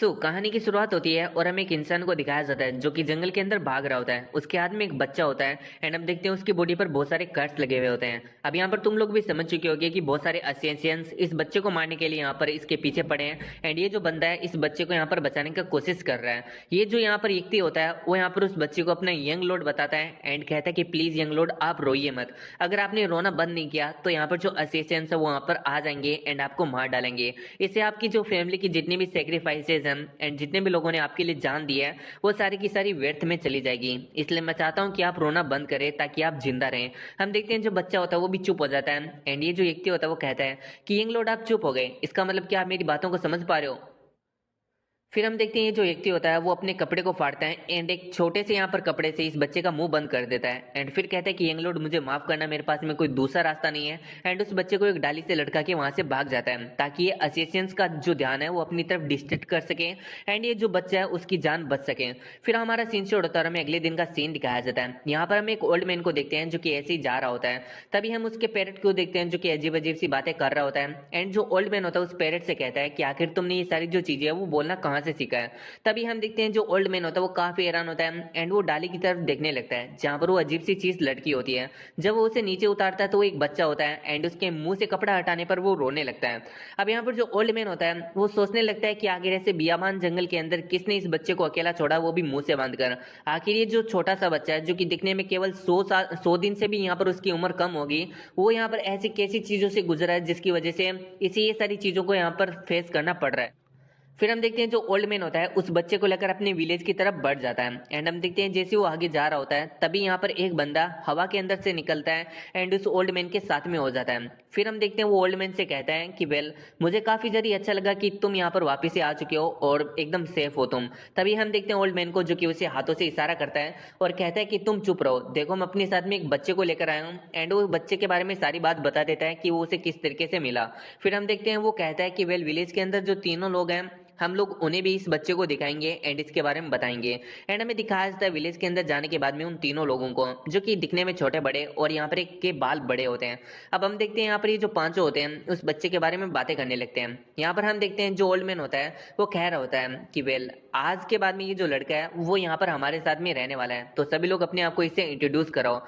कहानी की शुरुआत होती है और हमें एक इंसान को दिखाया जाता है जो कि जंगल के अंदर भाग रहा होता है। उसके हाथ में एक बच्चा होता है एंड हम देखते हैं उसकी बॉडी पर बहुत सारे कट्स लगे हुए होते हैं। अब यहाँ पर तुम लोग भी समझ चुके होगे कि बहुत सारे असियंसियंस इस बच्चे को मारने के लिए यहाँ पर इसके पीछे पड़े हैं एंड ये जो बंदा है इस बच्चे को यहाँ पर बचाने का कोशिश कर रहा है। ये जो यहाँ पर व्यक्ति होता है वो यहाँ पर उस बच्चे को अपना यंग लॉर्ड बताता है एंड कहता है कि प्लीज यंग लॉर्ड आप रोइए मत। अगर आपने रोना बंद नहीं किया तो यहाँ पर जो असियंसियंस है वो यहाँ पर आ जाएंगे एंड आपको मार डालेंगे। इससे आपकी जो फैमिली की जितनी भी सेक्रीफाइसेज हैं एंड जितने भी लोगों ने आपके लिए जान दी है वो सारी की सारी व्यर्थ में चली जाएगी। इसलिए मैं चाहता हूं कि आप रोना बंद करें ताकि आप जिंदा रहें। हम देखते हैं जो बच्चा होता है वो भी चुप हो जाता है एंड ये जो व्यक्ति होता है वो कहता है कि यंग लॉर्ड आप चुप हो गए, इसका मतलब क्या आप मेरी बातों को समझ पा रहे हो। फिर हम देखते हैं ये जो व्यक्ति होता है वो अपने कपड़े को फाड़ता है एंड एक छोटे से यहाँ पर कपड़े से इस बच्चे का मुंह बंद कर देता है एंड फिर कहता है कि यंग लॉर्ड मुझे माफ करना, मेरे पास में कोई दूसरा रास्ता नहीं है। एंड उस बच्चे को एक डाली से लटका के वहां से भाग जाता है ताकि ये असिस्टेंस का जो ध्यान है वो अपनी तरफ डिस्ट्रैक्ट कर सके एंड ये जो बच्चा है उसकी जान बच सके। फिर हमारा सीन से उड़ता है और हमें अगले दिन का सीन दिखाया जाता है। यहाँ पर हम एक ओल्ड मैन को देखते हैं जो कि ऐसे ही जा रहा होता है। तभी हम उसके पेरेंट को देखते हैं जो कि अजीब अजीब सी बातें कर रहा होता है एंड जो ओल्ड मैन होता है उस पेरेंट से कहता है कि आखिर तुमने ये सारी जो चीजें है वो बोलना कहाँ से सीखा है। तभी हम देखते हैं जो ओल्ड मैन होता है वो काफी हैरान होता है एंड वो डाली की तरफ देखने लगता है जहां पर वो अजीब सी चीज लटकी होती है। जब वो उसे नीचे उतारता है तो वो एक बच्चा होता है एंड उसके मुंह से कपड़ा हटाने पर वो रोने लगता है। अब यहाँ पर जो ओल्ड मैन होता है वो सोचने लगता है कि आखिर ऐसे बियाबान जंगल के अंदर किसने इस बच्चे को अकेला छोड़ा, वो भी मुंह से बांध कर। आखिर ये जो छोटा सा बच्चा है जो कि दिखने में केवल 100 दिन से भी यहाँ पर उसकी उम्र कम होगी, वो यहाँ पर ऐसी कैसी चीजों से गुजरा है जिसकी वजह से इसे ये सारी चीजों को यहाँ पर फेस करना पड़ रहा है। फिर हम देखते हैं जो ओल्ड मैन होता है उस बच्चे को लेकर अपने विलेज की तरफ बढ़ जाता है एंड हम देखते हैं जैसे वो आगे जा रहा होता है तभी यहाँ पर एक बंदा हवा के अंदर से निकलता है एंड उस ओल्ड मैन के साथ में हो जाता है। फिर हम देखते हैं वो ओल्ड मैन से कहता है कि वेल मुझे काफी ज्यादा अच्छा लगा कि तुम यहाँ पर वापिस से आ चुके हो और एकदम सेफ हो तुम। तभी हम देखते हैं ओल्ड मैन को जो कि उसे हाथों से इशारा करता है और कहता है कि तुम चुप रहो, देखो मैं अपने साथ में एक बच्चे को लेकर आया हूँ एंड वो बच्चे के बारे में सारी बात बता देता है कि वो उसे किस तरीके से मिला। फिर हम देखते हैं वो कहता है कि वेल विलेज के अंदर जो तीनों लोग हैं हम लोग उन्हें भी इस बच्चे को दिखाएंगे एंड इसके बारे में बताएंगे। एंड हमें दिखाया जाता है विलेज के अंदर जाने के बाद में उन तीनों लोगों को जो कि दिखने में छोटे बड़े और यहाँ पर एक के बाल बड़े होते हैं। अब हम देखते हैं यहाँ पर ये जो पांचों होते हैं उस बच्चे के बारे में बातें करने लगते हैं। यहाँ पर हम देखते हैं जो ओल्ड मैन होता है वो कह रहा होता है कि वेल आज के बाद में ये जो लड़का है वो यहाँ पर हमारे साथ में रहने वाला है, तो सभी लोग अपने आप को इससे इंट्रोड्यूस कराओ।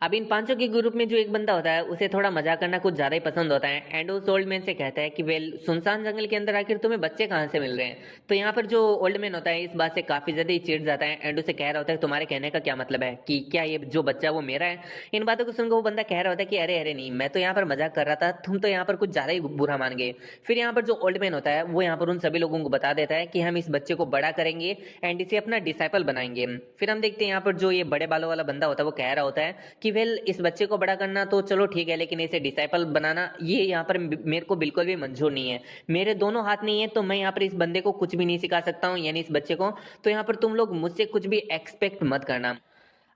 अब इन पांचों के ग्रुप में जो एक बंदा होता है उसे थोड़ा मजाक करना कुछ ज्यादा ही पसंद होता है एंड उस ओल्ड मैन से कहता है कि वेल सुनसान जंगल के अंदर आखिर तुम्हें बच्चे कहाँ से मिल रहे हैं। तो यहाँ पर जो ओल्ड मैन होता है इस बात से काफी ज्यादा ही चिढ़ जाता है एंड उसे कह रहा होता है तुम्हारे कहने का क्या मतलब है कि क्या ये जो बच्चा वो मेरा है। इन बातों को सुनकर वो बंदा कह रहा होता है कि अरे अरे नहीं, मैं तो यहाँ पर मजाक कर रहा था, तुम तो यहाँ पर कुछ ज्यादा ही बुरा मान गए। फिर यहाँ पर जो ओल्ड मैन होता है वो यहाँ पर उन सभी लोगों को बता देता है कि हम इस बच्चे को बड़ा करेंगे एंड इसे अपना डिसाइपल बनाएंगे। फिर हम देखते हैं यहाँ पर जो ये बड़े बालों वाला बंदा होता है वो कह रहा होता है कि वेल इस बच्चे को बड़ा करना तो चलो ठीक है, लेकिन इसे डिसाइपल बनाना ये यहाँ पर मेरे को बिल्कुल भी मंजूर नहीं है। मेरे दोनों हाथ नहीं है तो मैं यहाँ पर इस बंदे को कुछ भी नहीं सिखा सकता हूँ, यानी इस बच्चे को। तो यहाँ पर तुम लोग मुझसे कुछ भी एक्सपेक्ट मत करना।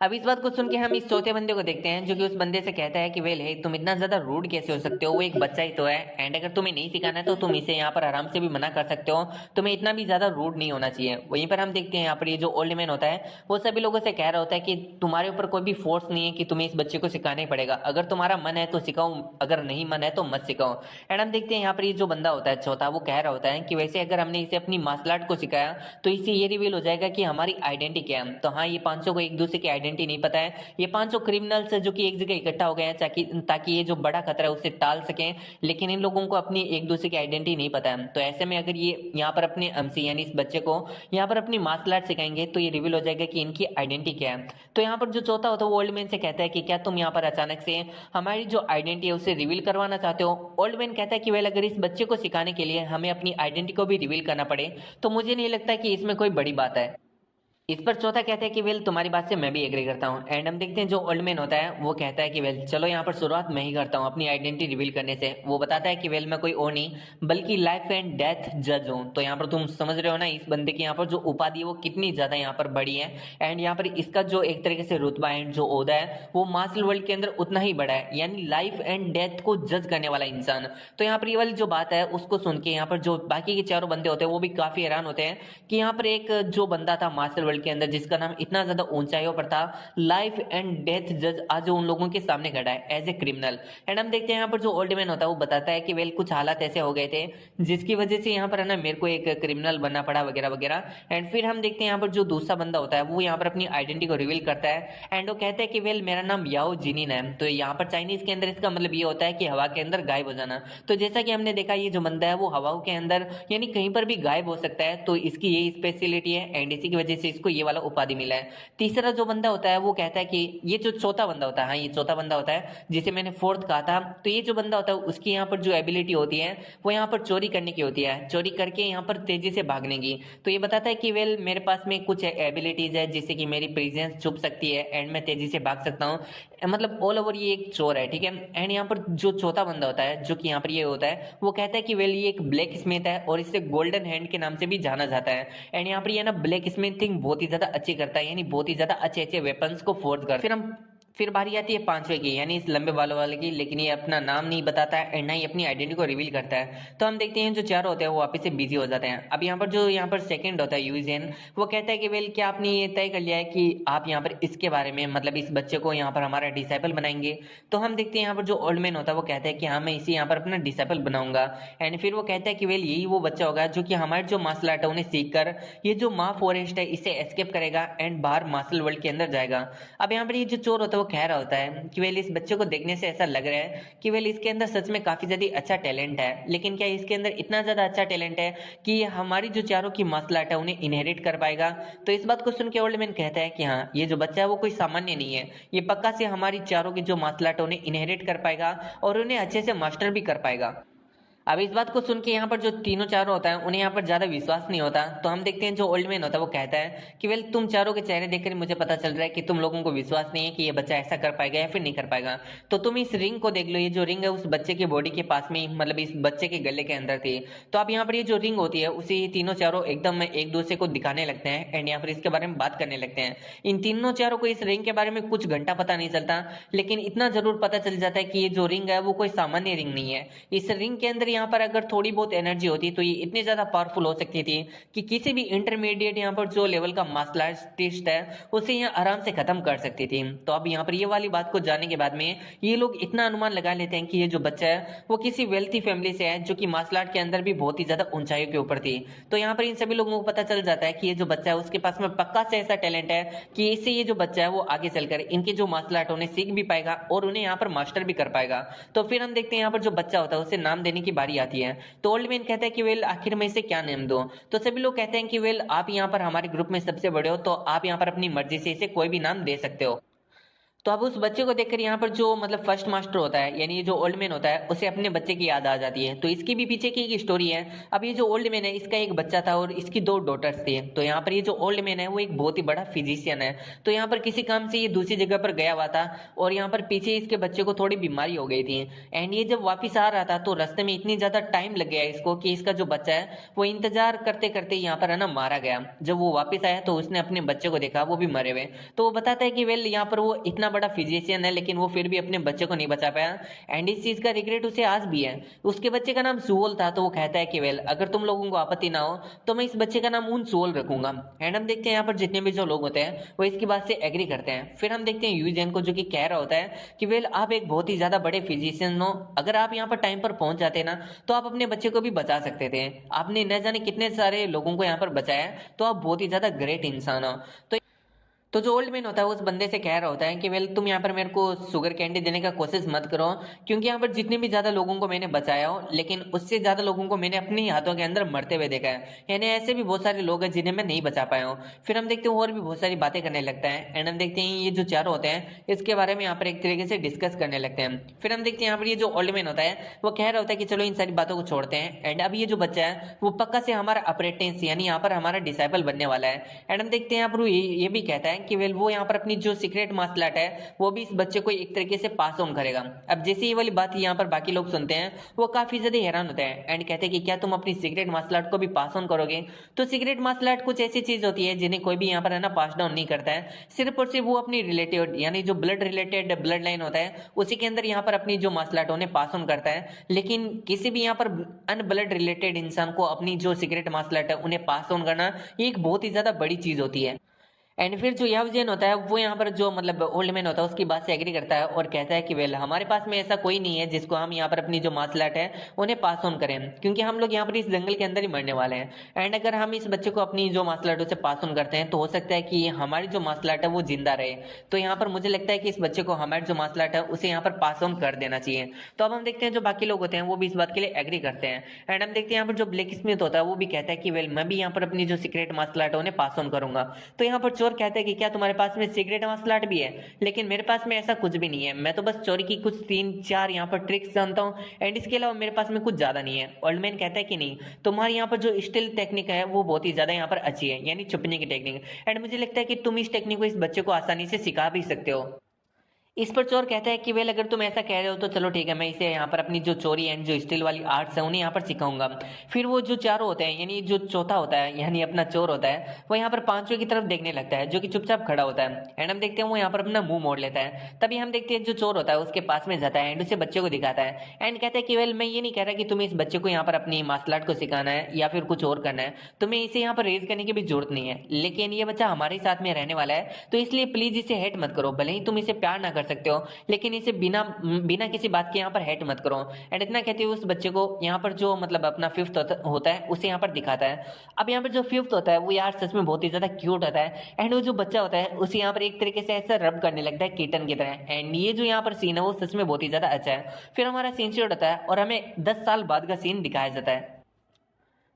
अब इस बात को सुन के हम इस चौथे बंदे को देखते हैं जो कि उस बंदे से कहता है कि वेल है तुम इतना ज्यादा रूड कैसे हो सकते हो, वो एक बच्चा ही तो है एंड अगर तुम्हें नहीं सिखाना है तो तुम इसे यहाँ पर आराम से भी मना कर सकते हो, तुम्हें इतना भी ज्यादा रूड नहीं होना चाहिए। वहीं पर हम देखते हैं यहाँ पर ये जो ओल्ड मैन होता है वो सभी लोगों से कह रहा होता है कि तुम्हारे ऊपर कोई भी फोर्स नहीं है कि तुम्हें इस बच्चे को सिखाना ही पड़ेगा, अगर तुम्हारा मन है तो सिखाओ, अगर नहीं मन है तो मत सिखाओ। एंड हम देखते हैं यहाँ पर ये जो बंदा होता है चौथा वो कह रहा होता है कि वैसे अगर हमने इसे अपनी मार्शल आर्ट को सिखाया तो इससे ये रिवील हो जाएगा कि हमारी आइडेंटिटी क्या है। तो हाँ, ये पांचों को एक दूसरे की आइडेंटिटी नहीं पता है, ये पांचों क्रिमिनल्स है जो कि एक जगह इकट्ठा हो गए हैं ताकि ये जो बड़ा खतरा है उसे टाल सकें, लेकिन इन लोगों को अपनी एक दूसरे की आइडेंटिटी नहीं पता है। तो ऐसे में अगर ये यहाँ पर अपने एमसी यानी इस बच्चे को यहाँ पर अपनी मार्शल आर्ट सिखाएंगे तो ये रिवील हो जाएगा कि इनकी आइडेंटिटी क्या है। तो यहाँ पर जो चौथा होता है वो ओल्ड मैन से कहता है कि क्या तुम यहाँ पर अचानक से हमारी जो आइडेंटिटी है उसे रिवील करवाना चाहते हो। ओल्ड मैन कहता है कि वेल अगर इस बच्चे को सिखाने के लिए हमें अपनी आइडेंटिटी को भी रिवील करना पड़े तो मुझे नहीं लगता कि इसमें कोई बड़ी बात है। इस पर चौथा कहता है कि वेल तुम्हारी बात से मैं भी एग्री करता हूँ। एंड हम देखते हैं जो ओल्ड मैन होता है वो कहता है कि वेल चलो यहाँ पर शुरुआत मैं ही करता हूँ अपनी आइडेंटिटी रिवील करने से। वो बताता है कि वेल मैं कोई और नहीं बल्कि लाइफ एंड डेथ जज हूँ। तो यहाँ पर तुम समझ रहे हो ना इस बंदे की यहाँ पर जो उपाधि है वो कितनी ज्यादा यहाँ पर बड़ी है एंड यहाँ पर इसका जो एक तरीके से रुतबा एंड जो ओहदा है वो मार्शल वर्ल्ड के अंदर उतना ही बड़ा है, यानी लाइफ एंड डेथ को जज करने वाला इंसान। तो यहाँ पर ये वाली जो बात है उसको सुन के यहाँ पर जो बाकी के चारों बंदे होते हैं वो भी काफी हैरान होते हैं कि यहाँ पर एक जो बंदा था मार्शल वर्ल्ड वर्ल्ड के अंदर जिसका नाम इतना ज्यादा ऊंचाइयों पर था, लाइफ एंड डेथ जज आज उन लोगों के सामने खड़ा है एज ए क्रिमिनल। एंड हम देखते हैं यहाँ पर जो ओल्ड मैन होता है वो बताता है कि वेल कुछ हालात ऐसे हो गए थे जिसकी वजह से यहाँ पर है ना मेरे को एक क्रिमिनल बनना पड़ा वगैरह वगैरह। एंड फिर हम देखते हैं यहाँ पर जो दूसरा बंदा होता है वो यहाँ पर अपनी आइडेंटिटी को रिवील करता है एंड वो कहता है कि वेल मेरा नाम याओ जिनिन है। तो यहाँ पर चाइनीज के अंदर इसका मतलब ये होता है कि हवा के अंदर गायब हो जाना। तो जैसा कि हमने देखा ये जो बंदा है वो हवाओं के अंदर यानी कहीं पर भी गायब हो सकता है, तो इसकी ये स्पेशलिटी है एंड इसी की वजह से इसको ये वाला उपाधि मिला है। तीसरा जो बंदा होता है वो कहता है कि ये जो चौथा बंदा होता है, हाँ ये चौथा बंदा होता है जिसे मैंने फोर्थ कहा था, तो ये जो बंदा होता है उसकी यहाँ पर जो एबिलिटी होती है वो यहाँ पर चोरी करने की होती है, चोरी करके यहाँ पर तेजी से भागने की। तो ये बताता है कि वेल मेरे पास में कुछ एबिलिटीज है जिससे कि मेरी प्रेजेंस छुप सकती है एंड मैं तेजी से भाग सकता हूँ, मतलब ऑल ओवर ये एक चोर है, ठीक है। एंड यहाँ पर जो चौथा बंदा होता है जो कि यहाँ पर ये होता है वो कहता है कि वेल ये एक ब्लैक स्मिथ है और इसे गोल्डन हैंड के नाम से भी जाना जाता है। एंड यहाँ पर ये ना ब्लैक स्मिथिंग बहुत ही ज्यादा अच्छी करता है, यानी बहुत ही ज्यादा अच्छे अच्छे वेपन्स को फोर्ज कर। फिर बारी आती है पांचवे की, यानी इस लंबे बालों वाले की, लेकिन ये अपना नाम नहीं बताता है एंड ना ही अपनी आइडेंटिटी को रिवील करता है। तो हम देखते हैं जो चारों होते हैं वो वापस से बिजी हो जाते हैं। अब यहाँ पर जो यहाँ पर सेकंड होता है यूजेन, वो कहता है कि वेल क्या आपने ये तय कर लिया है कि आप यहाँ पर इसके बारे में मतलब इस बच्चे को यहाँ पर हमारा डिसाइपल बनाएंगे। तो हम देखते हैं यहाँ पर जो ओल्ड मैन होता है वो कहता है कि हाँ मैं इसे यहाँ पर अपना डिसाइपल बनाऊंगा। एंड फिर वो कहता है कि वेल यही वो बच्चा होगा जो कि हमारे जो मार्शल आर्ट है उन्हें सीख कर ये जो मा फॉरेस्ट है इसे एस्केप करेगा एंड बाहर मार्शल वर्ल्ड के अंदर जाएगा। अब यहाँ पर ये जो चोर होता है वो कह रहा होता है कि वेल इस बच्चे को देखने से ऐसा लग रहा है कि वेल इसके अंदर सच में काफी ज्यादा अच्छा टैलेंट है, लेकिन क्या इसके अंदर इतना ज्यादा अच्छा टैलेंट है कि हमारी जो चारों की मार्शल आर्ट है उन्हें इनहेरिट कर पाएगा। तो इस बात को सुन के ओल्ड मैन कहता है कि हाँ ये जो बच्चा है वो कोई सामान्य नहीं है, ये पक्का से हमारी चारों की जो मार्शल आर्ट है उन्हें इनहेरिट कर पाएगा और उन्हें अच्छे से मास्टर भी कर पाएगा। अब इस बात को सुन के यहाँ पर जो तीनों चारों होता है उन्हें यहाँ पर ज्यादा विश्वास नहीं होता। तो हम देखते हैं जो ओल्ड मैन होता है वो कहता है कि वेल तुम चारों के चेहरे देखकर मुझे पता चल रहा है कि तुम लोगों को विश्वास नहीं है कि ये बच्चा ऐसा कर पाएगा या फिर नहीं कर पाएगा। तो तुम इस रिंग को देख लो, ये जो रिंग है उस बच्चे के बॉडी के पास में मतलब इस बच्चे के गले के अंदर थी। तो अब यहाँ पर ये जो रिंग होती है उसे ये तीनों चारों एकदम एक दूसरे को दिखाने लगते हैं एंड यहाँ पर इसके बारे में बात करने लगते हैं। इन तीनों चारों को इस रिंग के बारे में कुछ घंटा पता नहीं चलता, लेकिन इतना जरूर पता चल जाता है कि ये जो रिंग है वो कोई सामान्य रिंग नहीं है। इस रिंग के अंदर यहाँ पर अगर थोड़ी बहुत एनर्जी होती तो ये इतनी ज्यादा पावरफुल हो सकती थी कि किसी भी इंटरमीडिएट यहाँ पर जो लेवल का मार्शल आर्टिस्ट है उसे यहाँ आराम से खत्म कर सकती थी। तो अब यहाँ पर ये वाली बात को जानने के बाद में ये लोग इतना अनुमान लगा लेते हैं कि ये जो बच्चा है वो किसी वेल्थी फैमिली से है जो कि मार्शल आर्ट के अंदर भी बहुत ही ज्यादा ऊंचाइयों के ऊपर थी। तो यहाँ पर इन सभी लोगों को पता चल जाता है कि ये जो बच्चा है उसके पास में पक्का से ऐसा टैलेंट है कि इससे ये जो बच्चा है वो आगे चलकर इनके जो मार्शल आर्ट उन्हें सीख भी पाएगा और उन्हें यहाँ पर मास्टर भी कर पाएगा। तो फिर हम देखते हैं यहाँ पर जो बच्चा होता है उसे नाम देने की बारी आती है। तो ओल्ड मैन कहता है कि वेल आखिर में इसे क्या नाम दो। तो सभी लोग कहते हैं कि वेल आप यहाँ पर हमारे ग्रुप में सबसे बड़े हो तो आप यहाँ पर अपनी मर्जी से इसे कोई भी नाम दे सकते हो। तो अब उस बच्चे को देखकर यहाँ पर जो मतलब फर्स्ट मास्टर होता है यानी जो ओल्ड मैन होता है उसे अपने बच्चे की याद आ जाती है। तो इसकी भी पीछे की एक स्टोरी है। अब ये जो ओल्ड मैन है इसका एक बच्चा था और इसकी दो डॉटर्स थी। तो यहाँ पर ये जो ओल्ड मैन है वो एक बहुत ही बड़ा फिजिशियन है। तो यहाँ पर किसी काम से ये दूसरी जगह पर गया हुआ था और यहाँ पर पीछे इसके बच्चे को थोड़ी बीमारी हो गई थी एंड ये जब वापिस आ रहा था तो रास्ते में इतनी ज्यादा टाइम लग गया इसको कि इसका जो बच्चा है वो इंतजार करते करते यहाँ पर है ना मारा गया। जब वो वापिस आया तो उसने अपने बच्चे को देखा वो भी मरे हुए। तो वो बताता है कि वेल यहाँ पर वो इतना बड़ा फिजिशियन है लेकिन वो फिर भी अपने बच्चे को नहीं बचा पाया एंड इस चीज का रिग्रेट उसे आज भी है। उसके बच्चे का नाम सुओल था। तो वो कहता है कि वेल अगर तुम लोगों को आपत्ति ना हो तो मैं इस बच्चे का नाम उन सुओल रखूंगा। एंड हम देखते हैं यहाँ पर जितने भी जो लोग होते हैं वो इसकी बात से एग्री करते हैं। फिर हम देखते हैं यूजेन को जो कि कह रहा होता है कि वेल आप एक बहुत ही ज्यादा बड़े फिजिशियन हो, अगर आप यहाँ पर टाइम पर पहुंच जाते ना तो आप अपने बच्चे को भी बचा सकते थे। आपने न जाने कितने सारे लोगों को यहाँ पर बचाया, तो आप बहुत ही ज्यादा ग्रेट इंसान हो। तो जो ओल्ड मैन होता है उस बंदे से कह रहा होता है कि वेल तुम यहाँ पर मेरे को शुगर कैंडी देने का कोशिश मत करो, क्योंकि यहाँ पर जितने भी ज्यादा लोगों को मैंने बचाया हो लेकिन उससे ज्यादा लोगों को मैंने अपने ही हाथों के अंदर मरते हुए देखा है। यानी ऐसे भी बहुत सारे लोग हैं जिन्हें मैं नहीं बचा पाया हूँ। फिर हम देखते हैं और भी बहुत सारी बातें करने लगता है एंड हम देखते हैं ये जो चारों होते हैं इसके बारे में यहाँ पर एक तरीके से डिस्कस करने लगते हैं। फिर हम देखते हैं यहाँ पर ये जो ओल्ड मैन होता है वो कह रहा होता है कि चलो इन सारी बातों को छोड़ते हैं एंड अब ये जो बच्चा है वो पक्का से हमारा अप्रेंटिस यानी यहाँ पर हमारा डिसाइपल बनने वाला है। एंड हम देखते हैं यहाँ पर ये भी कहता है कि वेल वो यहाँ पर अपनी जो सीक्रेट मार्शल आर्ट है वो भी इस बच्चे को एक तरीके से पास ऑन करेगा। अब जैसे ये वाली बात यहाँ पर बाकी लोग सुनते हैं वो काफी ज्यादा हैरान होते हैं एंड कहते हैं कि क्या तुम अपनी सीक्रेट मार्शल आर्ट को भी पास ऑन करोगे। तो सीक्रेट मार्शल आर्ट कुछ ऐसी चीज होती है जिन्हें कोई भी यहाँ पर है ना पास डाउन नहीं करता है, सिर्फ और सिर्फ वो अपनी रिलेटेड यानी जो ब्लड रिलेटेड ब्लड लाइन होता है उसी के अंदर यहाँ पर अपनी जो मार्शल आर्ट उन्हें पास ऑन करता है। लेकिन किसी भी यहाँ पर अनब्लड रिलेटेड इंसान को अपनी जो सीक्रेट मार्शल आर्ट है उन्हें पास ऑन करना ये एक बहुत ही ज्यादा बड़ी चीज होती है। एंड फिर जो यावजेन होता है वो यहाँ पर जो मतलब ओल्ड मैन होता है उसकी बात से एग्री करता है और कहता है कि वेल हमारे पास में ऐसा कोई नहीं है जिसको हम यहाँ पर अपनी जो मार्शल आर्ट है उन्हें पास ऑन करें, क्योंकि हम लोग यहाँ पर इस जंगल के अंदर ही मरने वाले हैं। एंड अगर हम इस बच्चे को अपनी जो मार्शल आर्ट उसे पास ऑन करते हैं तो हो सकता है कि हमारी जो मार्शल आर्ट है वो जिंदा रहे। तो यहाँ पर मुझे लगता है कि इस बच्चे को हमारी जो मार्शल आर्ट है उसे यहाँ पर पास ऑन कर देना चाहिए। तो अब हम देखते हैं जो बाकी लोग होते हैं वो भी इस बात के लिए एग्री करते हैं। एंड हम देखते हैं यहाँ पर जो ब्लैक स्मिथ होता है वो भी कहता है कि वेल मैं भी यहाँ पर अपनी जो सीक्रेट मार्शल आर्ट है उन्हें पास ऑन करूंगा। तो यहाँ पर चोर कहता है कि क्या तुम्हारे पास में सीक्रेट मार्शल आर्ट भी है? लेकिन मेरे पास में ऐसा कुछ भी नहीं है, मैं तो बस चोरी की कुछ 3-4 यहाँ पर ट्रिक्स जानता हूँ एंड इसके अलावा मेरे पास में कुछ ज्यादा नहीं है। ओल्ड मैन कहता है कि नहीं, तुम्हारी यहाँ पर जो स्टिल टेक्निक है वो बहुत ही ज्यादा यहाँ पर अच्छी है, यानी छुपने की टेक्निक। एंड मुझे लगता है कि तुम इस टेक्निक को इस बच्चे को आसानी से सिखा भी सकते हो। इस पर चोर कहता है कि वेल अगर तुम ऐसा कह रहे हो तो चलो ठीक है, मैं इसे यहाँ पर अपनी जो चोरी एंड जो स्टील वाली आर्ट्स है उन्हें यहाँ पर सिखाऊंगा। फिर वो जो चारों होते हैं यानी जो चौथा होता है यानी अपना चोर होता है वो यहाँ पर पांचवें की तरफ देखने लगता है जो कि चुपचाप खड़ा होता है। एंड हम देखते हैं वो यहाँ पर अपना मुंह मोड़ लेता है। तभी हम देखते हैं जो चोर होता है उसके पास में जाता है एंड उसे बच्चे को दिखाता है एंड कहता है कि वेल मैं ये नहीं कह रहा कि तुम्हें इस बच्चे को यहाँ पर अपनी मार्शल आर्ट को सिखाना है या फिर कुछ और करना है, तुम्हें इसे यहाँ पर रेज करने की भी जरूरत नहीं है, लेकिन ये बच्चा हमारे साथ में रहने वाला है तो इसलिए प्लीज इसे हेट मत करो। भले ही तुम इसे प्यार ना कर सकते हो लेकिन इसे बिना बिना किसी बात के यहाँ पर हेट मत करो। एंड इतना कहते हुए उस बच्चे को यहाँ पर जो मतलब अपना फिफ्थ होता है उसे यहाँ पर दिखाता है। अब यहाँ पर जो फिफ्थ होता है वो यार सच में बहुत ही ज्यादा क्यूट होता है एंड वो जो बच्चा होता है उसे यहाँ पर एक तरीके से ऐसा रब करने लगता है किटन की तरह। एंड ये जो यहाँ पर सीन है वो सच में बहुत ही ज्यादा अच्छा है। फिर हमारा सीन शूट होता है और हमें 10 साल बाद का सीन दिखाया जाता है।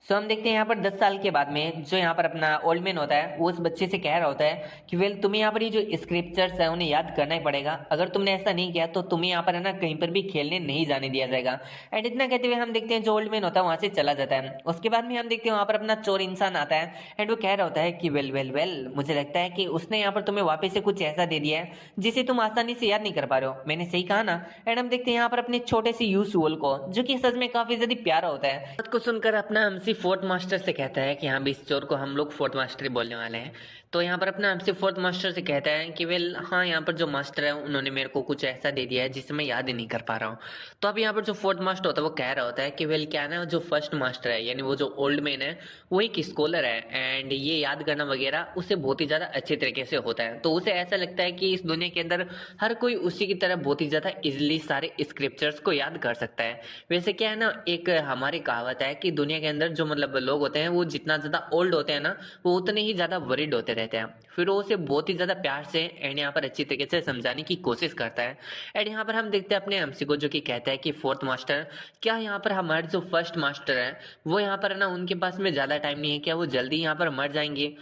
सो हम देखते हैं यहाँ पर 10 साल के बाद में जो यहाँ पर अपना ओल्ड मैन होता है वो उस बच्चे से कह रहा होता है कि वेल तुम्हें यहाँ पर ये जो स्क्रिप्चर्स है उन्हें याद करना ही पड़ेगा, अगर तुमने ऐसा नहीं किया तो तुम्हें यहाँ पर है ना कहीं पर भी खेलने नहीं जाने दिया जाएगा। एंड इतना कहते हुए हम देखते हैं जो ओल्ड मैन होता है वहां से चला जाता है। उसके बाद में हम देखते हैं वहां पर अपना चोर इंसान आता है एंड वो कह रहा होता है कि वेल वेल वेल मुझे लगता है कि उसने यहाँ पर तुम्हें वापस से कुछ ऐसा दे दिया है जिसे तुम आसानी से याद नहीं कर पा रहे हो, मैंने सही कहा ना? एंड हम देखते हैं यहाँ पर अपने छोटे से यूसुअल को जो कि सच में काफी ज्यादा प्यारा होता है। बात को सुनकर अपना हमसी फोर्थ मास्टर से कहता है कि हाँ भी इस चोर को हम लोग फोर्थ मास्टर ही बोलने वाले हैं। तो यहाँ पर अपना हमसे फोर्थ मास्टर से कहता है कि वेल हाँ यहाँ पर जो मास्टर है उन्होंने मेरे को कुछ ऐसा दे दिया है जिसे मैं याद ही नहीं कर पा रहा हूँ। तो अब यहाँ पर जो फोर्थ मास्टर होता है वो कह रहा होता है कि वेल क्या ना जो फर्स्ट मास्टर है यानी वो जो ओल्ड मैन है वो एक स्कॉलर है एंड ये याद करना वगैरह उसे बहुत ही ज्यादा अच्छे तरीके से होता है। तो उसे ऐसा लगता है कि इस दुनिया के अंदर हर कोई उसी की तरह बहुत ही ज्यादा इजिली सारे स्क्रिप्चर्स को याद कर सकता है। वैसे क्या है ना, एक हमारी कहावत है कि दुनिया के अंदर जो मतलब लोग होते हैं वो जितना ज्यादा ओल्ड होते हैं ना वो उतने ही ज्यादा वरीड होते रहते हैं। फिर वो उसे बहुत ही ज्यादा प्यार से एंड यहाँ पर अच्छी तरीके से समझाने की कोशिश करता है। एंड यहाँ पर हम देखते हैं अपने एमसी को जो कि कहता है कि फोर्थ मास्टर क्या यहाँ पर हमारे जो फर्स्ट मास्टर है वो यहाँ पर है ना उनके पास में ज्यादा टाइम नहीं है, क्या वो जल्दी यहाँ पर मर जाएंगे?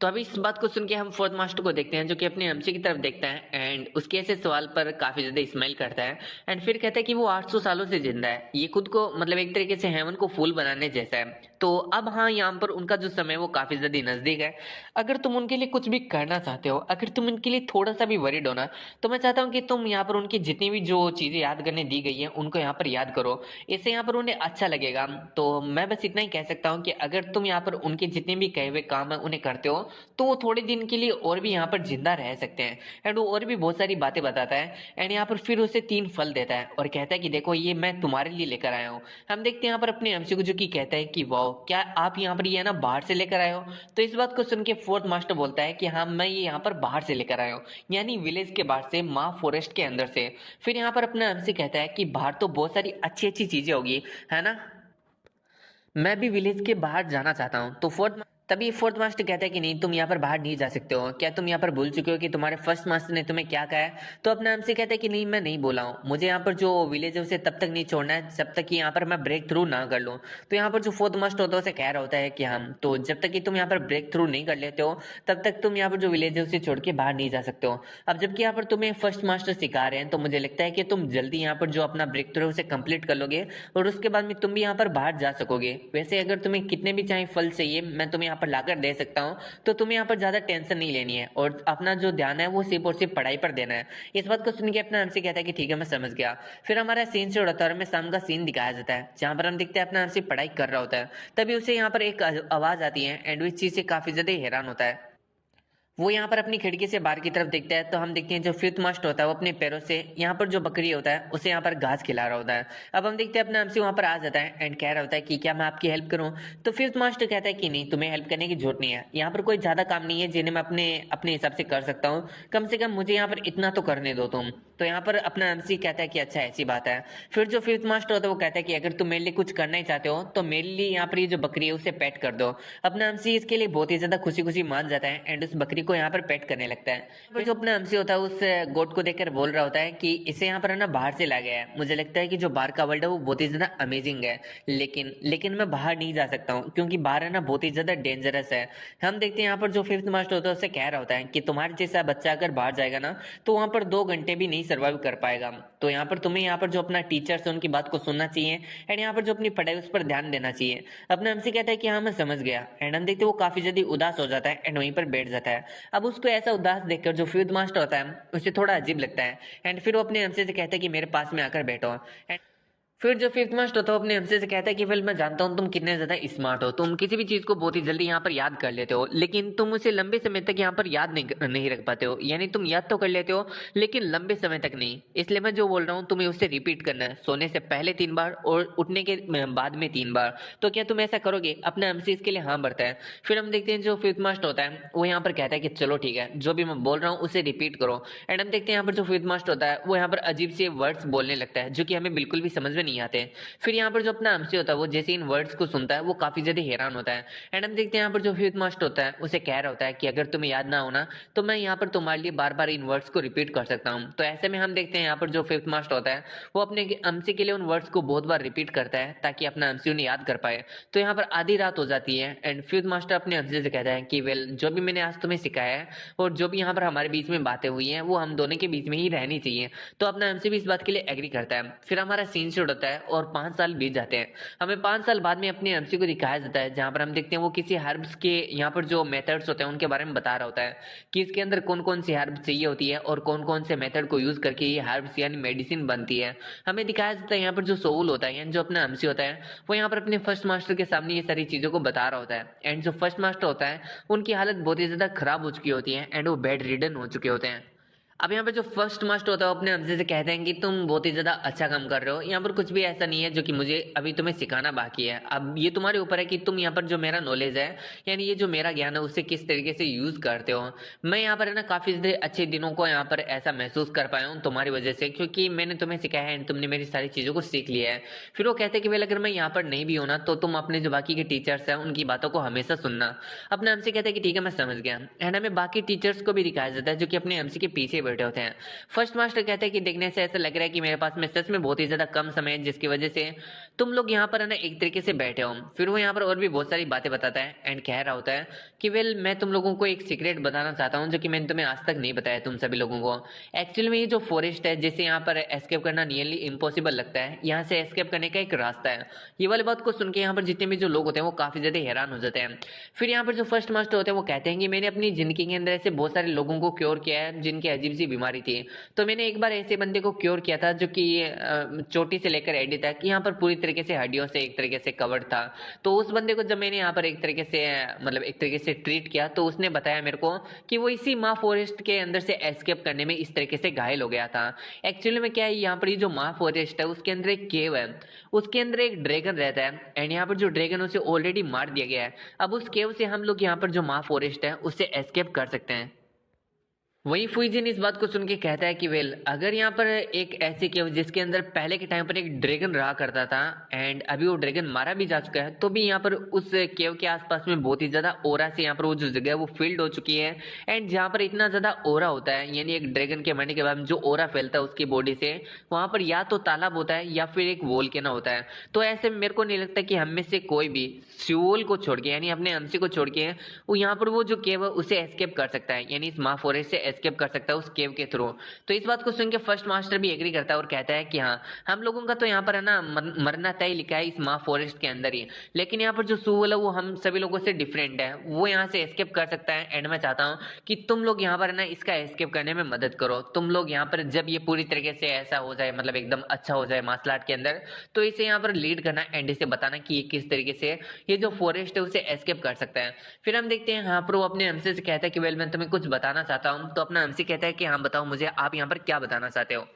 तो अभी इस बात को सुन के हम फोर्थ मास्टर को देखते हैं जो कि अपने एमसी की तरफ देखता है एंड उसके ऐसे सवाल पर काफी ज्यादा स्माइल करता है एंड फिर कहता है कि वो 800 सालों से जिंदा है, ये खुद को मतलब एक तरीके से हेवन को फूल बनाने जैसा है। तो अब हाँ यहाँ पर उनका जो समय वो काफी ज्यादा नजदीक है। अगर तुम उनके लिए कुछ भी करना चाहते हो, अगर तुम उनके लिए थोड़ा सा भी वरीड हो ना, तो मैं चाहता हूँ कि तुम यहाँ पर उनकी जितनी भी जो चीजें याद करने दी गई है उनको यहाँ पर याद करो, इससे यहाँ पर उन्हें अच्छा लगेगा। तो मैं बस इतना ही कह सकता हूँ कि अगर तुम यहाँ पर उनके जितने भी कहे हुए काम है उन्हें करते हो तो वो थोड़े दिन के लिए और भी यहाँ पर जिंदा रह सकते हैं। एंड वो और भी बहुत सारी बातें बताता है एंड यहाँ पर फिर उसे 3 फल देता है और कहता है कि देखो ये मैं तुम्हारे लिए लेकर आया हूँ। हम देखते हैं यहाँ पर अपने एमसी को जो कि कहता है कि वाह क्या आप यहाँ पर ये ना बाहर से लेकर आए हो? तो इस बात को सुन के फोर्थ मास्टर बोलता है कि हाँ मैं ये यहाँ पर बाहर से लेकर आया हूँ, यानी विलेज के बाहर से, माँ फॉरेस्ट के अंदर से। फिर यहाँ पर अपना एमसी कहता है कि बाहर तो बहुत सारी अच्छी अच्छी चीजें होगी है ना, मैं भी विलेज के बाहर जाना चाहता हूँ। तो तभी फोर्थ मास्टर कहता है कि नहीं तुम यहाँ पर बाहर नहीं जा सकते हो, क्या तुम यहाँ पर भूल चुके हो कि तुम्हारे फर्स्ट मास्टर ने तुम्हें क्या कहा है? तो अपने हमसे कहता है कि नहीं मैं नहीं बोला हूँ, मुझे यहाँ पर जो विलेज है उसे तब तक नहीं छोड़ना है जब तक कि यहाँ पर मैं ब्रेक थ्रू ना कर लूँ। तो यहाँ पर जो फोर्थ मास्टर होता है उसे कह रहा होता है कि हम तो जब तक कि तुम यहाँ पर ब्रेक थ्रू नहीं कर लेते हो तब तक तुम यहाँ पर जो विलेज है उसे छोड़ के बाहर नहीं जा सकते हो। अब जबकि यहाँ पर तुम्हें फर्स्ट मास्टर सिखा रहे हैं तो मुझे लगता है कि तुम जल्दी यहाँ पर जो अपना ब्रेक थ्रू है उसे कंप्लीट कर लोगे और उसके बाद में तुम भी यहाँ पर बाहर जा सकोगे। वैसे अगर तुम्हें कितने भी चाहे फल चाहिए मैं तुम्हें यहाँ पर लाकर दे सकता हूँ, तो तुम्हें यहाँ पर ज्यादा टेंशन नहीं लेनी है और अपना जो ध्यान है वो सिर्फ और सिर्फ पढ़ाई पर देना है। इस बात को सुन के अपना हमसे कहता है कि ठीक है मैं समझ गया। फिर हमारा सीन से होता है और हमें शाम का सीन दिखाया जाता है जहाँ पर हम देखते हैं अपना हमसे पढ़ाई कर रहा होता है। तभी उसे यहाँ पर एक आवाज आती है एंड वो इस चीज से काफी ज्यादा हैरान होता है। वो यहाँ पर अपनी खिड़की से बाहर की तरफ देखता है तो हम देखते हैं जो फिफ्थ मास्ट होता है वो अपने पैरों से यहाँ पर जो बकरी होता है उसे यहाँ पर घास खिला रहा होता है। अब हम देखते हैं अपना एमसी वहाँ पर आ जाता है एंड कह रहा होता है कि क्या मैं आपकी हेल्प करूँ। तो फिफ्थ मास्ट कहता है कि नहीं, तुम्हें हेल्प करने की जरूरत नहीं है, यहाँ पर कोई ज्यादा काम नहीं है जिन्हें मैं अपने अपने हिसाब से कर सकता हूँ, कम से कम मुझे यहाँ पर इतना तो करने दो तुम। तो यहाँ पर अपना एमसी कहता है कि अच्छा ऐसी बात है। फिर जो फिफ्थ मास्टर होता है वो कहता है कि अगर तुम मेरे लिए कुछ करना ही चाहते हो तो मेरे लिए यहाँ पर ये जो बकरी है उसे पेट कर दो। अपना एमसी इसके लिए बहुत ही ज्यादा खुशी खुशी मान जाता है एंड उस बकरी को यहाँ पर पेट करने लगता है। फिर जो अपना एमसी होता है उस गोट को देखकर बोल रहा होता है कि इसे यहाँ पर है ना बाहर से ला गया है, मुझे लगता है कि जो बाहर का वर्ल्ड है वो बहुत ही ज्यादा अमेजिंग है, लेकिन लेकिन मैं बाहर नहीं जा सकता हूँ क्योंकि बाहर है ना बहुत ही ज्यादा डेंजरस है। हम देखते हैं यहाँ पर जो फिफ्थ मास्टर होता है उससे कह रहा होता है कि तुम्हारे जैसा बच्चा अगर बाहर जाएगा ना तो वहां पर 2 घंटे भी नहीं सर्वाइव कर पाएगा। तो यहाँ पर तुम्हें यहाँ पर जो अपना टीचर्स है उनकी बात को सुनना चाहिए एंड यहाँ पर जो अपनी पढ़ाई उस पर ध्यान देना चाहिए। अपना एमसी कहता है कि हाँ मैं समझ गया एंड हम देखते हैं वो काफी ज्यादा उदास हो जाता है एंड वहीं पर बैठ जाता है। अब उसको ऐसा उदास देखकर जो फिफ्थ मास्टर होता है उसे थोड़ा अजीब लगता है एंड फिर वो अपने एमसी से कहता है कि मेरे पास में आकर बैठो। फिर जो फिफ्थ मास्ट होता है अपने हमसे से कहता है कि वेल मैं जानता हूँ तुम कितने ज्यादा स्मार्ट हो, तुम किसी भी चीज को बहुत ही जल्दी यहाँ पर याद कर लेते हो, लेकिन तुम उसे लंबे समय तक यहाँ पर याद नहीं रख पाते हो। यानी तुम याद तो कर लेते हो लेकिन लंबे समय तक नहीं। इसलिए मैं जो बोल रहा हूँ तुम्हें उससे रिपीट करना है, सोने से पहले 3 बार और उठने के बाद में 3 बार। तो क्या तुम ऐसा करोगे? अपना एमसी इसके लिए हाँ भरता है। फिर हम देखते हैं जो फिफ्थ मास्ट होता है वो यहाँ पर कहता है कि चलो ठीक है, जो भी मैं बोल रहा हूँ उसे रिपीट करो। एंड हम देखते हैं यहाँ पर जो फिफ्थ मास्ट होता है वो यहाँ पर अजीब से वर्ड्स बोलने लगता है जो कि हमें बिल्कुल भी समझ में नहीं आते। फिर यहाँ पर जो अपना एमसी होता है वो जैसे इन वर्ड्स को सुनता है वो काफी ज्यादा हैरान होता है। एंड हम देखते हैं यहाँ पर जो फिफ्थ मास्ट होता है उसे कह रहा होता है कि अगर तुम्हें याद ना होना तो मैं यहाँ पर तुम्हारे लिए बार बार इन वर्ड्स को रिपीट कर सकता हूँ। तो ऐसे में हम देखते हैं यहाँ पर जो फिफ्थ मास्ट होता है वो अपने एमसी के लिए उन वर्ड्स को बहुत बार रिपीट करता है ताकि अपना एमसी उन्हें याद कर पाए। तो यहाँ पर आधी रात हो जाती है एंड फिफ्थ मास्टर अपने एमसी से कहता है कि वेल जो भी मैंने आज तुम्हें सिखाया है और जो भी यहाँ पर हमारे बीच में बातें हुई हैं वो हम दोनों के बीच में ही रहनी चाहिए। तो अपना एमसी भी इस बात के लिए एग्री करता है। फिर हमारा सीन शूट होता है और 5 साल बीत जाते हैं। हमें 5 साल बाद में अपने एमसी को दिखाया जाता है जहां पर हम देखते हैं वो किसी हर्ब्स के यहाँ पर जो मेथड्स होते हैं उनके बारे में बता रहा होता है कि इसके अंदर कौन कौन सी हर्ब्स चाहिए होती है और कौन कौन से मेथड को यूज करके ये हर्ब्स यानी मेडिसिन बनती है। हमें दिखाया जाता है यहाँ पर जो सोल होता है यानी जो अपना एमसी होता है वो यहाँ पर अपने फर्स्ट मास्टर के सामने ये सारी चीजों को बता रहा होता है। एंड जो फर्स्ट मास्टर होता है उनकी हालत बहुत ही ज्यादा खराब हो चुकी होती है एंड वो बेड रिडन हो चुके होते हैं। अब यहाँ पे जो फर्स्ट मास्टर होता है वो अपने हमसे से कहते हैं कि तुम बहुत ही ज्यादा अच्छा काम कर रहे हो, यहाँ पर कुछ भी ऐसा नहीं है जो कि मुझे अभी तुम्हें सिखाना बाकी है। अब ये तुम्हारे ऊपर है कि तुम यहाँ पर जो मेरा नॉलेज है यानी ये जो मेरा ज्ञान है उससे किस तरीके से यूज करते हो। मैं यहाँ पर है ना काफी ज्यादा अच्छे दिनों को यहाँ पर ऐसा महसूस कर पाया हूँ तुम्हारी वजह से, क्योंकि मैंने तुम्हें सिखाया है तुमने मेरी सारी चीजों को सीख लिया है। फिर वो कहते हैं कि वेल अगर मैं यहाँ पर नहीं भी हूं ना तो तुम अपने जो बाकी के टीचर्स हैं उनकी बातों को हमेशा सुनना। अपने हमसे कहते हैं कि ठीक है मैं समझ गया। एंड हमें बाकी टीचर्स को भी दिखाया जाता है जो कि अपने एमसी के पीछे बैठे होते हैं। फर्स्ट मास्टर कहते हैं कि देखने से ऐसा लग रहा है कि मेरे पास में सच में बहुत ही ज्यादा कम समय है जिसकी वजह से तुम लोग यहाँ पर है ना एक तरीके से बैठे हो। फिर वो यहाँ पर और भी बहुत सारी बातें बताता है एंड कह रहा होता है कि वेल मैं तुम लोगों को एक सीक्रेट बताना चाहता हूँ जो कि मैंने तुम्हें आज तक नहीं बताया तुम सभी लोगों को। एक्चुअली में ये जो फॉरेस्ट है जिसे यहाँ पर एस्केप करना नियरली इम्पॉसिबल लगता है, यहाँ से एस्केप करने का एक रास्ता है। ये वाली बात को सुन के यहाँ पर जितने भी जो लोग होते हैं वो काफी ज्यादा हैरान हो जाते हैं। फिर यहाँ पर जो फर्स्ट मास्टर होते हैं वो कहते हैं कि मैंने अपनी जिंदगी के अंदर ऐसे बहुत सारे लोगों को क्योर किया है जिनकी अजीब सी बीमारी थी। तो मैंने एक बार ऐसे बंदे को क्योर किया था जो कि चोटी से लेकर एडी तक यहाँ पर पूरी तरीके से हड्डियों से एक तरीके से कवर्ड था। तो उस बंदे को जब मैंने यहाँ पर एक तरीके से मतलब एक तरीके से ट्रीट किया तो उसने बताया मेरे को कि वो इसी माँ फॉरेस्ट के अंदर से एस्केप करने में इस तरीके से घायल हो गया था। एक्चुअली में क्या है, यहाँ पर ये जो माँ फॉरेस्ट है उसके अंदर एक केव है, उसके अंदर एक ड्रैगन रहता है एंड यहाँ पर जो ड्रैगन उसे ऑलरेडी मार दिया गया है। अब उस केव से हम लोग यहाँ पर जो माँ फॉरेस्ट है उससे एस्केप कर सकते हैं। वहीं फुईजिन इस बात को सुन के कहता है कि वेल अगर यहाँ पर एक ऐसी केव जिसके अंदर पहले के टाइम पर एक ड्रैगन रहा करता था एंड अभी वो ड्रैगन मारा भी जा चुका है तो भी यहाँ पर उस केव के आसपास में बहुत ही ज्यादा ओरा से यहाँ पर वो जो जगह है वो फील्ड हो चुकी है। एंड जहाँ पर इतना ज्यादा ओरा होता है यानी एक ड्रैगन के मरने के बाद जो ओरा फैलता है उसकी बॉडी से, वहां पर या तो तालाब होता है या फिर एक वोल्केनो होता है। तो ऐसे मेरे को नहीं लगता कि हम में से कोई भी सियोल को छोड़ के यानी अपने एमसी को छोड़ के वो यहाँ पर वो जो केव है उसे एस्केप कर सकता है यानी इस माँ फॉरेस्ट से एस्केप कर सकता है उस केव के थ्रू। तो इस बात को सुन के फर्स्ट मास्टर भी एग्री करता है और कहता है कि हाँ, हम लोगों का तो यहाँ पर है ना मरना तय लिखा है इस माँ फॉरेस्ट के अंदर ही, लेकिन यहाँ पर जो सूल है वो हम सभी लोगों से डिफरेंट है, वो यहाँ से एस्केप कर सकता है। एंड मैं चाहता हूँ कि तुम लोग यहाँ पर है ना इसका एस्केप करने में मदद करो। तुम लोग यहाँ पर जब ये पूरी तरीके से ऐसा हो जाए, मतलब एकदम अच्छा हो जाए मार्शल आर्ट के अंदर, तो इसे यहाँ पर लीड करना एंड इसे बताना कि ये किस तरीके से ये जो फॉरेस्ट है उसे एस्केप कर सकता है। फिर हम देखते हैं यहाँ पर वो अपने हमसे से कहता है कि वेल मैं तुम्हें कुछ बताना चाहता हूँ। तो अपना हमसे कहता है कि हाँ बताओ मुझे, आप यहाँ पर क्या बताना चाहते हो।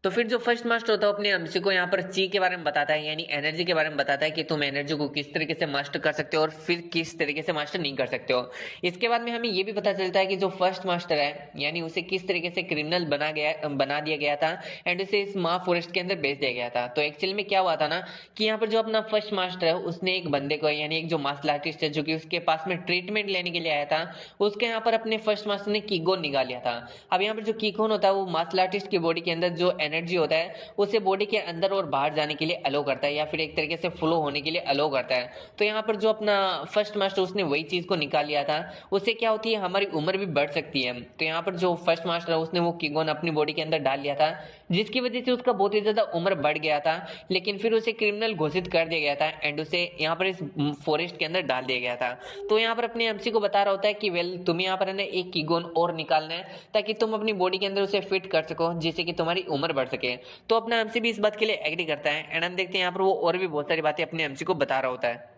तो फिर जो फर्स्ट मास्टर होता है अपने हमसे को यहाँ पर ची के बारे में बताता है, यानी एनर्जी के बारे में बताता है कि तुम एनर्जी को किस तरीके से मास्टर कर सकते हो और फिर किस तरीके से मास्टर नहीं कर सकते हो। इसके बाद में हमें ये भी पता चलता है कि जो फर्स्ट मास्टर है यानी उसे किस तरीके से क्रिमिनल बना दिया गया था एंड उसे इस माँ फॉरेस्ट के अंदर भेज दिया गया था। तो एक्चुअली में क्या हुआ था ना कि यहाँ पर जो अपना फर्स्ट मास्टर है उसने एक बंदे को, यानी एक जो मार्शल आर्टिस्ट है जो कि उसके पास में ट्रीटमेंट लेने के लिए आया था, उसके यहाँ पर अपने फर्स्ट मास्टर ने कीगोन निकाल लिया था। अब यहाँ पर जो कीगोन होता है वो मार्शल आर्टिस्ट की बॉडी के अंदर जो एनर्जी होता है उसे बॉडी के अंदर और बाहर जाने के लिए अलो करता है या फिर एक तरीके से फ्लो होने के लिए अलो करता है। तो यहाँ पर जो अपना फर्स्ट मास्टर उसने वही चीज को निकाल लिया था, उससे क्या होती है हमारी उम्र भी बढ़ सकती है। तो यहाँ पर जो फर्स्ट मास्टर है उसने वो कीगोन अपनी बॉडी के अंदर डाल लिया था, जिसकी वजह से उसका बहुत ही ज्यादा उम्र बढ़ गया था, लेकिन फिर उसे क्रिमिनल घोषित कर दिया गया था एंड उसे यहाँ पर इस फॉरेस्ट के अंदर डाल दिया गया था। तो यहाँ पर अपने एमसी को बता रहा होता है कि वेल तुम्हें यहाँ पर है ना एक कीगोन और निकालना है ताकि तुम अपनी बॉडी के अंदर उसे फिट कर सको जिससे कि तुम्हारी उम्र बढ़ सके। तो अपना एमसी भी इस बात के लिए एग्री करता है एंड हम देखते हैं यहाँ पर वो और भी बहुत सारी बातें अपने एमसी को बता रहा होता है।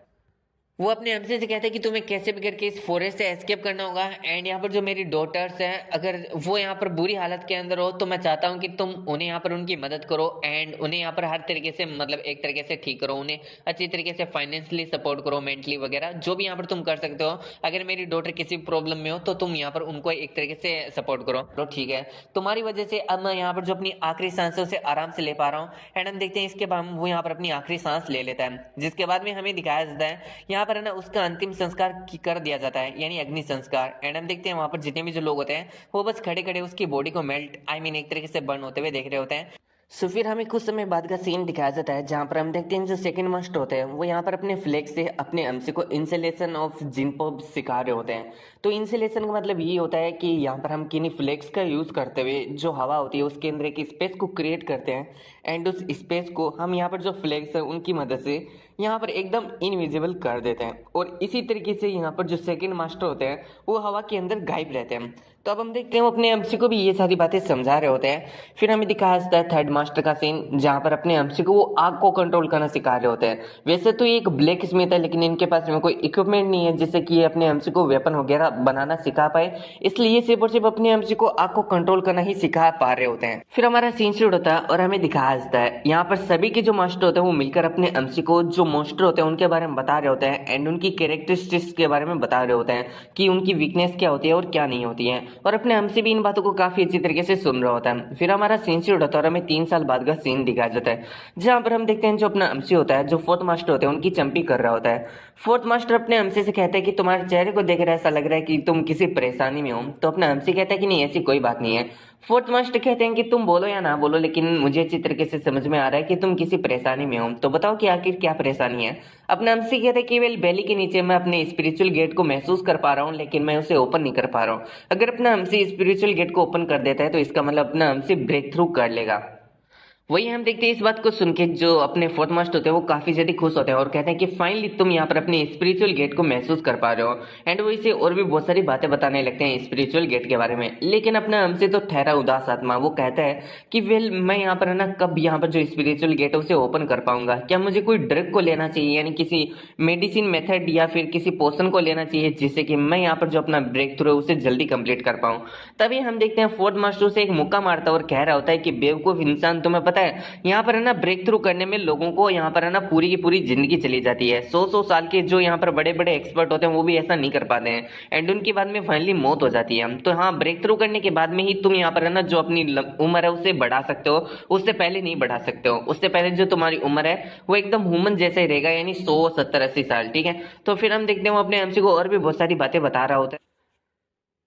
वो अपने एमसी से कहते हैं कि तुम्हें कैसे भी करके इस फॉरेस्ट से एस्केप करना होगा एंड यहाँ पर जो मेरी डॉटर्स हैं अगर वो यहाँ पर बुरी हालत के अंदर हो तो मैं चाहता हूँ कि तुम उन्हें यहाँ पर उनकी मदद करो एंड उन्हें यहाँ पर हर तरीके से मतलब एक तरीके से ठीक करो, उन्हें अच्छी तरीके से फाइनेंशियली सपोर्ट करो, मेंटली वगैरह जो भी यहाँ पर तुम कर सकते हो। अगर मेरी डॉटर किसी प्रॉब्लम में हो तो तुम यहाँ पर उनको एक तरीके से सपोर्ट करो। तो ठीक है, तुम्हारी वजह से अब मैं यहाँ पर जो अपनी आखिरी सांस है उसे आराम से ले पा रहा हूँ। एंड हम देखते हैं इसके बाद वो यहाँ पर अपनी आखिरी सांस ले लेता है, जिसके बाद में हमें दिखाया जाता है यहाँ पर है ना उसका अंतिम संस्कार कर दिया जाता है यानी अग्नि संस्कार। एंड हम देखते हैं वहां पर जितने भी जो लोग होते हैं वो बस खड़े खड़े उसकी बॉडी को मेल्ट एक तरीके से बर्न होते हुए देख रहे होते हैं। सो फिर हमें कुछ समय बाद का सीन दिखाया जाता है जहां पर हम देखते हैं जो सेकंड मास्टर होते हैं वो यहाँ पर अपने फ्लैग से अपने एमसी को इंसुलेशन ऑफ जिनपो सिखा रहे होते हैं। तो इंसुलेशन का मतलब ये होता है कि यहाँ पर हम किन्हीं फ्लैग्स का यूज़ करते हुए जो हवा होती है उसके अंदर एक स्पेस को क्रिएट करते हैं एंड उस स्पेस को हम यहाँ पर जो फ्लैग्स है उनकी मदद से यहाँ पर एकदम इनविजिबल कर देते हैं। और इसी तरीके से यहाँ पर जो सेकंड मास्टर होते हैं वो हवा के अंदर गायब रहते हैं। तो अब हम देखते हैं वो अपने एमसी को भी ये सारी बातें समझा रहे होते हैं। फिर हमें दिखाया जाता है थर्ड मास्टर का सीन जहाँ पर अपने एमसी को वो आग को कंट्रोल करना सिखा रहे होते हैं। वैसे तो ये एक ब्लैक स्मिथ है लेकिन इनके पास में कोई इक्विपमेंट नहीं है जिससे कि ये अपने एमसी को वेपन वगैरह बनाना सिखा पाए, इसलिए ये सिर्फ और सिर्फ अपने एमसी को आग को कंट्रोल करना ही सिखा पा रहे होते हैं। फिर हमारा सीन शूट होता है और हमें दिखाया जाता है यहाँ पर सभी के जो मास्टर होते हैं वो मिलकर अपने एमसी को जो मास्टर होते हैं उनके बारे में बता रहे होते हैं एंड उनकी कैरेक्टरिस्टिक्स के बारे में बता रहे होते हैं कि उनकी वीकनेस क्या होती है और क्या नहीं होती है। और अपने एमसी भी इन बातों को काफी अच्छी तरीके से सुन रहा होता है। फिर हमारा सीन शूट होता है और हमें 3 साल बाद का सीन दिखाया जाता है जहां पर हम देखते हैं जो अपना एमसी होता है जो फोर्थ मास्टर होते हैं उनकी चंपी कर रहा होता है। फोर्थ मास्टर अपने एमसी से कहते हैं कि तुम्हारे चेहरे को देख रहा ऐसा लग रहा है कि तुम किसी परेशानी में हो। तो अपना एमसी कहता है कि नहीं ऐसी कोई बात नहीं है। फोर्थ मास्टर कहते हैं कि तुम बोलो या ना बोलो लेकिन मुझे अच्छी तरीके से समझ में आ रहा है कि तुम किसी परेशानी में हो, तो बताओ कि आखिर क्या परेशानी है। अपना एमसी कहते हैं कि वेल बेली के नीचे मैं अपने स्पिरिचुअल गेट को महसूस कर पा रहा हूँ लेकिन मैं उसे ओपन नहीं कर पा रहा हूँ। अगर अपना एमसी स्पिरिचुअल गेट को ओपन कर देता है तो इसका मतलब अपना एमसी ब्रेक थ्रू कर लेगा। वही हम देखते हैं इस बात को सुन के जो अपने फोर्थ मास्टर होते हैं वो काफी ज्यादा खुश होते हैं और कहते हैं कि फाइनली तुम यहाँ पर अपने स्पिरिचुअल गेट को महसूस कर पा रहे हो। एंड वो इसे और भी बहुत सारी बातें बताने लगते हैं स्पिरिचुअल गेट के बारे में। लेकिन अपना हमसे तो ठहरा उदास आत्मा वो कहता है कि वेल मैं यहाँ पर है ना कब यहाँ पर जो स्पिरिचुअल गेट है उसे ओपन कर पाऊंगा, क्या मुझे कोई ड्रग को लेना चाहिए यानी किसी मेडिसिन मेथड या फिर किसी पोशन को लेना चाहिए जिससे कि मैं यहाँ पर जो अपना ब्रेक थ्रू है उसे जल्दी कंप्लीट कर पाऊँ। तभी हम देखते हैं फोर्थ मास्टर से एक मुक्का मारता है और कह रहा होता है कि बेवकूफ इंसान तुम्हें पता है यहाँ पर है ना ब्रेक थ्रू करने में लोगों को यहाँ पर है ना पूरी की पूरी जिंदगी चली जाती है। 100 साल के जो यहाँ पर बड़े बड़े एक्सपर्ट होते हैं वो भी ऐसा नहीं कर पाते हैं एंड उनके बाद में फाइनली मौत हो जाती है। तो हाँ ब्रेक थ्रू करने के बाद में ही तुम यहाँ पर है ना जो अपनी उम्र है उसे बढ़ा सकते हो, उससे पहले नहीं बढ़ा सकते हो। उससे पहले जो तुम्हारी उम्र है वो एकदम ह्यूमन जैसा ही रहेगा यानी 100 70 80 साल। ठीक है, तो फिर हम देखते हैं वो अपने एमसी को और भी बहुत सारी बातें बता रहा होता है।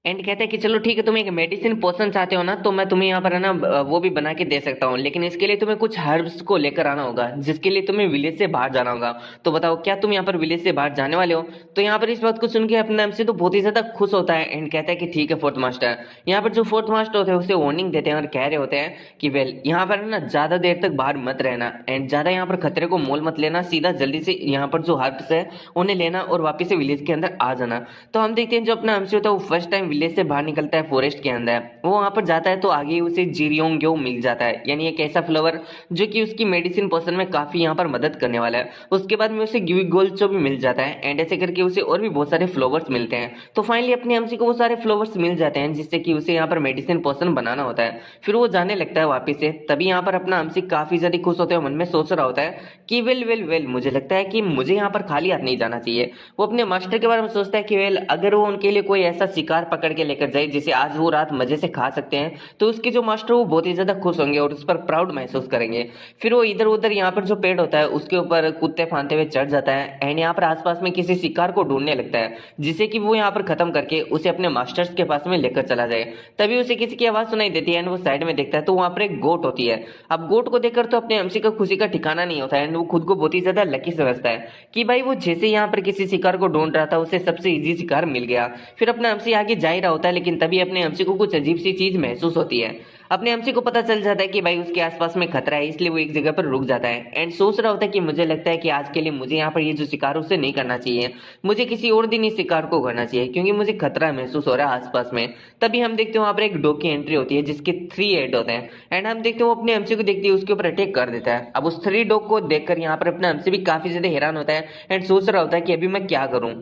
एंड कहता है कि चलो ठीक है, तुम एक मेडिसिन पोशन चाहते हो ना, तो मैं तुम्हें यहाँ पर है ना वो भी बना के दे सकता हूँ, लेकिन इसके लिए तुम्हें कुछ हर्ब्स को लेकर आना होगा, जिसके लिए तुम्हें विलेज से बाहर जाना होगा। तो बताओ क्या तुम यहाँ पर विलेज से बाहर जाने वाले हो? तो यहाँ पर इस बात को सुन के अपने एमसी तो बहुत ही ज्यादा खुश होता है एंड कहता है कि ठीक है फोर्थ मास्टर। यहाँ पर जो फोर्थ मास्टर होते हैं उसे वार्निंग देते हैं और कह रहे होते हैं कि वेल यहाँ पर है ना ज्यादा देर तक बाहर मत रहना एंड ज्यादा यहाँ पर खतरे को मोल मत लेना, सीधा जल्दी से यहाँ पर जो हर्ब्स है उन्हें लेना और वापिस से विलेज के अंदर आ जाना। तो हम देखते हैं जो अपना एमसी होता है वो फर्स्ट टाइम विलेज से बाहर निकलता है फॉरेस्ट के अंदर, वो वहां पर जाता है तो आगे उसे जीरियोंग्यो मिल जाता है, यानी एक ऐसा फ्लावर जो कि उसकी मेडिसिन पोशन में काफी यहाँ पर मदद करने वाला है। उसके बाद में उसे ग्यूगोल्चो भी मिल जाता है एंड ऐसे करके उसे और भी बहुत सारे फ्लावर्स मिलते हैं। तो फाइनली अपने एमसी को वो सारे फ्लावर्स मिल जाते हैं जिससे कि उसे यहाँ पर मेडिसिन पोशन बनाना होता है। फिर वो जाने लगता है वापिस से, तभी यहाँ पर अपना एमसी काफी ज्यादा खुश होते हैं, मन में सोच रहा होता है कि वेल वेल वेल मुझे लगता है कि मुझे यहाँ पर खाली हाथ नहीं जाना चाहिए। वो अपने मास्टर के बारे में सोचता है कि वेल अगर वो उनके लिए कोई ऐसा शिकार पकड़ के लेकर जाए जिसे आज वो रात मजे से खा सकते हैं, तो उसके जो मास्टर वो बहुत ही ज्यादा खुश होंगे और उस पर प्राउड महसूस करेंगे। फिर वो इधर उधर यहाँ पर जो पेड़ होता है उसके ऊपर कुत्ते फांदते हुए चढ़ जाता है एंड यहाँ पर आसपास में किसी शिकार को ढूंढने लगता है, जिसे कि वो यहाँ पर खत्म करके उसे अपने मास्टर्स के पास में लेकर चला जाए। तभी उसे किसी की आवाज सुनाई देती है एंड वो साइड में देखता है तो वहां पर एक गोट होती है। अब गोट को देखकर तो अपने एमसी का खुशी का ठिकाना नहीं होता है एंड वो खुद को बहुत ही ज्यादा लकी समझता है कि भाई वो जैसे यहाँ पर किसी शिकार को ढूंढ रहा था उसे सबसे इजी शिकार मिल गया। फिर अपना एमसी आगे जा ही रहा होता है, लेकिन तभी अपने एमसी को कुछ अजीब सी चीज महसूस होती है। अपने एमसी को पता चल जाता है कि भाई उसके आसपास में खतरा है, इसलिए वो एक जगह पर रुक जाता है एंड सोच रहा होता है कि मुझे लगता है कि आज के लिए मुझे यहाँ पर ये जो शिकार उसे नहीं करना चाहिए, मुझे किसी और दिन इस शिकार को करना चाहिए क्योंकि मुझे खतरा महसूस हो रहा है आसपास में। तभी हम देखते हैं वहां पर एक डॉग की एंट्री होती है जिसके 3 हेड होते हैं एंड हम देखते हैं वो अपने एमसी को देखती है उसके ऊपर अटैक कर देता है। अब उस 3 डॉग को देखकर यहाँ पर अपना एमसी भी काफी ज्यादा हैरान होता है एंड सोच रहा होता है कि अभी मैं क्या करूं।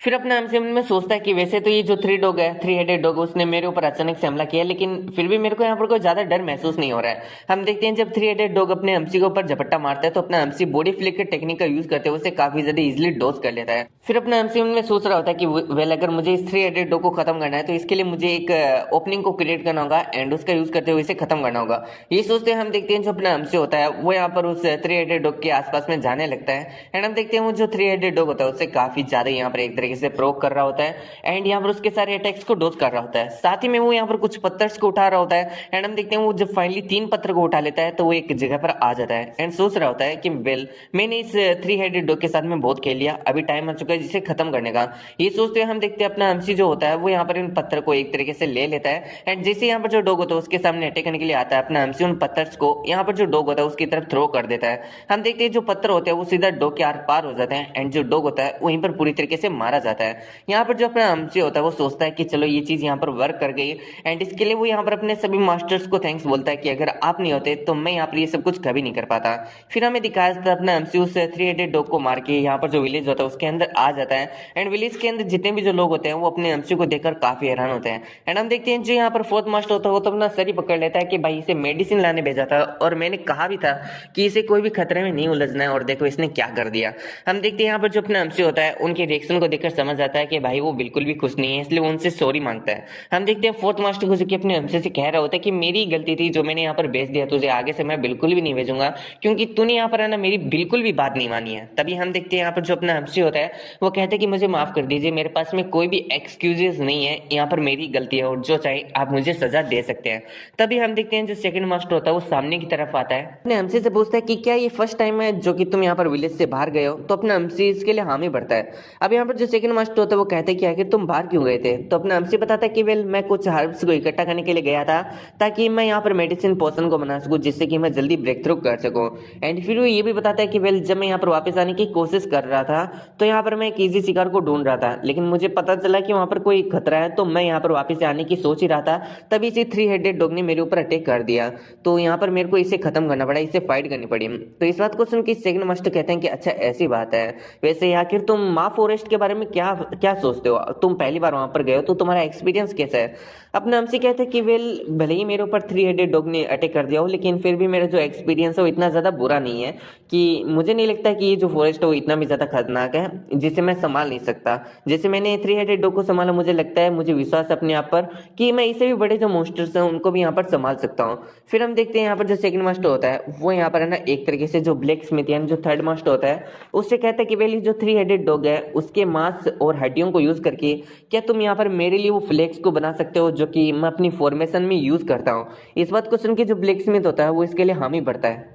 फिर अपने एमसीएम में सोचता है कि वैसे तो ये जो 3 डॉग है, 3 हेडेड डॉग, उसने मेरे ऊपर अचानक से हमला किया, लेकिन फिर भी मेरे को यहाँ पर कोई ज्यादा डर महसूस नहीं हो रहा है। हम देखते हैं जब 3 हेडेड डॉग अपने एमसी के ऊपर झपट्टा मारता है तो अपना एमसी बॉडी फ्लिक टेक्निक का यूज करते हुए उसे काफी ज्यादा इजिली डोज कर लेता है। फिर अपना एमसीएम में सोच रहा होता है कि वेल अगर मुझे इस 3 हेडेड डॉग को खत्म करना है तो इसके लिए मुझे एक ओपनिंग को क्रिएट करना होगा एंड उसका यूज करते हुए इसे खत्म करना होगा। ये सोचते हैं हम देखते हैं जो अपना एमसी होता है वो यहाँ पर उस 3 हेडेड डॉग के आसपास में जाने लगता है एंड हम देखते हैं वो जो 3 हेडेड डॉग होता है उससे काफी ज्यादा यहाँ पर एक तरीके से प्रोक कर रहा होता है एंड यहाँ पर उसके सारे अटैक्स को डोज कर रहा होता है। साथ ही में वो यहाँ पर कुछ पत्थर्स को उठा रहा होता है एंड हम देखते हैं वो जब फाइनली 3 पत्थर को उठा लेता है तो वो एक जगह पर आ जाता है एंड सोच रहा होता है कि वेल मैंने इस 3 हेडेड डॉग के साथ में बहुत खेल लिया, अभी टाइम आ चुका है जिसे खत्म करने का। ये सोचते हैं हम देखते हैं अपना एमसी जो होता है वो यहाँ पर इन पत्थर को एक तरीके से ले लेता है एंड जैसे यहाँ पर जो डॉग होता है उसके सामने अटैक करने के लिए आता है, अपना एमसी उन पत्थर्स को यहाँ पर जो डॉग होता है उसकी तरफ थ्रो कर देता है। हम देखते हैं जो पत्थर होते हैं वो सीधा डॉग के आर पार हो जाते हैं एंड जो डॉग होता है वहीं पर पूरी तरीके से मारा जाता है। यहाँ पर जो अपना एमसी होता है वो सोचता है कि चलो ये चीज यहाँ पर वर्क कर गई एंड इसके लिए वो यहाँ पर अपने सभी मास्टर्स को थैंक्स बोलता है कि अगर आप नहीं होते तो मैं यहाँ पर ये सब कुछ कभी नहीं कर पाता। फिर हमें दिखाया जाता है अपना एमसी उस 3 हेडेड डॉग को मार के यहाँ पर जो विलेज होता है उसके अंदर आ जाता है एंड विलेज के अंदर जितने भी जो लोग होते हैं वो अपने एमसी को देखकर काफी हैरान होते हैं एंड हम देखते हैं जो यहाँ पर फोर्थ मास्टर होता है वो तो अपना सर ही पकड़ लेता है कि भाई इसे मेडिसिन लाने भेजा था और मैंने कहा भी था कि इसे कोई भी खतरे में नहीं उलझना है और देखो इसने क्या कर दिया। हम देखते हैं यहाँ पर जो अपना एमसी होता है उनके रिएक्शन को देखकर समझ आता है कि भाई वो बिल्कुल भी खुश नहीं है, इसलिए वो उनसे सॉरी मांगता है। हम देखते हैं फोर्थ मास्टर को जो कि अपने एमसी से कह रहा होता है कि मेरी गलती थी जो मैंने यहाँ पर भेज दिया तुझे, आगे से मैं बिल्कुल भी नहीं भेजूंगा क्योंकि तूने यहाँ पर है ना मेरी बिल्कुल भी बात नहीं मानी है। तभी हम देखते हैं यहाँ पर जो अपना एमसी होता है वो कहते हैं कि मुझे माफ कर दीजिए, मेरे पास में कोई भी एक्सक्यूजेस नहीं है, यहाँ पर मेरी गलती है और जो चाहे आप मुझे सजा दे सकते हैं। तभी हम देखते हैं जो सेकंड मास्टर होता है वो सामने की तरफ आता है, अपने एमसी से पूछता है कि क्या ये फर्स्ट टाइम है जो कि तुम यहाँ पर विलेज से बाहर गए हो? तो अपना एमसी इसके लिए हामी भरता है। अब यहाँ पर जो सेकंड मास्टर होता है वो कहते हैं कि आखिर तुम बाहर क्यों गए थे? तो अपना एमसी बताता है कि वेल मैं कुछ हर्ब्स को इकट्ठा करने के लिए गया था ताकि मैं यहाँ पर मेडिसिन पोशन को बना सकूं जिससे कि मैं जल्दी ब्रेक थ्रू कर सकूं। एंड फिर वो ये भी बताता है कि वेल जब मैं यहाँ पर वापस आने की कोशिश कर रहा था तो यहाँ पर मैं एक इजी शिकार को ढूंढ रहा था, लेकिन मुझे पता चला कि वहां पर कोई खतरा है तो मैं यहाँ पर वापस आने की सोच ही रहा था, तभी इसी 3 हेडेड डॉग ने मेरे ऊपर अटैक कर दिया तो यहाँ पर मेरे को इसे खत्म करना पड़ा, इसे फाइट करनी पड़ी। तो इस बात को सुन के सेकंड मास्टर कहते हैं कि अच्छा ऐसी बात है, वैसे आखिर तुम माँ फॉरेस्ट के बारे में क्या क्या सोचते हो? तुम पहली बार वहां पर गए हो तो तुम्हारा एक्सपीरियंस कैसा है? अपने हमसे कहते हैं कि वेल भले ही मेरे ऊपर 3 हेडेड डॉग ने अटैक कर दिया हो लेकिन फिर भी मेरा जो एक्सपीरियंस है वो इतना ज्यादा बुरा नहीं है कि मुझे नहीं लगता कि ये जो फॉरेस्ट है वो इतना भी ज्यादा खतरनाक है जिसे मैं संभाल नहीं सकता। जैसे मैंने 3 हेडेड डॉग को संभाला, मुझे लगता है, मुझे विश्वास अपने आप पर कि मैं इससे भी बड़े जो मॉन्स्टर्स हैं उनको भी यहाँ पर संभाल सकता हूँ। फिर हम देखते हैं यहाँ पर जो सेकंड मास्टर होता है वो यहाँ पर है ना एक तरीके से जो ब्लैक स्मिथ यानी जो थर्ड मास्टर होता है उससे कहता है कि वेल जो 3 हेडेड डॉग है उसके मांस मांस और हड्डियों को यूज करके क्या तुम यहाँ पर मेरे लिए वो फ्लेक्स को बना सकते हो जो कि मैं अपनी फॉर्मेशन में यूज करता हूँ। इस बात को सुन के जो ब्लैक स्मिथ होता है वो इसके लिए हामी भरता है।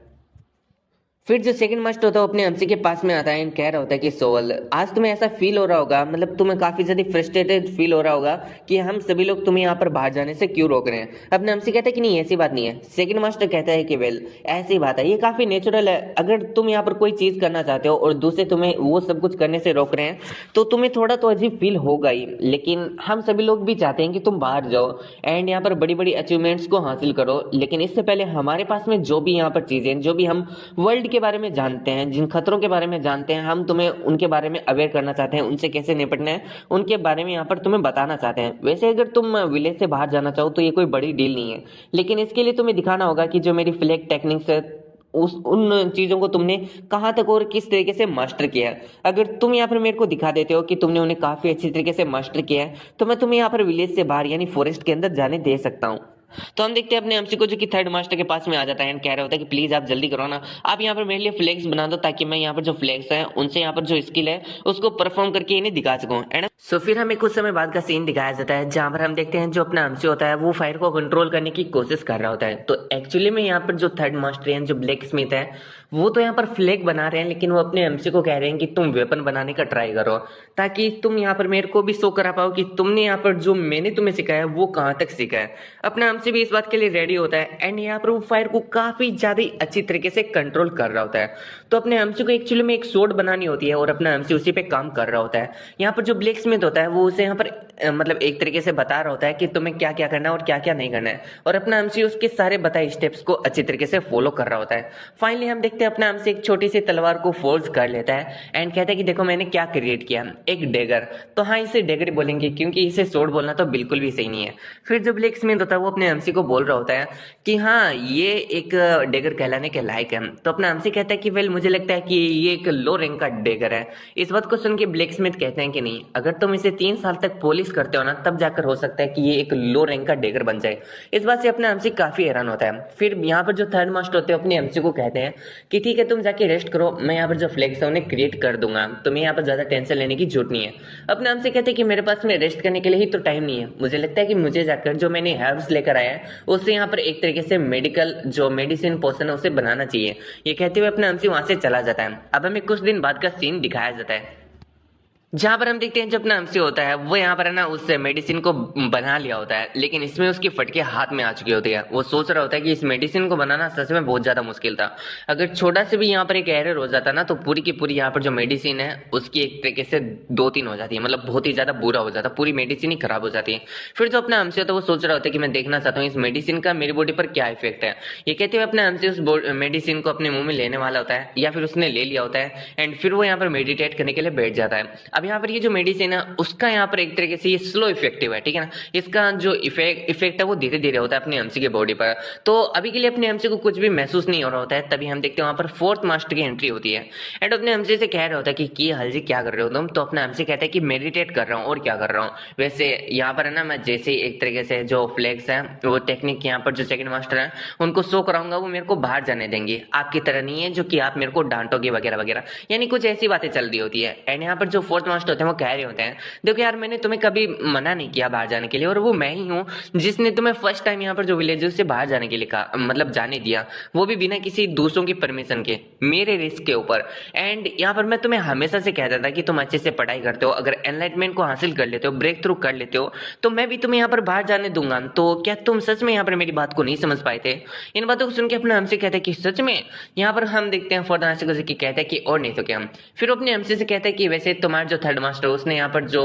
फिर जो सेकंड मास्टर होता है वो अपने एमसी के पास में आता है एंड कह रहा होता है कि सोवल, आज तुम्हें ऐसा फील हो रहा होगा, मतलब तुम्हें काफी ज्यादा फ्रस्ट्रेटेड फील हो रहा होगा कि हम सभी लोग तुम्हें यहाँ पर बाहर जाने से क्यों रोक रहे हैं। अपने एमसी कहता है कि नहीं ऐसी बात नहीं है। सेकंड मास्टर कहता है कि वेल ऐसी बात है, ये काफी नेचुरल है। अगर तुम यहाँ पर कोई चीज करना चाहते हो और दूसरे तुम्हें वो सब कुछ करने से रोक रहे हैं तो तुम्हें थोड़ा तो अजीब फील होगा ही, लेकिन हम सभी लोग भी चाहते हैं कि तुम बाहर जाओ एंड यहाँ पर बड़ी बड़ी अचीवमेंट्स को हासिल करो। लेकिन इससे पहले हमारे पास में जो भी यहाँ पर चीजें, जो भी हम वर्ल्ड के बारे में जानते हैं, जिन खतरों के बारे में जानते हैं, हम तुम्हें उनके बारे में अवेयर करना चाहते हैं, उनसे कैसे निपटना है उनके बारे में यहाँ पर तुम्हें बताना चाहते हैं। वैसे अगर तुम विलेज से बाहर जाना चाहो तो ये कोई बड़ी डील नहीं है, लेकिन इसके लिए तुम्हें दिखाना होगा कि जो मेरी फ्लैग टेक्निक्स है उस उन चीजों को तुमने कहाँ तक और किस तरीके से मास्टर किया है। अगर तुम यहाँ पर मेरे को दिखा देते हो कि तुमने उन्हें काफी अच्छी तरीके से मास्टर किया है तो मैं तुम्हें यहाँ पर विलेज से बाहर यानी फॉरेस्ट के अंदर जाने दे सकता हूँ। तो हम देखते हैं अपने एमसी को जो कि थर्ड मास्टर के पास में आ जाता है एंड कह रहा होता है कि प्लीज आप जल्दी करो ना, आप यहाँ पर मेरे लिए फ्लैग्स बना दो ताकि मैं यहाँ पर जो फ्लैग्स हैं उनसे यहाँ पर जो स्किल है उसको परफॉर्म करके इन्हें दिखा सकूं। एंड सो फिर हमें कुछ समय बाद का सीन दिखाया जाता है जहां पर हम देखते हैं जो अपना एमसी होता है वो फायर को कंट्रोल करने की कोशिश कर रहा होता है। तो एक्चुअली में यहाँ पर जो थर्ड मास्टर है जो ब्लैक स्मिथ है वो तो यहाँ पर फ्लैग बना रहे हैं, लेकिन वो अपने एमसी को कह रहे हैं कि तुम वेपन बनाने का ट्राई करो ताकि तुम यहाँ पर मेरे को भी शो करा पाओ कि तुमने यहाँ पर जो मैंने तुम्हें सिखाया वो कहाँ तक सीखा है। अपना एमसी भी इस बात के लिए रेडी होता है एंड यहाँ पर वो फायर को काफी ज्यादा अच्छी तरीके से कंट्रोल कर रहा होता है। तो अपने एमसी को एक्चुअली में एक सोर्ड बनानी होती है और अपना एमसी उसी पे काम कर रहा होता है। यहाँ पर जो ब्लैक स्मिथ होता है वो उसे यहाँ पर मतलब एक तरीके से बता रहा होता है कि तुम्हें क्या क्या करना है और क्या क्या नहीं करना है, और अपना एमसी उसके सारे बताए स्टेप्स को अच्छी तरीके से फॉलो कर रहा होता है। फाइनली हम देखते हैं अपना एमसी एक छोटी सी तलवार को फोर्ज कर लेता है एंड कहता है कि देखो मैंने क्या क्रिएट किया, एक डेगर। तो हाँ इसे डेगर बोलेंगे क्योंकि इसे सोर्ड बोलना तो बिल्कुल भी सही नहीं है। फिर जो ब्लैक स्मिथ होता है वो अपने एमसी को बोल रहा होता है कि हाँ ये एक डेगर कहलाने के लायक है। तो अपना एमसी कहता है कि वेल मुझे लगता है कि ये एक लो रैंक का डेगर है। इस बात को सुन के ब्लैक स्मिथ कहते हैं कि नहीं, अगर तुम इसे 3 साल तक पॉलिश करते हो ना तब जाकर हो सकता है कि ये एक लो रैंक का डेगर बन जाए। इस बात से अपना एमसी काफी हैरान होता है। फिर यहाँ पर जो थर्ड मास्टर होते हैं अपने एमसी को कहते हैं कि ठीक है तुम जाके रेस्ट करो, मैं यहाँ पर जो फ्लैग्स है उन्हें क्रिएट कर दूंगा, तुम्हें यहाँ पर ज्यादा टेंशन लेने की जरूरत नहीं है। अपने एमसी कहते हैं कि मेरे पास में रेस्ट करने के लिए ही तो टाइम नहीं है, मुझे लगता है कि मुझे जाकर जो मैंने हर्ब्स लेकर आया है उससे यहाँ पर एक तरीके से मेडिकल जो मेडिसिन पोशन है उसे बनाना चाहिए। ये कहते हुए अपना एमसी वहां से चला जाता है। अब हमें कुछ दिन बाद का सीन दिखाया जाता है जहां पर हम देखते हैं जो अपना एमसी होता है वो यहाँ पर है ना उस मेडिसिन को बना लिया होता है, लेकिन इसमें उसकी फटके हाथ में आ चुकी होती है। वो सोच रहा होता है कि इस मेडिसिन को बनाना सच में बहुत ज्यादा मुश्किल था, अगर छोटा से भी यहाँ पर एक एरर हो जाता ना तो पूरी की पूरी यहाँ पर जो मेडिसिन है उसकी एक तरीके से 2-3 हो जाती है, मतलब बहुत ही ज्यादा बुरा हो जाता, पूरी मेडिसिन ही खराब हो जाती है। फिर जो अपना एमसी होता है वो सोच रहा होता है कि मैं देखना चाहता हूँ इस मेडिसिन का मेरी बॉडी पर क्या इफेक्ट है। ये कहते हुए अपना एमसी उस मेडिसिन को अपने मुंह में लेने वाला होता है या फिर उसने ले लिया होता है एंड फिर वो यहाँ पर मेडिटेट करने के लिए बैठ जाता है। अब यहाँ पर ये जो मेडिसिन है उसका यहाँ पर एक तरीके से ये स्लो इफेक्टिव है, ठीक है ना, इसका जो इफेक्ट है वो धीरे धीरे होता है अपने एमसी के बॉडी पर। तो अभी के लिए अपने एमसी को कुछ भी महसूस नहीं हो रहा होता है। तभी हम देखते हैं वहां पर फोर्थ मास्टर की एंट्री होती है एंड अपने एमसी से कह रहा होता है कि हल जी क्या कर रहे हो तुम। तो अपना एमसी कहता है कि मेडिटेट कर रहा हूँ और क्या कर रहा हूँ। वैसे यहाँ पर है ना मैं जैसे एक तरीके से जो फ्लैग्स है वो टेक्निक यहाँ पर जो सेकंड मास्टर है उनको शो कराऊंगा वो मेरे को बाहर जाने देंगे, आपकी तरह नहीं है जो कि आप मेरे को डांटोगे वगैरह वगैरह, यानी कुछ ऐसी बातें चल रही होती है। एंड यहाँ पर जो फोर्थ मास्टर होते हैं वो कह रहे होते हैं देखो यार मैंने तुम्हें कभी मना नहीं किया बाहर जाने के लिए, और वो मैं ही हूँ जिसने तुम्हें फर्स्ट टाइम यहाँ पर जो विलेजेस से बाहर जाने के लिए कहा, मतलब जाने दिया, वो भी बिना किसी दूसरों की परमिशन के, मेरे रिस्क के ऊपर। एंड यहाँ पर मैं तुम्हें हमेशा से कहता था कि तुम अच्छे से पढ़ाई करते हो, अगर एनलाइटमेंट को हासिल कर लेते हो, ब्रेक थ्रू कर लेते हो तो मैं भी तुम्हें यहाँ पर बाहर जाने दूंगा। तो क्या तुम सच में यहाँ पर मेरी बात को नहीं समझ पाए थे। इन बातों को सुन के अपने हमसे कहते हैं कि सच में। यहाँ पर हम देखते हैं फोर्थ मास्टर को कहते हैं कि और नहीं तो क्या। फिर अपने एमसी से कहते हैं कि वैसे तुम्हारा जो थर्ड मास्टर उसने यहाँ पर जो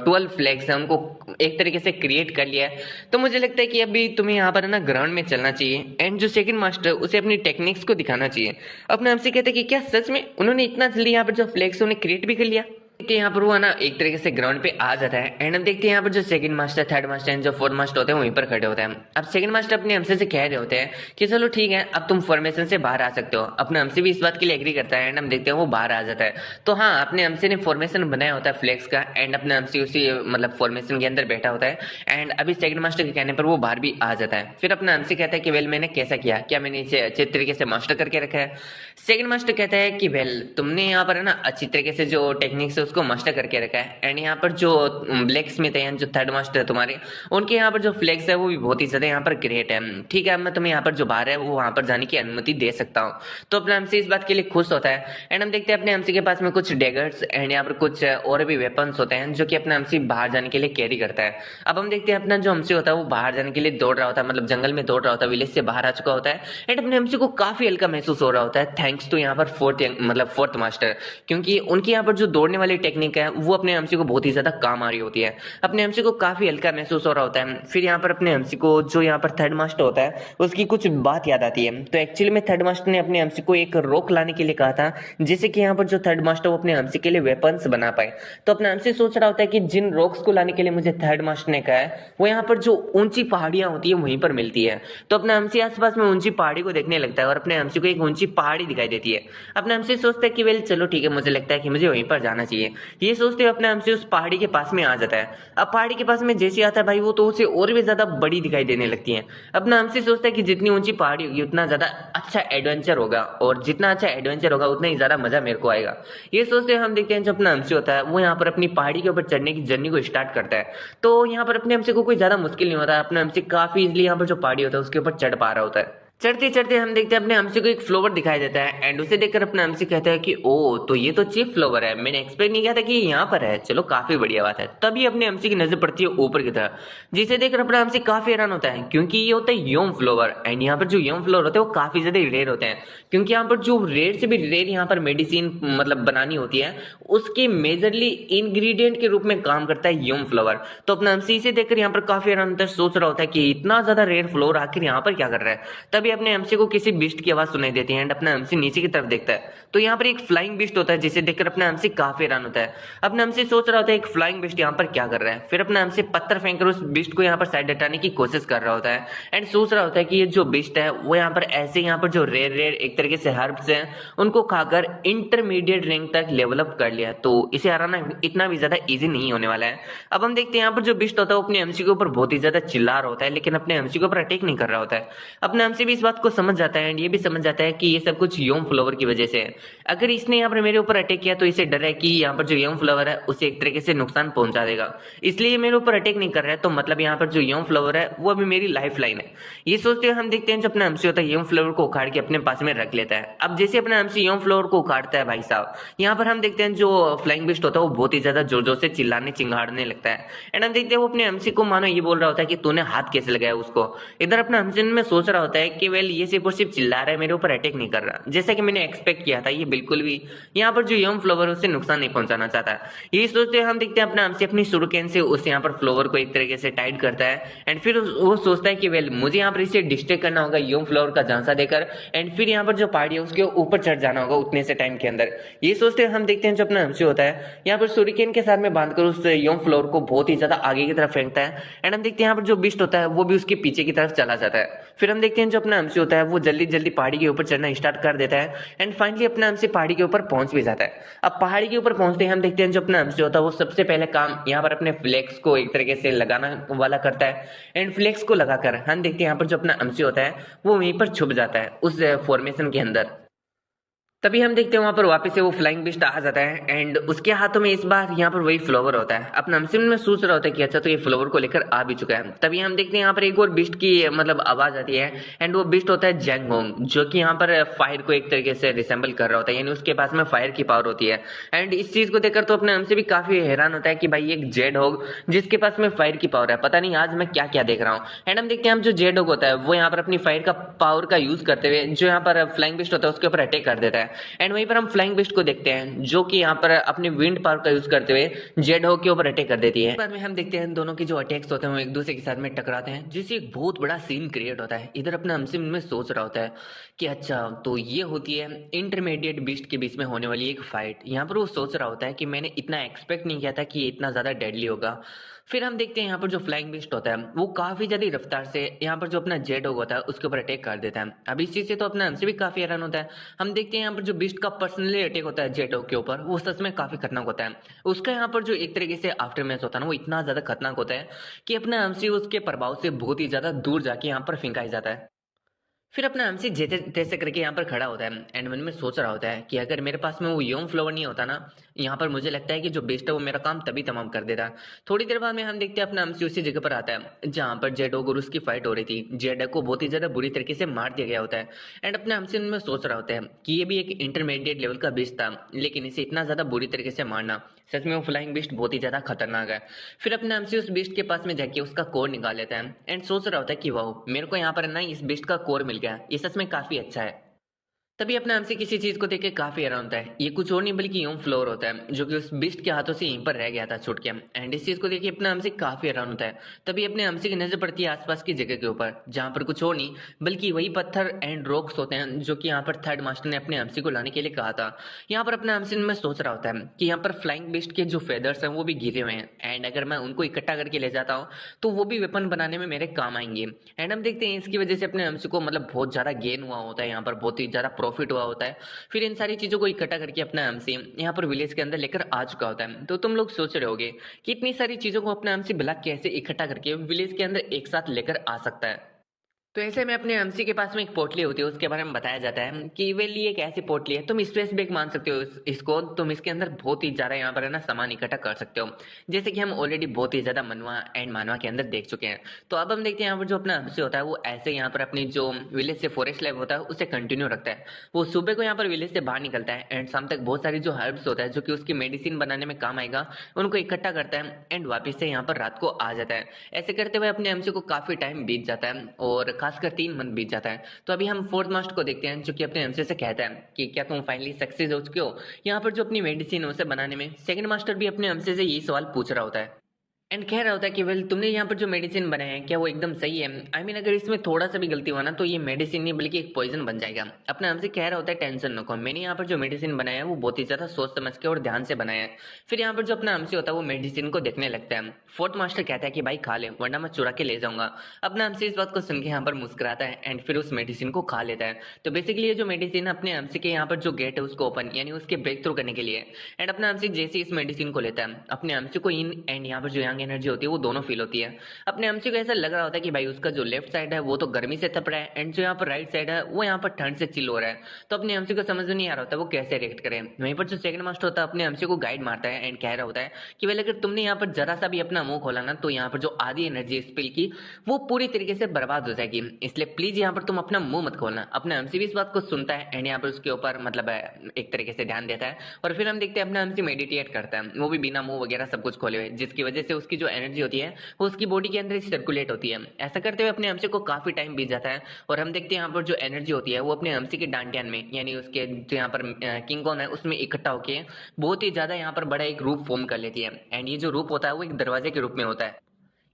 12 फ्लैग्स है उनको एक तरीके से क्रिएट कर लिया है, तो मुझे लगता है कि अभी तुम्हें यहाँ पर ना ग्राउंड में चलना चाहिए एंड जो सेकंड मास्टर उसे अपनी टेक्निक्स को दिखाना चाहिए। अपने हमसे कहते हैं कि क्या सच में उन्होंने इतना जल्दी यहाँ पर जो फ्लैग्स उन्हें क्रिएट भी कर लिया। कि यहाँ पर वो ना एक तरीके से ग्राउंड पे आ जाता है एंड हम देखते हैं यहाँ पर जो second master third master and जो फोर्थ मास्टर होते हैं वहीं पर खड़े होते हैं। अब सेकंड मास्टर अपने हमसे से कह रहे होते हैं कि चलो ठीक है अब तुम फॉर्मेशन से बाहर आ सकते हो। अपने हमसे भी इस बात के लिए एग्री करता है एंड हम देखते हैं वो बाहर आ जाता है। तो हाँ अपने हमसे ने फॉर्मेशन बनाया होता है फ्लैग्स का एंड अपने हमसे उसी मतलब फॉर्मेशन के अंदर बैठा होता है एंड अभी सेकंड मास्टर के कहने पर वो बाहर भी आ जाता है। फिर अपना हमसे कहता है कि वेल मैंने कैसा किया, क्या मैंने इसे अच्छे तरीके से मास्टर करके रखा है। सेकंड मास्टर कहता है कि वेल तुमने यहाँ पर है ना अच्छी तरीके से जो टेक्निक्स है उसको मास्टर करके रखा है। एंड यहाँ पर जो ब्लैक स्मिथ है, जो थर्ड मास्टर है तुम्हारे, उनके यहाँ पर जो फ्लेक्स है वो भी बहुत ही ज्यादा यहाँ पर ग्रेट है। ठीक है, अब मैं तुम्हें यहाँ पर जो बाहर है वो वहां पर जाने की अनुमति दे सकता हूँ। तो अपना एमसी इस बात के लिए खुश होता है। एंड हम देखते हैं अपने एमसी के पास में कुछ डेगर्स एंड यहाँ पर कुछ और भी वेपन्स होते हैं जो कि अपना एमसी बाहर जाने के लिए कैरी करता है। अब हम देखते हैं अपना जो एमसी होता है वो बाहर जाने के लिए दौड़ रहा होता है, मतलब जंगल में दौड़ रहा होता है, विलेज से बाहर आ चुका होता है। एंड अपने एमसी को काफी हल्का महसूस हो रहा होता है, थैंक्स टू यहाँ पर फोर्थ मास्टर, क्योंकि उनकी यहाँ पर जो दौड़ने वाली टेक्निक है वो अपने एमसी को बहुत ही ज्यादा काम आ रही होती है। अपने एमसी को काफी हल्का महसूस हो रहा होता है। फिर यहाँ पर अपने एमसी को जो यहाँ पर थर्ड मास्टर होता है उसकी कुछ बात याद आती है। तो एक्चुअली में थर्ड मास्टर ने अपने एमसी को एक रोक लाने के लिए कहा था, जिससे कि यहाँ पर जो थर्ड मास्टर वो अपने एमसी के लिए वेपन्स बना पाए। तो अपना एमसी सोच रहा होता है कि जिन रॉक्स को लाने के लिए मुझे थर्ड मास्टर ने कहा है वो यहाँ पर जो ऊंची पहाड़ियां होती है वहीं पर मिलती है। तो अपना एमसी आसपास में ऊंची पहाड़ी को देखने लगता है और अपने एमसी को एक ऊंची पहाड़ी दिखाई देती है। अपना एमसी सोचता है कि वेल चलो ठीक है, मुझे लगता है कि मुझे वहीं पर जाना चाहिए। ये सोचते हुए अपना एमसी उस पहाड़ी के पास में आ जाता है। अब पहाड़ी के पास में जैसे आता है भाई वो तो उसे और भी ज्यादा बड़ी दिखाई देने लगती है। अपना एमसी सोचता है कि जितनी ऊंची पहाड़ी होगी उतना ज्यादा अच्छा एडवेंचर होगा, और जितना अच्छा एडवेंचर होगा उतना ही ज्यादा मजा मेरे को आएगा। ये सोचते हुए हम देखते हैं जो अपना एमसी होता है वो यहाँ पर अपनी पहाड़ी के ऊपर चढ़ने की जर्नी को स्टार्ट करता है। तो यहाँ पर अपने एमसी को कोई ज्यादा मुश्किल नहीं होता है, अपना एमसी काफी इजिली यहाँ पर जो पहाड़ी होता है उसके ऊपर चढ़ पा रहा होता है। चढ़ते चढ़ते हम देखते हैं अपने एमसी को एक फ्लोवर दिखाई देता है एंड उसे देखकर अपना एमसी कहता है कि ओ तो ये तो चीफ फ्लोवर है, मैंने एक्सपेक्ट नहीं किया था कि ये यहाँ पर है, चलो काफी बढ़िया बात है। तभी अपने एमसी की नजर पड़ती है ऊपर की तरफ, जिसे देखकर अपना एमसी काफी हैरान होता है, क्योंकि ये होता है योम फ्लोवर। एंड यहाँ पर जो योम फ्लोवर होते हैं वो काफी ज्यादा रेयर होते हैं, क्योंकि यहाँ पर जो रेयर से भी रेयर यहाँ पर मेडिसिन मतलब बनानी होती है उसके मेजरली इंग्रेडिएंट के रूप में काम करता है योम फ्लोवर। तो अपना एमसी इसे देखकर यहाँ पर काफी हैरान होता है, सोच रहा होता है कि इतना ज्यादा रेयर फ्लोवर आखिर यहाँ पर क्या कर रहा है। तभी अपने एमसी को किसी बिस्ट की आवाज सुनाई देती है एंड अपना एमसी नीचे की तरफ देखता है। तो यहाँ पर एक फ्लाइंग बिस्ट होता है, जिसे देखकर अपना एमसी काफी हैरान होता है। अपना एमसी सोच रहा होता है एक फ्लाइंग बिस्ट यहाँ पर क्या कर रहा है। फिर अपना एमसी पत्थर फेंककर उस बिस्ट को यहाँ पर साइड हटाने की कोशिश कर रहा होता है एंड सोच रहा होता है कि ये जो बिस्ट है वो यहाँ पर ऐसे यहाँ पर जो रेयर रेयर एक तरीके से हर्ब्स हैं उनको खाकर इंटरमीडिएट रैंक तक डेवलप कर लिया, तो इसे हराना इतना भी ज्यादा इजी नहीं होने वाला है। अब हम देखते हैं यहाँ पर जो बिस्ट होता है वो अपने एमसी के ऊपर बहुत ही ज्यादा चिल्ला रहा होता है, लेकिन अपने एमसी के ऊपर अटैक नहीं कर रहा होता है। अपना एमसी भी इस बात को समझ जाता है एंड ये भी समझ जाता है कि ये सब कुछ योम फ्लावर की वजह से है। अगर इसने यहाँ पर मेरे ऊपर अटैक किया तो इसे डर है कि यहाँ पर जो योम फ्लावर है उसे एक तरीके से नुकसान पहुंचा देगा, इसलिए मेरे ऊपर अटैक नहीं कर रहा है। तो मतलब यहाँ पर जो योम फ्लावर है वो अभी मेरी लाइफ लाइन है। ये सोचते हुए हम देखते हैं जो अपना एमसी होता है योम फ्लावर को उखाड़ के अपने पास में रख लेता है। अब जैसे अपना एमसी योम फ्लावर को उखाड़ता है भाई साहब, यहाँ पर हम देखते हैं जो फ्लाइंग बिस्ट होता है वो बहुत ही ज्यादा जोर जोर से चिल्लाने चिंगाड़ने लगता है एंड हम देखते हैं वो अपने एमसी को मानो ये बोल रहा होता है कि तूने हाथ कैसे लगाया उसको। इधर अपना एमसी में सोच रहा होता है कि वेल ये सिर्फ और सिर्फ चिल्ला रहा है, मेरे ऊपर अटैक नहीं कर रहा, जैसा कि मैंने एक्सपेक्ट किया था। ये बिल्कुल भी यहाँ पर जो यंग फ्लावर है उसे नुकसान नहीं पहुंचाना चाहता। ये सोचते हुए हम देखते हैं अपना एमसी अपनी शुरुकेन से उस यहाँ पर फ्लावर को एक तरीके से टाइट करता है एंड फिर वो सोचता है कि वेल मुझे यहाँ पर इसे डिस्ट्रैक्ट करना होगा यंग फ्लावर का झांसा देकर एंड फिर यहाँ पर जो पार्टी है उसके ऊपर चढ़ जाना होगा उतने से टाइम के अंदर। ये सोचते हुए हम देखते हैं जो अपना एमसी होता है यहाँ पर शुरुकेन के साथ में बांधकर उस यंग फ्लावर को बहुत ही ज्यादा आगे की तरफ फेंकता है एंड हम देखते हैं यहाँ पर जो बिस्ट होता है वो भी उसके पीछे की तरफ चला जाता है। फिर हम देखते हैं जो अपना एमसी होता है वो जल्दी जल्दी पहाड़ी के ऊपर चढ़ना स्टार्ट कर देता है एंड फाइनली अपना एमसी पहाड़ी के ऊपर पहुंच भी जाता है। अब पहाड़ी के ऊपर पहुंचते ही हम देखते हैं जो अपना एमसी होता है वो सबसे पहले काम यहाँ पर अपने फ्लेक्स को एक तरीके से लगाना वाला करता है एंड फ्लेक्स को लगाकर हम देखते हैं यहाँ पर जो अपना एमसी होता है वो वहीं पर छुप जाता है उस फॉर्मेशन के अंदर। तभी हम देखते हैं वहां पर वापस से वो फ्लाइंग बिस्ट आ जाता है एंड उसके हाथों में इस बार यहाँ पर वही फ्लावर होता है। अपना हमसिन में सोच रहा होता है कि अच्छा तो ये फ्लावर को लेकर आ भी चुका है। तभी हम देखते हैं यहाँ पर एक और बिस्ट की मतलब आवाज आती है एंड वो बिस्ट होता है जैंग होंग, जो कि यहाँ पर फायर को एक तरीके से रिसेंबल कर रहा होता है, यानी उसके पास में फायर की पावर होती है। एंड इस चीज को देखकर तो अपने हमसे भी काफी हैरान होता है कि भाई एक जेड होग जिसके पास में फायर की पावर है, पता नहीं आज मैं क्या क्या देख रहा हूँ। एंड हम देखते हैं हम जो जेड होग होता है वो यहाँ पर अपनी फायर का पावर का यूज करते हुए जो यहाँ पर फ्लाइंग बिस्ट होता है उसके ऊपर अटैक कर देता है एंड वहीं पर हम फ्लाइंग बिस्ट को देखते हैं जो कि यहाँ पर अपने विंड पावर का यूज करते हुए जेड हो के ऊपर अटैक कर देती है। बाद में हम देखते हैं दोनों के जो अटैक्स होते हैं वो एक दूसरे के साथ में टकराते हैं, जिससे एक बहुत बड़ा सीन क्रिएट होता है। इधर अपना हमसे में सोच रहा होता है कि अच्छा तो ये होती है इंटरमीडिएट बिस्ट के बीच में होने वाली एक फाइट। यहाँ पर वो सोच रहा होता है कि मैंने इतना एक्सपेक्ट नहीं किया था कि ये इतना ज्यादा डेडली होगा। फिर हम देखते हैं यहाँ पर जो फ्लाइंग बिस्ट होता है वो काफी ज्यादा रफ्तार से यहाँ पर जो अपना जेड होता है उसके ऊपर अटैक कर देता है। अब इस चीज से तो अपना हमसे भी काफी हैरान होता है। हम देखते हैं यहाँ पर जो बिस्ट का पर्सनली अटैक होता है जेड के ऊपर वो सच में काफी खतरनाक होता है। उसका यहाँ पर जो एक तरीके से आफ्टर मैच होता है ना वो इतना ज्यादा खतरनाक होता है कि अपना हमसे उसके प्रभाव से बहुत ही ज्यादा दूर जाके यहाँ पर फेंका जाता है। फिर अपना एमसी जैसे तैसे करके यहाँ पर खड़ा होता है एंड मन में सोच रहा होता है कि अगर मेरे पास में वो यंग फ्लावर नहीं होता ना, यहाँ पर मुझे लगता है कि जो बेस्ट है वो मेरा काम तभी तमाम कर देता। थोड़ी देर बाद में हम देखते हैं अपना एमसी उसी जगह पर आता है जहाँ पर जेडोग और उसकी फाइट हो रही थी। जेडोग को बहुत ही ज्यादा बुरी तरीके से मार दिया गया होता है एंड अपना एमसी में सोच रहा होता है कि ये भी एक इंटरमीडिएट लेवल का बेस्ट था, लेकिन इसे इतना ज्यादा बुरी तरीके से मारना, सच में वो फ्लाइंग बीस्ट बहुत ही ज्यादा खतरनाक है। फिर अपना एमसी उस बीस्ट के पास में जाके उसका कोर निकाल लेता है एंड सोच रहा होता है कि वाह, मेरे को यहाँ पर ना इस बीस्ट का कोर मिल गया, ये सच में काफी अच्छा है। तभी अपना हमसे किसी चीज को देख के काफी हैरान होता है। ये कुछ और नहीं बल्कि यूं फ्लोर होता है जो कि उस बिस्ट के हाथों से यहीं पर रह गया था छूट के। एंड इस चीज को देख के अपना हमसे काफी हैरान होता है। तभी अपने हमसे की नजर पड़ती है आसपास की जगह के ऊपर जहां पर कुछ और नहीं बल्कि वही पत्थर एंड रॉक्स होते हैं जो कि यहाँ पर थर्ड मास्टर ने अपने हमसे को लाने के लिए कहा था। यहाँ पर अपना हमसे में सोच रहा होता है कि यहाँ पर फ्लाइंग बिस्ट के जो फेदर्स हैं वो भी गिरे हुए हैं एंड अगर मैं उनको इकट्ठा करके ले जाता हूँ तो वो भी वेपन बनाने में मेरे काम आएंगे। एंड हम देखते हैं इसकी वजह से अपने हमसे को मतलब बहुत ज्यादा गेन हुआ होता है, यहाँ पर बहुत ही ज्यादा प्रॉफिट हुआ होता है। फिर इन सारी चीजों को इकट्ठा करके अपना एमसी यहाँ पर विलेज के अंदर लेकर आ चुका होता है। तो तुम लोग सोच रहे होगे कि इतनी सारी चीजों को अपना एमसी भला कैसे इकट्ठा करके विलेज के अंदर एक साथ लेकर आ सकता है। तो ऐसे में अपने एमसी के पास में एक पोटली होती है, उसके बारे में बताया जाता है कि वेल ये एक ऐसी पोटली है, तुम स्पेस बैग मान सकते हो इसको, तुम इसके अंदर बहुत ही ज्यादा यहाँ पर है ना सामान इकट्ठा कर सकते हो, जैसे कि हम ऑलरेडी बहुत ही ज्यादा मनवा एंड मानवा के अंदर देख चुके हैं। तो अब हम देखते हैं यहाँ पर जो अपना एमसी होता है वो ऐसे यहाँ पर अपनी जो विलेज से फॉरेस्ट लाइफ होता है उसे कंटिन्यू रखता है। वो सुबह को यहाँ पर विलेज से बाहर निकलता है एंड शाम तक बहुत सारी जो हर्ब्स होता है जो कि उसकी मेडिसिन बनाने में काम आएगा उनको इकट्ठा करता है एंड वापिस से यहाँ पर रात को आ जाता है। ऐसे करते हुए अपने एमसी को काफी टाइम बीत जाता है और खासकर 3 मंथ बीत जाता है। तो अभी हम फोर्थ मास्टर को देखते हैं जो कि अपने एमसी से कहता है कि क्या तुम फाइनली सक्सेस हो चुके हो यहाँ पर जो अपनी मेडिसिन है उसे बनाने में। सेकंड मास्टर भी अपने एमसी से यही सवाल पूछ रहा होता है एंड कह रहा होता है कि वेल तुमने यहाँ पर जो मेडिसिन बनाया है क्या वो एकदम सही है? आई मीन अगर इसमें थोड़ा सा भी गलती हुआ ना तो ये मेडिसिन नहीं बल्कि एक पॉइजन बन जाएगा। अपना हमसे कह रहा होता है टेंशन नको, मैंने यहाँ पर जो मेडिसिन बनाया है वो बहुत ही ज्यादा सोच समझ के और ध्यान से बनाया है। फिर यहाँ पर जो अपना हमसे होता है वो मेडिसिन को देखने लगता है। फोर्थ मास्टर कहता है कि भाई खा ले वरना मैं चुरा के ले जाऊंगा। अपना हमसे इस बात को सुन के यहाँ पर मुस्कुराता है एंड फिर उस मेडिसिन को खा लेता है। तो बेसिकली ये जो मेडिसिन अपने हमसे के यहाँ पर जो गेट है उसको ओपन यानी उसके ब्रेक थ्रू करने के लिए। एंड अपना हमसे जैसे इस मेडिसिन को लेता है अपने हमसे को इन एंड यहाँ पर जो यंग एनर्जी होती है वो दोनों फील होती है। अपने एमसी को ऐसा लग रहा होता है कि भाई उसका जो लेफ्ट साइड है वो तो गर्मी से तप रहा है एंड जो यहाँ पर राइट साइड है वो यहाँ पर ठंड से चिल हो रहा है। तो अपने एमसी को समझ में नहीं आ रहा होता वो कैसे रिएक्ट करे। वहीं पर जो सेकंड मास्टर होता है अपने एमसी को गाइड मारता है एंड कह रहा होता है कि भाई अगर तुमने यहाँ पर जरा सा भी अपना मुंह खोला ना तो यहाँ पर जो आधी एनर्जी स्पिल की वो पूरी तरीके से बर्बाद हो जाएगी, इसलिए प्लीज यहाँ पर तुम अपना मुंह मत खोलना। अपना एमसी भी इस बात को सुनता है एंड यहाँ पर उसके ऊपर मतलब एक तरीके से ध्यान देता है। और फिर हम देखते हैं अपना एमसी मेडिटेट करता है, वो भी बिना मुंह वगैरह सब कुछ खोले हुए, जिसकी वजह से उसकी जो एनर्जी होती है वो उसकी बॉडी के अंदर सर्कुलेट होती है। ऐसा करते हुए अपने एमसी को काफी टाइम बीत जाता है और हम देखते हैं यहाँ पर जो एनर्जी होती है वो अपने एमसी के डांटियन में यानी उसके जो यहाँ पर किंग कॉन है उसमें इकट्ठा होके बहुत ही ज्यादा यहाँ पर बड़ा एक रूप फॉर्म कर लेती है। एंड ये जो रूप होता है वो एक दरवाजे के रूप में होता है,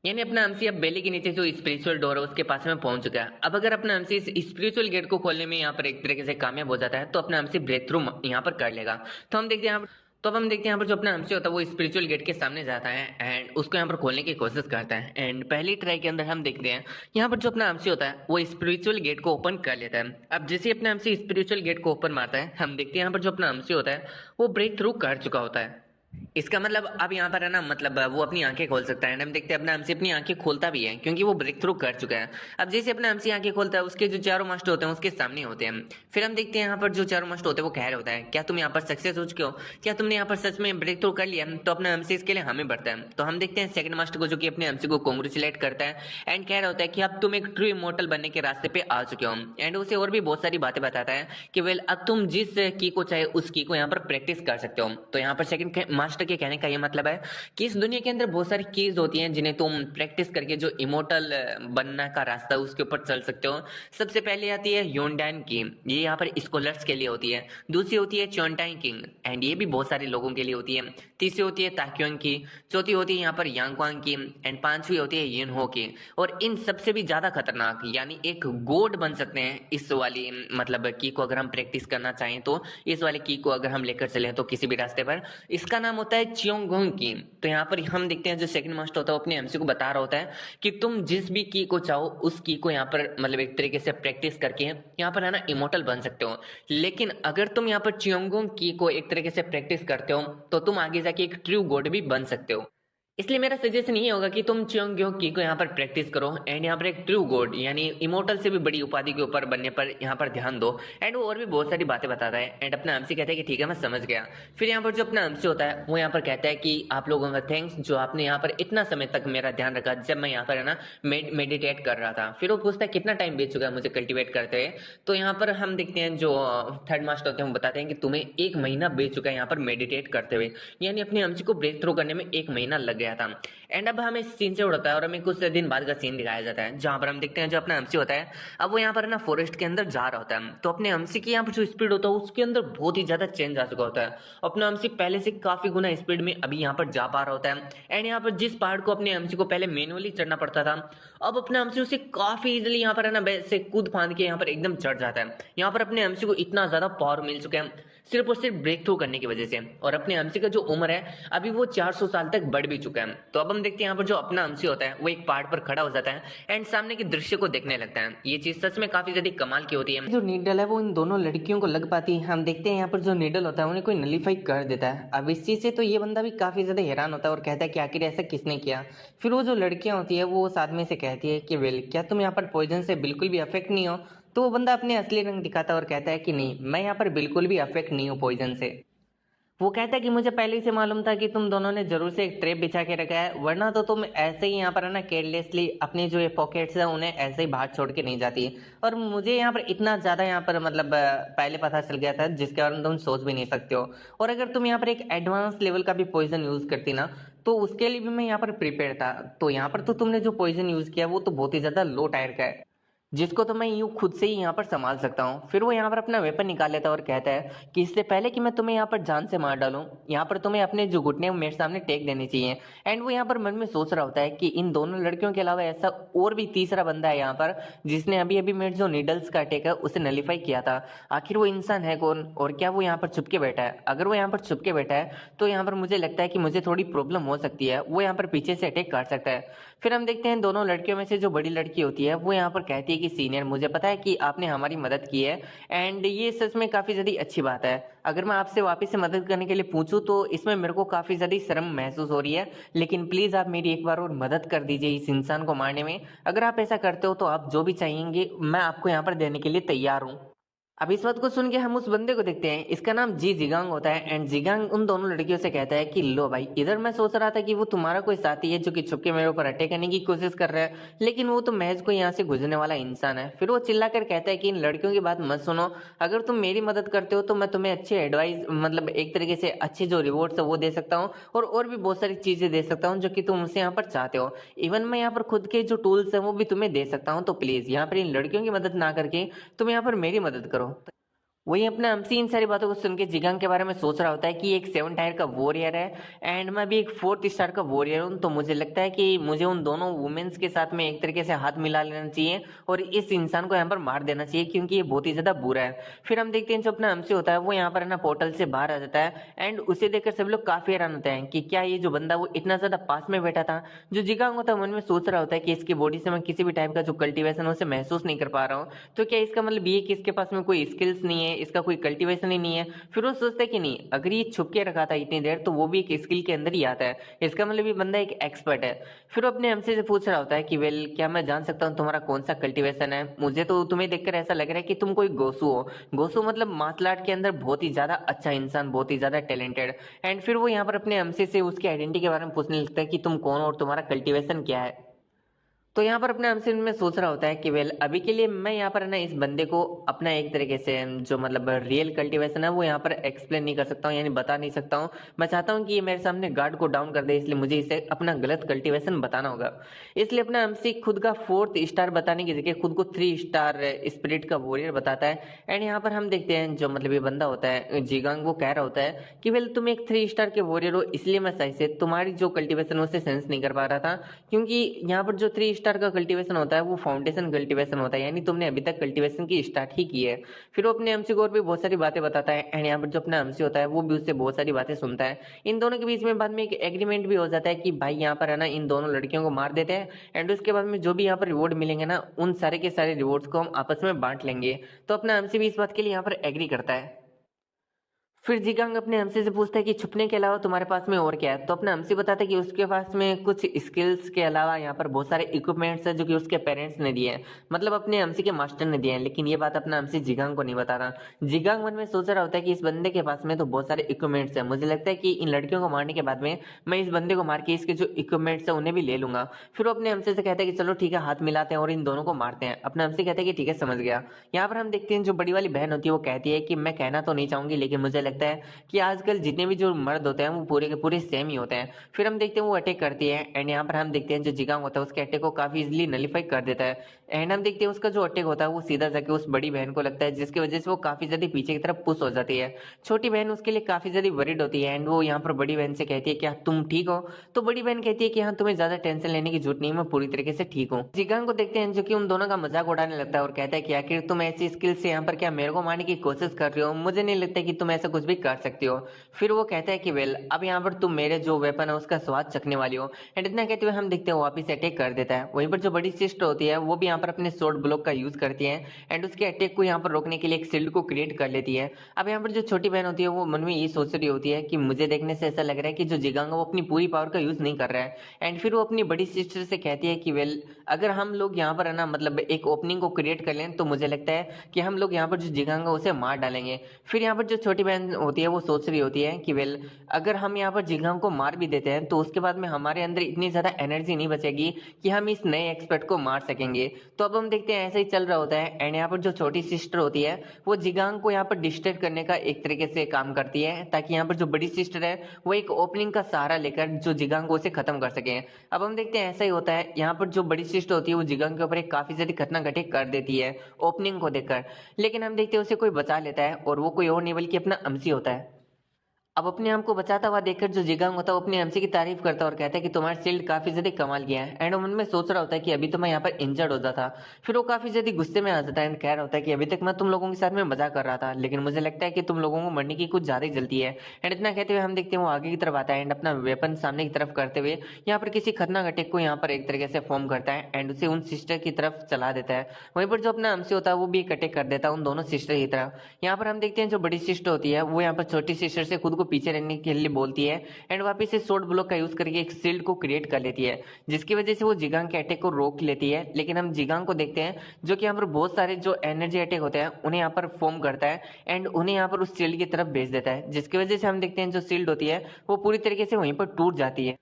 यानी अपना एमसी अब बेली के नीचे जो स्पिरिचुअल डोर है उसके पास में पहुंच चुका है। अब अगर अपना एमसी इस स्पिरिचुअल गेट को खोलने में यहाँ पर एक तरीके से कामयाब हो जाता है तो अपना एमसी ब्रेक थ्रू यहाँ पर कर लेगा। तो हम देखते हैं यहाँ पर तो अब हम देखते हैं यहाँ पर जो अपना एमसी होता है वो स्पिरिचुअल गेट के सामने जाता है एंड उसको यहाँ पर खोलने की कोशिश करता है। एंड पहली ट्राई के अंदर हम देखते हैं यहाँ पर जो अपना एमसी होता है वो स्पिरिचुअल गेट को ओपन कर लेता है। अब जैसे ही अपना एमसी स्पिरिचुअल गेट को ओपन मारता है हम देखते हैं यहाँ पर जो अपना एमसी होता है वो ब्रेक थ्रू कर चुका होता है। इसका मतलब अब यहाँ पर है ना मतलब वो अपनी आंखें खोल सकता है। हम देखते हैं अपना एमसी अपनी आंखें खोलता भी है क्योंकि वो ब्रेक थ्रू कर चुका है। अब जैसे अपना एमसी आंखें खोलता है उसके जो चारों मास्टर होते हैं उसके सामने होते हैं। फिर हम देखते हैं यहाँ पर जो चारों मास्टर होते हैं वो कह रहे होता है क्या तुम यहाँ पर सक्सेस हो चुके हो, क्या तुमने यहाँ पर सच में ब्रेक थ्रू कर लिया? तो अपना एमसी इसके लिए हमें बढ़ता है। तो हम देखते हैं सेकंड मास्टर को जो कि अपने एमसी को कॉन्ग्रेचुलेट करता है एंड कह रहा होता है कि अब तुम एक ट्रू इमोर्टल बनने के रास्ते पे आ चुके हो। एंड उसे और भी बहुत सारी बातें बताता है कि वेल अब तुम जिस की को चाहे उस की को यहाँ पर प्रैक्टिस कर सकते हो। तो यहाँ पर सेकंड मास्टर के कहने का ये मतलब है कि इस दुनिया के अंदर बहुत सारी कीज होती हैं जिन्हें तुम प्रैक्टिस करके जो इमोर्टल बनने का रास्ता है उसके ऊपर चल सकते हो। सबसे पहले आती है योनडैन की, ये यहाँ पर स्कॉलर्स के लिए होती है। दूसरी होती है चोनटाई किंग एंड ये भी बहुत सारे लोगों के लिए होती है। तीसरी होती है ताक्योंग की, चौथी होती है यहाँ पर यांगक्वांग की एंड पांचवी होती है यिनहो की। और इन सबसे भी ज्यादा खतरनाक यानी एक गोड बन सकते हैं इस वाली मतलब की को अगर हम प्रैक्टिस करना चाहें तो इस वाले की को अगर हम लेकर चले तो किसी भी रास्ते पर, इसका नाम होता है चियोंगोंग की। तो यहाँ पर हम देखते हैं जो सेकंड मास्टर होता है वो अपने एमसी को बता रहा होता है कि तुम जिस भी की को चाहो उस की को यहाँ पर मतलब एक तरीके से प्रैक्टिस करके यहाँ पर है ना इमोर्टल बन सकते हो। लेकिन अगर तुम यहाँ पर चियोंगोंग की को एक तरीके से प्रैक्टिस करते हो तो तुम आगे जाके एक ट्रू गॉड भी बन सकते हो। इसलिए मेरा सजेशन ये होगा कि तुम च्योंग्योक की को यहाँ पर प्रैक्टिस करो एंड यहाँ पर एक ट्रू गॉड यानी इमोर्टल से भी बड़ी उपाधि के ऊपर बनने पर यहाँ पर ध्यान दो। एंड वो और भी बहुत सारी बातें बताता है एंड अपना हमसे कहता है कि ठीक है मैं समझ गया। फिर यहाँ पर जो अपना हमसे होता है वो यहाँ पर कहता है कि आप लोगों का थैंक्स जो आपने यहाँ पर इतना समय तक मेरा ध्यान रखा जब मैं यहाँ पर है ना मेडिटेट कर रहा था। फिर वो पूछता है कितना टाइम बीत चुका है मुझे कल्टिवेट करते हुए। तो यहाँ पर हम देखते हैं जो थर्ड मास्टर होते हैं वो बताते हैं कि तुम्हें 1 महीना बीत चुका है यहाँ पर मेडिटेट करते हुए, यानी अपने हमसे को ब्रेक थ्रू करने में 1 महीना लग गया था। एंड अब हमें इस सीन से उड़ता है और हमें कुछ दिन बाद का सीन दिखाया जाता है जहां पर हम देखते हैं जो अपना एमसी होता है अब वो यहाँ पर ना फॉरेस्ट के अंदर जा रहा होता है। तो अपने एमसी की यहाँ पर जो स्पीड होता है उसके अंदर बहुत ही ज्यादा चेंज आ चुका होता है। अपना एमसी पहले से काफी गुना स्पीड में अभी यहाँ पर जा पा रहा होता है। एंड यहाँ पर जिस पहाड़ को अपने एमसी को पहले मैनुअली चढ़ना पड़ता था अब अपने एमसी उसे काफी इजिली यहाँ पर है ना से कूद फांद के यहाँ पर एकदम चढ़ जाता है। यहाँ पर अपने एमसी को इतना ज्यादा पावर मिल चुका है सिर्फ और सिर्फ ब्रेक थ्रू करने की वजह से। और अपने एमसी का जो उम्र है अभी वो 400 साल तक बढ़ भी चुका है। तो अब हम देखते हैं यहाँ पर जो अपना एमसी होता है वो एक पहाड़ पर खड़ा हो जाता है एंड सामने के दृश्य को देखने लगता है। ये चीज सच में काफी ज्यादा कमाल की होती है। जो नीडल है वो इन दोनों लड़कियों को लग पाती है। हम देखते हैं यहाँ पर जो नीडल होता है उन्हें कोई नलीफाई कर देता है। अब इस चीज से तो ये बंदा भी काफी ज्यादा हैरान होता है और कहता है कि आखिर ऐसा किसने किया। फिर वो जो लड़कियां होती है वो उस आदमी से कहती है कि वेल क्या तुम यहाँ पर पॉइजन से बिल्कुल भी अफेक्ट नहीं हो। तो वो बंदा अपने असली रंग दिखाता है और कहता है कि नहीं मैं यहाँ पर बिल्कुल भी अफेक्ट नहीं हूँ पॉइजन से। वो कहता है कि मुझे पहले ही से मालूम था कि तुम दोनों ने जरूर से एक ट्रैप बिछा के रखा है वरना तो तुम ऐसे ही यहाँ पर है ना केयरलेसली अपनी जो ये पॉकेट्स है उन्हें ऐसे ही बाहर छोड़ के नहीं जाती। और मुझे यहाँ पर इतना ज़्यादा यहाँ पर मतलब पहले पता चल गया था जिसके बारे में तुम सोच भी नहीं सकते हो। और अगर तुम यहाँ पर एक एडवांस लेवल का भी पॉइजन यूज़ करती ना तो उसके लिए भी मैं यहाँ पर प्रिपेयर था। तो यहाँ पर तो तुमने जो पॉइजन यूज़ किया वो तो बहुत ही ज़्यादा लो टायर का है जिसको तो मैं यूं खुद से ही यहाँ पर संभाल सकता हूँ। फिर वो यहाँ पर अपना वेपन निकाल लेता है और कहता है कि इससे पहले कि मैं तुम्हें यहाँ पर जान से मार डालूं यहाँ पर तुम्हें अपने जो घुटने मेरे सामने टेक देने चाहिए। एंड वो यहाँ पर मन में सोच रहा होता है कि इन दोनों लड़कियों के अलावा ऐसा और भी तीसरा बंदा है यहाँ पर जिसने अभी अभी मेरे जो नीडल्स का अटैक है उसे नलीफाई किया था। आखिर वो इंसान है कौन और क्या वो यहाँ पर छुप के बैठा है। अगर वो यहाँ पर छुप के बैठा है तो यहाँ पर मुझे लगता है कि मुझे थोड़ी प्रॉब्लम हो सकती है। वो यहाँ पर पीछे से अटैक कर सकता है। फिर हम देखते हैं दोनों लड़कियों में से जो बड़ी लड़की होती है वो यहाँ पर कहती है कि सीनियर मुझे पता है कि आपने हमारी मदद की है एंड ये सच में काफ़ी ज़्यादा अच्छी बात है। अगर मैं आपसे वापस से मदद करने के लिए पूछूं तो इसमें मेरे को काफ़ी ज़्यादा शर्म महसूस हो रही है लेकिन प्लीज़ आप मेरी एक बार और मदद कर दीजिए इस इंसान को मारने में। अगर आप ऐसा करते हो तो आप जो भी चाहेंगे मैं आपको यहाँ पर देने के लिए तैयार हूँ। अब इस बात को सुन के हम उस बंदे को देखते हैं। इसका नाम जी जिगांग होता है एंड जिगांग उन दोनों लड़कियों से कहता है कि लो भाई इधर मैं सोच रहा था कि वो तुम्हारा कोई साथी है जो कि छुप के मेरे ऊपर अटैक करने की कोशिश कर रहा है लेकिन वो तो महज को यहाँ से गुजरने वाला इंसान है। फिर वो चिल्लाकर कहता है कि इन लड़कियों की बात मत सुनो। अगर तुम मेरी मदद करते हो तो मैं तुम्हें अच्छे एडवाइस मतलब एक तरीके से अच्छे जो रिवॉर्ड्स है वो दे सकता हूँ और भी बहुत सारी चीजें दे सकता हूँ जो कि तुम मुझसे यहाँ पर चाहते हो। इवन मैं यहाँ पर खुद के जो टूल्स है वो भी तुम्हें दे सकता हूँ। तो प्लीज यहाँ पर इन लड़कियों की मदद ना करके तुम यहाँ पर मेरी मदद करो। वही अपना हमसे इन सारी बातों को सुन के जिगांग के बारे में सोच रहा होता है कि एक 7 टायर का वॉरियर है एंड मैं भी एक 4th स्टार का वॉरियर हूँ। तो मुझे लगता है कि मुझे उन दोनों वुमेन्स के साथ में एक तरीके से हाथ मिला लेना चाहिए और इस इंसान को यहाँ पर मार देना चाहिए क्योंकि ये बहुत ही ज्यादा बुरा है। फिर हम देखते हैं जो अपना हमसे होता है वो यहाँ पर है ना पोर्टल से बाहर आ जाता है एंड उसे देखकर सब लोग काफी हैरान होते हैं कि क्या ये जो बंदा वो इतना ज्यादा पास में बैठा था। जो जिगांग होता है मन में सोच रहा होता है कि इसकी बॉडी से मैं किसी भी टाइप का जो कल्टीवेशन है उसे महसूस नहीं कर पा रहा हूँ। तो क्या इसका मतलब ये कि इसके पास में कोई स्किल्स नहीं है, इसका कोई कल्टीवेशन ही नहीं है। फिर वो सोचता है कि नहीं अगर ये छुप के रखा था इतनी देर तो वो भी एक स्किल के अंदर ही आता है, इसका मतलब ये बंदा एक एक्सपर्ट है। फिर वो अपने हमसे से पूछ रहा होता है कि वेल क्या मैं जान सकता हूँ तुम्हारा कौन सा कल्टीवेशन है। मुझे तो तुम्हें देखकर ऐसा लग रहा है कि तुम कोई गोसू हो। गोसू मतलब मार्शल आर्ट के अंदर बहुत ही ज्यादा अच्छा इंसान, बहुत ही ज्यादा टैलेंटेड। एंड फिर वो यहाँ पर अपने हमसे से उसकी आइडेंटिटी के बारे में पूछने लगता है कि तुम कौन हो और तुम्हारा कल्टीवेशन क्या है। तो यहाँ पर अपने हमसे में सोच रहा होता है कि वेल अभी के लिए मैं यहाँ पर है ना इस बंदे को अपना एक तरीके से जो मतलब रियल कल्टीवेशन है वो यहाँ पर एक्सप्लेन नहीं कर सकता हूँ, यानी बता नहीं सकता हूँ। मैं चाहता हूँ कि ये मेरे सामने गार्ड को डाउन कर दे, इसलिए मुझे इसे अपना गलत कल्टीवेशन बताना होगा। इसलिए अपना हमसे खुद का 4th स्टार बताने की जगह खुद को 3 स्टार स्पिरिट का वॉरियर बताता है। एंड यहाँ पर हम देखते हैं जो मतलब ये बंदा होता है जिगांग वो कह रहा होता है कि वेल तुम एक 3 स्टार के वॉरियर हो इसलिए मैं सही से तुम्हारी जो कल्टीवेशन है उसे सेंस नहीं कर पा रहा था क्योंकि यहाँ पर जो 3 स्टार का कल्टीवेशन होता है वो फाउंडेशन कल्टीवेशन होता है, यानी तुमने अभी तक कल्टीवेशन की स्टार्ट ही की है। फिर वो अपने एमसी को और भी बहुत सारी बातें बताता है एंड यहाँ पर जो अपना एमसी होता है वो भी उससे बहुत सारी बातें सुनता है। इन दोनों के बीच में बाद में एक एग्रीमेंट भी हो जाता है कि भाई यहाँ पर है ना इन दोनों लड़कियों को मार देते हैं एंड उसके बाद में जो भी यहाँ पर रिवॉर्ड मिलेंगे ना उन सारे के सारे रिवॉर्ड्स को हम आपस में बांट लेंगे। तो अपना एमसी भी इस बात के लिए यहाँ पर एग्री करता है। फिर जीगांग अपने हमसे से पूछता है कि छुपने के अलावा तुम्हारे पास में और क्या है? तो अपना हमसे बताता है कि उसके पास में कुछ स्किल्स के अलावा यहाँ पर बहुत सारे इक्विपमेंट्स हैं जो कि उसके पेरेंट्स ने दिए हैं, मतलब अपने हमसे के मास्टर ने दिए हैं। लेकिन ये बात अपना हमसे जीगांग को नहीं बता रहा। जीगांग मन में सोच रहा होता है कि इस बंदे के पास में तो बहुत सारे इक्विपमेंट्स हैं, मुझे लगता है कि इन लड़कियों को मारने के बाद में मैं इस बंदे को मार के इसके जो इक्विपमेंट्स है उन्हें भी ले लूंगा। फिर वो अपने हमसे से कहता है कि चलो ठीक है, हाथ मिलाते हैं और इन दोनों को मारते हैं। अपना हमसे कहता है कि ठीक है, समझ गया। यहाँ पर हम देखते हैं जो बड़ी वाली बहन होती है वो कहती है कि मैं कहना तो नहीं चाहूंगी, लेकिन मुझे लगता है कि आजकल जितने भी जो मर्द होते हैं वो पूरे के पूरे सेम ही होते हैं। फिर हम देखते हैं वो अटैक करती है एंड यहाँ पर हम देखते हैं जो जिगांग होता है उसके अटैक को काफी इजिली नलीफाई कर देता है। एंड हम देखते हैं उसका जो अटैक होता है वो सीधा जाके उस बड़ी बहन को लगता है, जिसकी वजह से वो काफी ज्यादा पीछे की तरफ पुश हो जाती है। छोटी बहन उसके लिए काफी ज्यादा वरीड होती है एंड वो यहाँ पर बड़ी बहन से कहती है कि तुम ठीक हो? तो बड़ी बहन कहती है कि हाँ, तुम्हें ज्यादा टेंशन लेने की जरूरत नहीं है, मैं पूरी तरीके से ठीक हूँ। जिगांग को देखते हैं जो कि उन दोनों का मजाक उड़ाने लगता है और कहता है कि आखिर तुम ऐसी स्किल से यहाँ पर क्या मेरे को मारने की कोशिश कर रही हो? मुझे नहीं लगता कि तुम ऐसा कुछ भी कर सकती हो। फिर वो कहता है कि वेल, अब यहाँ पर तुम मेरे जो वेपन है उसका स्वाद चखने वाली हो। एंड इतना कहते हुए हम देखते हैं वो वापिस अटैक कर देता है। वहीं पर जो बड़ी सिस्टर होती है वो भी यहाँ पर अपने स्वॉर्ड ब्लॉक का यूज करती है एंड उसके अटैक को यहाँ पर रोकने के लिए एक शील्ड को क्रिएट कर लेती है। अब यहाँ पर जो छोटी बहन होती है वो मन में ये सोच रही होती है कि मुझे देखने से ऐसा लग रहा है कि जो जिगांग है वो अपनी पूरी पावर का यूज नहीं कर रहा है। एंड फिर वो अपनी बड़ी सिस्टर से कहती है कि वेल, अगर हम लोग यहाँ पर है ना, मतलब एक ओपनिंग को क्रिएट कर लें तो मुझे लगता है कि हम लोग यहाँ पर जो जिगांग है उसे मार डालेंगे। फिर यहाँ पर जो छोटी बहन होती है वो सोच रही होती है कि वेल, अगर हम यहाँ पर जिगांग को मार भी देते हैं तो उसके बाद में हमारे अंदर इतनी ज्यादा एनर्जी नहीं बचेगी कि हम इस नए एक्सपर्ट को मार सकेंगे। तो अब हम देखते हैं ऐसा ही चल रहा होता है एंड यहाँ पर जो छोटी सिस्टर होती है वो जिगांग को यहाँ पर डिस्ट्रैक्ट करने का एक तरीके से काम करती है, ताकि यहाँ पर जो बड़ी सिस्टर है वो एक ओपनिंग का सहारा लेकर जो जिगांग को उसे खत्म कर सके। अब हम देखते हैं ऐसा ही होता है, यहाँ पर जो बड़ी सिस्टर होती है वो जिगांग के ऊपर एक काफी ज्यादा खतरनाक अटैक कर देती है ओपनिंग को देखकर। लेकिन हम देखते हैं उसे कोई बचा लेता है और वो कोई और नहीं बल्कि अपना अमसी होता है। अब अपने आप को बचाता हुआ देखकर जो जिगांग होता है वो अपने एमसी की तारीफ करता है और कहता है कि तुम्हारा शील्ड काफी ज्यादा कमाल किया है। एंड वो मन में सोच रहा होता है कि अभी तो मैं यहाँ पर इंजर्ड हो जाता। फिर वो काफी ज्यादा गुस्से में आ जाता है एंड कह रहा होता है कि अभी तक मैं तुम लोगों के साथ में मजाक कर रहा था, लेकिन मुझे लगता है कि तुम लोगों को मरने की कुछ ज्यादा ही जल्दी है। एंड इतना कहते हुए हम देखते हैं वो आगे की तरफ आता है एंड अपना वेपन सामने की तरफ करते हुए यहाँ पर किसी खतरनाक अटैक को यहाँ पर एक तरीके से फॉर्म करता है एंड उसे उन सिस्टर की तरफ चला देता है। वहीं पर जो अपना एमसी होता है वो भी एक अटैक कर देता है उन दोनों सिस्टर की तरफ। यहाँ पर हम देखते हैं जो बड़ी सिस्टर होती है वो यहाँ पर छोटी सिस्टर से खुद को पीछे रहने के लिए बोलती है एंड वापिस से शॉर्ट ब्लॉक का यूज करके एक शील्ड को क्रिएट कर लेती है, जिसकी वजह से वो जिगांग के अटैक को रोक लेती है। लेकिन हम जिगांग को देखते हैं जो कि यहाँ पर बहुत सारे जो एनर्जी अटैक होते हैं उन्हें यहाँ पर फॉर्म करता है एंड उन्हें यहाँ पर उस शील्ड की तरफ भेज देता है, जिसकी वजह से हम देखते हैं जो शील्ड होती है वो पूरी तरीके से वहीं पर टूट जाती है।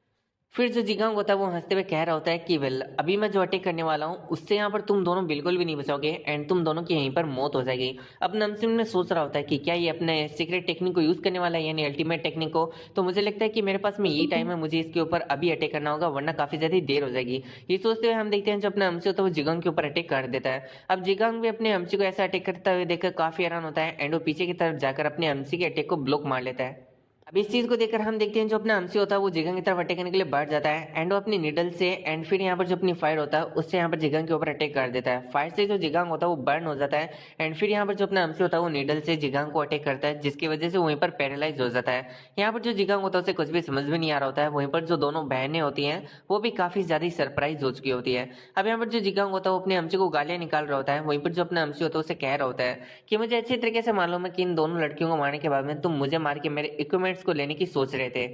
फिर जो जिगांग होता है वो हंसते हुए कह रहा होता है कि वेल, अभी मैं जो अटैक करने वाला हूँ उससे यहाँ पर तुम दोनों बिल्कुल भी नहीं बचोगे एंड तुम दोनों की यहीं पर मौत हो जाएगी। अब नमसिम ने सोच रहा होता है कि क्या ये अपने सीक्रेट टेक्निक को यूज करने वाला है, यानी अल्टीमेट टेक्निक को। तो मुझे लगता है कि मेरे पास में यही टाइम है, मुझे इसके ऊपर अभी अटैक करना होगा वरना काफी ज्यादा देर हो जाएगी। ये सोचते हुए हम देखते हैं जो अपना अमसी होता है वो जिगांग के ऊपर अटैक कर देता है। अब जिगांग भी अपने अमसी को ऐसा अटैक करता हुए देखकर काफी हैरान होता है एंड वो पीछे की तरफ जाकर अपने अमसी के अटैक को ब्लॉक मार लेता है। अब इस चीज को देखकर हम देखते हैं जो अपना अमसी होता है वो जिगांग की तरफ अटैक करने के लिए बढ़ जाता है एंड वो अपनी निडल से एंड फिर यहाँ पर जो अपनी फायर होता है उससे यहाँ पर जिगांग के ऊपर अटैक कर देता है। फायर से जो जिगांग होता है वो बर्न हो जाता है एंड फिर यहाँ पर जो अपना अमसी होता है वो निडल से जिगांग को अटैक करता है, जिसकी वजह से वहीं पर पैरालाइज हो जाता है। यहाँ पर जो जिगांग होता है उसे कुछ भी समझ में नहीं आ रहा होता है। वहीं पर जो दोनों बहनें होती हैं वो भी काफी ज्यादा सरप्राइज हो चुकी होती है। अब यहाँ पर जो जिगांग होता है वो अपने अमसी को गालियां निकाल रहा होता है। वहीं पर जो अपना अमसी होता है उसे कह रहा होता है कि मुझे अच्छी तरीके से मालूम है कि इन दोनों लड़कियों को मारने के बाद में तुम मुझे मार के मेरे इक्विपमेंट्स को लेने की सोच रहे थे।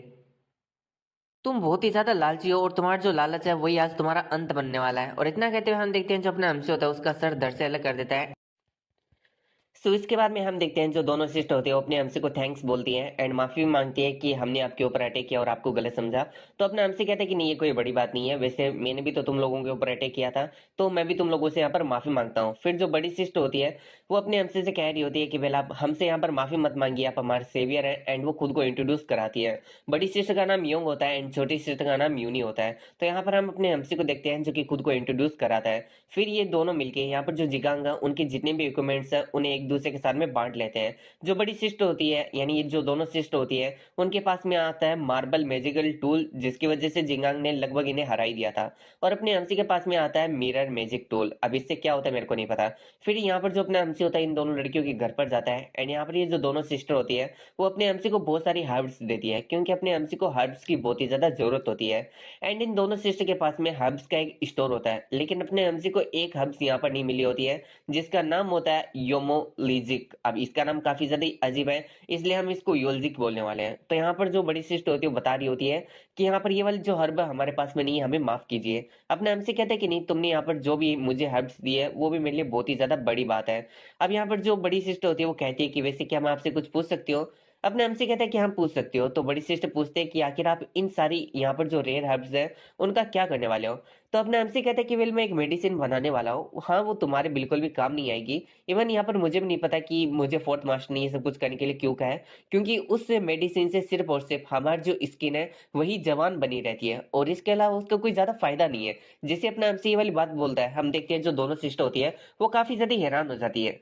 तुम बहुत ही ज्यादा लालची हो और तुम्हारा जो लालच है वही आज तुम्हारा अंत बनने वाला है। और इतना कहते हुए हम देखते हैं जो अपना हमसे होता है उसका सर धड़ से अलग कर देता है। सो इसके बाद में हम देखते हैं जो दोनों सिस्टर होती है वो अपने हमसे को थैंक्स बोलती हैं एंड माफी भी मांगती है कि हमने आपके ऊपर अटैक किया और आपको गलत समझा। तो अपने हमसे कहते हैं कि नहीं, ये कोई बड़ी बात नहीं है, वैसे मैंने भी तो तुम लोगों के ऊपर अटैक किया था, तो मैं भी तुम लोगों से यहाँ पर माफी मांगता हूँ। फिर जो बड़ी सिस्टर होती है वो अपने हमसे से कह रही होती है कि वेल, आप हमसे यहाँ पर माफी मत मांगिए, आप हमारे सेवियर है एंड वो खुद को इंट्रोड्यूस कराती है। बड़ी सिस्टर का नाम योंग होता है एंड छोटी सिस्टर का नाम यूनी होता है। तो यहाँ पर हम अपने हमसे को देखते हैं जो कि खुद को इंट्रोड्यूस कराता है। फिर ये दोनों मिलके यहाँ पर जो जिगांग है उनके जितने भी इक्विपमेंट्स हैं उन्हें एक दूसरे के साथ में बांट लेते हैं। जो बड़ी सिस्टर होती है यानी ये जो दोनों सिस्टर होती है उनके पास में आता है मार्बल मैजिकल टूल, जिसकी वजह से जिगांग ने लगभग इन्हें हरा ही दिया था। और अपने एमसी के पास में आता है मिरर मैजिक टूल। अब इससे क्या होता है मेरे को नहीं पता। फिर यहाँ पर जो अपना एमसी होता है इन दोनों लड़कियों के घर पर जाता है एंड यहाँ पर ये जो दोनों सिस्टर होती है वो अपने एमसी को बहुत सारी हर्ब्स देती है, क्योंकि अपने एमसी को हर्ब्स की बहुत ही ज्यादा जरूरत होती है। एंड इन दोनों सिस्टर के पास में हर्ब्स का एक स्टोर होता है, लेकिन अपने एमसी को एक हर्ब्स यहाँ पर नहीं मिली होती है जिसका नाम होता है योमो लीजिक। अब इसका नाम काफ़ी ज़्यादा अजीब है, इसलिए हम इसको योल्जिक बोलने वाले हैं। तो यहाँ पर जो बड़ी सिस्टर होती है वो बता रही होती है कि यहाँ पर ये वाली जो हर्ब हमारे पास में नहीं है, हमें माफ़ कीजिए। अपने हमसे कहते हैं कि नहीं, तुमने यहाँ पर जो भी मुझे हर्ब्स दिए है वो भी मेरे लिए बहुत ही ज़्यादा बड़ी बात है। अब यहाँ पर जो बड़ी सिस्टर होती है वो कहती है कि वैसे क्या मैं आपसे कुछ पूछ सकती हूँ? अपने हमसे कहता है कि हाँ, पूछ सकते हो। तो बड़ी सिस्टर पूछते हैं कि आखिर आप इन सारी यहाँ पर जो रेयर हर्ब्स है उनका क्या करने वाले हो? तो अपने हमसे कहता है कि वेल मैं एक मेडिसिन बनाने वाला हूँ। हाँ, वो तुम्हारे बिल्कुल भी काम नहीं आएगी। इवन यहाँ पर मुझे भी नहीं पता कि मुझे फोर्थ मास्टर ने ये सब कुछ करने के लिए क्यों कहा है, क्योंकि उस मेडिसिन से सिर्फ और सिर्फ हमारी जो स्किन है वही जवान बनी रहती है और इसके अलावा उसका कोई ज्यादा फायदा नहीं है। जैसे अपना हमसे ये वाली बात बोलता है, हम देखते हैं जो दोनों सिस्टर होती है वो काफी ज्यादा हैरान हो जाती है।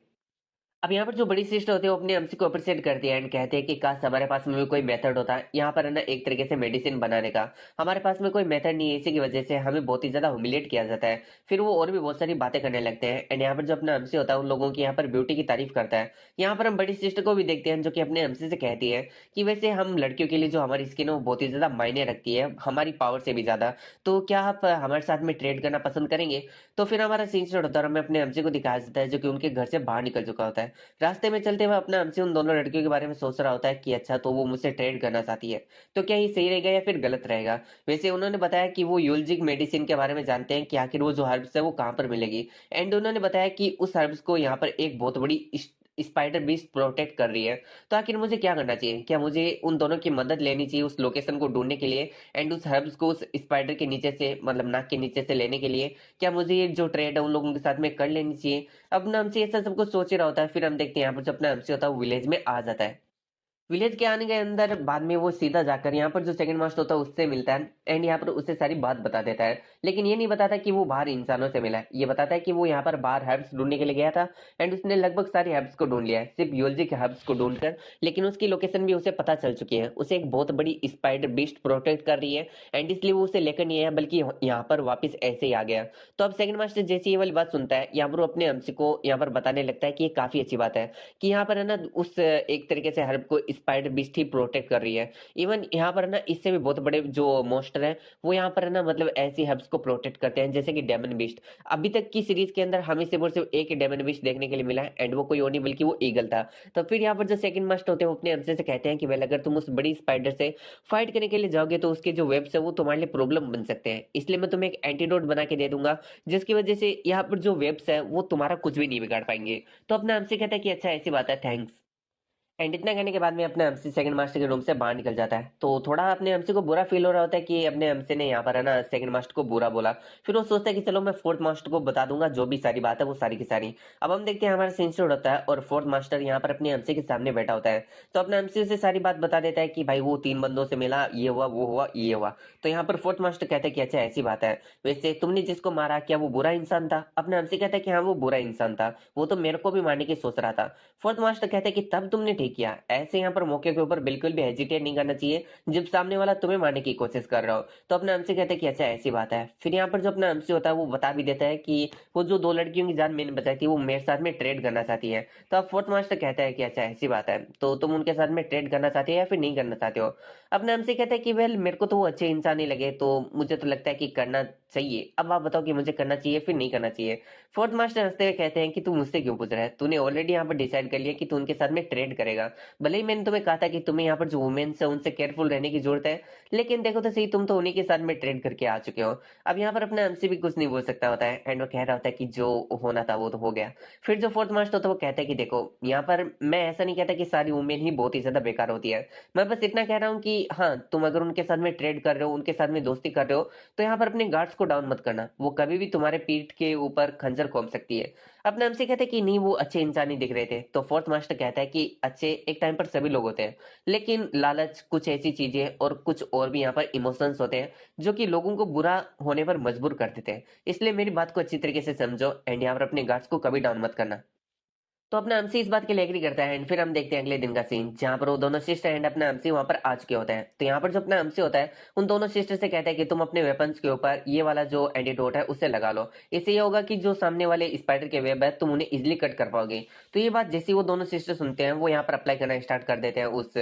अब यहाँ पर जो बड़ी सिस्टर होती है वो अपने एमसी को अप्रिशिएट करती है एंड कहते हैं कि काश हमारे पास में भी कोई मेथड होता है यहाँ पर है ना एक तरीके से मेडिसिन बनाने का। हमारे पास में कोई मेथड नहीं है, इसी की वजह से हमें बहुत ही ज्यादा ह्यूमिलेट किया जाता है। फिर वो और भी बहुत सारी बातें करने लगते हैं एंड यहाँ पर जो अपना एमसी होता है उन लोगों की यहाँ पर ब्यूटी की तारीफ करता है। यहाँ पर हम बड़ी सिस्टर को भी देखते हैं जो कि अपने एमसी से कहती है कि वैसे हम लड़कियों के लिए जो हमारी स्किन है वो बहुत ही ज्यादा मायने रखती है, हमारी पावर से भी ज्यादा। तो क्या आप हमारे साथ में ट्रेड करना पसंद करेंगे? तो फिर हमारा सीन स्टार्ट होता है और हमें अपने एमसी को दिखाया जाता है जो कि उनके घर से बाहर निकल चुका होता है। रास्ते में चलते हुए अपना हमसे उन दोनों लड़कियों के बारे में सोच रहा होता है कि अच्छा, तो वो मुझसे ट्रेड करना चाहती है, तो क्या ये सही रहेगा या फिर गलत रहेगा? वैसे उन्होंने बताया कि वो यूलजिक मेडिसिन के बारे में जानते हैं कि आखिर वो जो हर्ब्स है वो कहाँ पर मिलेगी। एंड उन्होंने बताया कि उस हर्ब्स को यहाँ पर एक बहुत बड़ी स्पाइडर बीस्ट प्रोटेक्ट कर रही है। तो आखिर मुझे क्या करना चाहिए? क्या मुझे उन दोनों की मदद लेनी चाहिए उस लोकेशन को ढूंढने के लिए एंड उस हर्ब्स को उस स्पाइडर के नीचे से, मतलब नाक के नीचे से लेने के लिए? क्या मुझे ये जो ट्रेड है उन लोगों के साथ में कर लेनी चाहिए? अब ना हमसे ऐसा सब कुछ सोच ही रहा होता है, फिर हम देखते हैं यहाँ पर जो अपना हमसे होता है वो विलेज में आ जाता है। विलेज के आने के अंदर बाद में वो सीधा जाकर यहाँ पर जो सेकंड मास्टर होता है उससे मिलता है एंड यहाँ पर उसे सारी बात बता देता है। लेकिन ये नहीं बताता कि वो बाहर इंसानों से मिला है, ये बताता है कि वो यहाँ पर बाहर हर्ब्स ढूंढने के लिए गया था एंड उसने लगभग सारे हर्ब्स को ढूंढ लिया है, सिर्फ यूलजी के हर्ब्स को ढूंढकर। लेकिन उसकी लोकेशन भी उसे पता चल चुकी है, उसे एक बहुत बड़ी स्पाइडर बीस्ट प्रोटेक्ट कर रही है एंड इसलिए वो उसे लेकर नहीं आया बल्कि यहाँ पर वापस ऐसे ही आ गया। तो अब सेकंड मास्टर जैसे ये वाली बात सुनता है, यहाँ पर वो अपने हमसे को यहाँ पर बताने लगता है कि ये काफी अच्छी बात है कि यहाँ पर है ना उस एक तरीके से हर्ब को स्पाइडर बीस्ट ही प्रोटेक्ट कर रही है। इवन यहाँ पर है ना इससे भी बहुत बड़े जो मॉन्स्टर है वो यहाँ पर है ना मतलब ऐसी हर्ब्स को प्रोटेक्ट करते हैं जैसे कि डेमन बीस्ट। अभी तक की सीरीज के अंदर हमें सिर्फ एक ही डेमन बीस्ट देखने के लिए मिला है एंड वो कोई और नहीं बल्कि वो ईगल था। तो फिर यहाँ पर जो सेकंड मास्टर होते हैं वो अपने हमसे से कहते हैं कि वेल अगर तुम उस बड़ी स्पाइडर से फाइट करने के लिए जाओगे तो उसके जो वेब्स है वो तुम्हारे लिए प्रॉब्लम बन सकते हैं, इसलिए मैं तुम्हें एक एंटीडोट बना के दे दूंगा जिसकी वजह से यहाँ पर जो वेब्स है वो तुम्हारा कुछ भी नहीं बिगाड़ पाएंगे। तो अपना हमसे कहता है कि अच्छा ऐसी बात है, थैंक्स। एंड इतना कहने के बाद में अपने एमसी सेकंड मास्टर के रूम से बाहर निकल जाता है। तो थोड़ा अपने एमसी को बुरा फील हो रहा होता है कि अपने एमसी ने यहाँ पर है ना सेकंड मास्टर को बुरा बोला। फिर वो सोचता है कि चलो मैं फोर्थ मास्टर को बता दूंगा जो भी सारी बात है वो सारी की सारी। अब हम देखते हैं हमारा सीन शुरू होता है और फोर्थ मास्टर यहाँ पर अपने एमसी के सामने बैठा होता है। तो अपने एमसी से सारी बात बता देता है कि भाई वो 3 बंदों से मिला, ये हुआ वो हुआ ये हुआ। तो यहाँ पर फोर्थ मास्टर कहता है कि अच्छा ऐसी बात है, वैसे तुमने जिसको मारा क्या वो बुरा इंसान था? अपने एमसी कहता है कि हाँ वो बुरा इंसान था, वो तो मेरे को भी मारने की सोच रहा था। फोर्थ मास्टर कहते हैं कि तब तुमने ठीक किया, ऐसे यहाँ पर मौके के ऊपर बिल्कुल भी हेजिटेट नहीं करना चाहिए जब सामने वाला तुम्हें मारने की कोशिश कर रहा हो। तो अपना हमसे कहते हैं कि अच्छा ऐसी बात है। फिर यहाँ पर जो अपना हमसे होता है वो बता भी देता है कि वो जो 2 लड़कियों की जान मैंने बचाई थी वो मेरे साथ में ट्रेड करना चाहती है। तो अब फोर्थ मास्टर कहता है कि अच्छा ऐसी बात है, तो तुम उनके साथ में ट्रेड करना चाहते हो या फिर नहीं करना चाहते हो? अपने हमसे कहते हैं कि वेल मेरे को तो वो अच्छे इंसान ही लगे तो मुझे तो लगता है कि करना चाहिए। अब आप बताओ कि मुझे करना चाहिए फिर नहीं करना चाहिए? फोर्थ मास्टर हंसते हुए कहते हैं कि तू मुझसे क्यों पूछ रहा है, तूने ऑलरेडी यहाँ पर डिसाइड कर लिया कि तू उनके साथ में ट्रेड करेगा। भले ही मैंने तुम्हें कहा था कि तुम्हें यहाँ पर जो वुमेन्स है उनसे केयरफुल रहने की जरूरत है, लेकिन देखो तो सही तुम तो उन्हीं के साथ में ट्रेड करके आ चुके हो। अब यहाँ पर अपने हमसे भी कुछ नहीं बोल सकता होता है एंड वो कह रहा होता है कि जो होना था वो तो हो गया। फिर जो फोर्थ मास्टर होता है वो कहता है कि देखो यहाँ पर मैं ऐसा नहीं कहता कि सारी वुमेन ही बहुत ही ज्यादा बेकार होती है, मैं बस इतना कह रहा हूँ कि हाँ तुम अगर उनके साथ में ट्रेड कर रहे हो, उनके साथ में दोस्ती कर रहे हो, तो यहाँ पर अपने गार्ड्स को डाउन मत करना, वो कभी भी तुम्हारे पीठ के ऊपर खंजर घोंप सकती है। अपने हमसे कहते हैं कि नहीं वो अच्छे इंसान ही दिख रहे थे। तो फोर्थ मास्टर कहता है कि अच्छे एक टाइम पर सभी लोग होते हैं, लेकिन लालच कुछ ऐसी चीजें और कुछ और भी यहाँ पर इमोशंस होते हैं जो कि लोगों को बुरा होने पर मजबूर कर देते हैं। इसलिए मेरी बात को अच्छी तरीके से समझो एंड यहाँ पर अपने गार्ड्स को कभी डाउन मत करना। तो अपना एमसी इस बात के लिए एग्री करता है एंड फिर हम देखते हैं अगले दिन का सीन जहां पर वो दोनों सिस्टर एंड अपना एमसी वहां पर आ चुके होते हैं। तो यहाँ पर जो अपना एमसी होता है उन दोनों सिस्टर से कहता है कि तुम अपने वेपन्स के ऊपर ये वाला जो एंटीडोट है उसे लगा लो, इससे ये होगा कि जो सामने वाले स्पाइडर के वेब है तुम उन्हें इजिली कट कर पाओगे। तो ये बात जैसी वो दोनों सिस्टर सुनते हैं वो यहाँ पर अप्लाई करना स्टार्ट कर देते हैं उस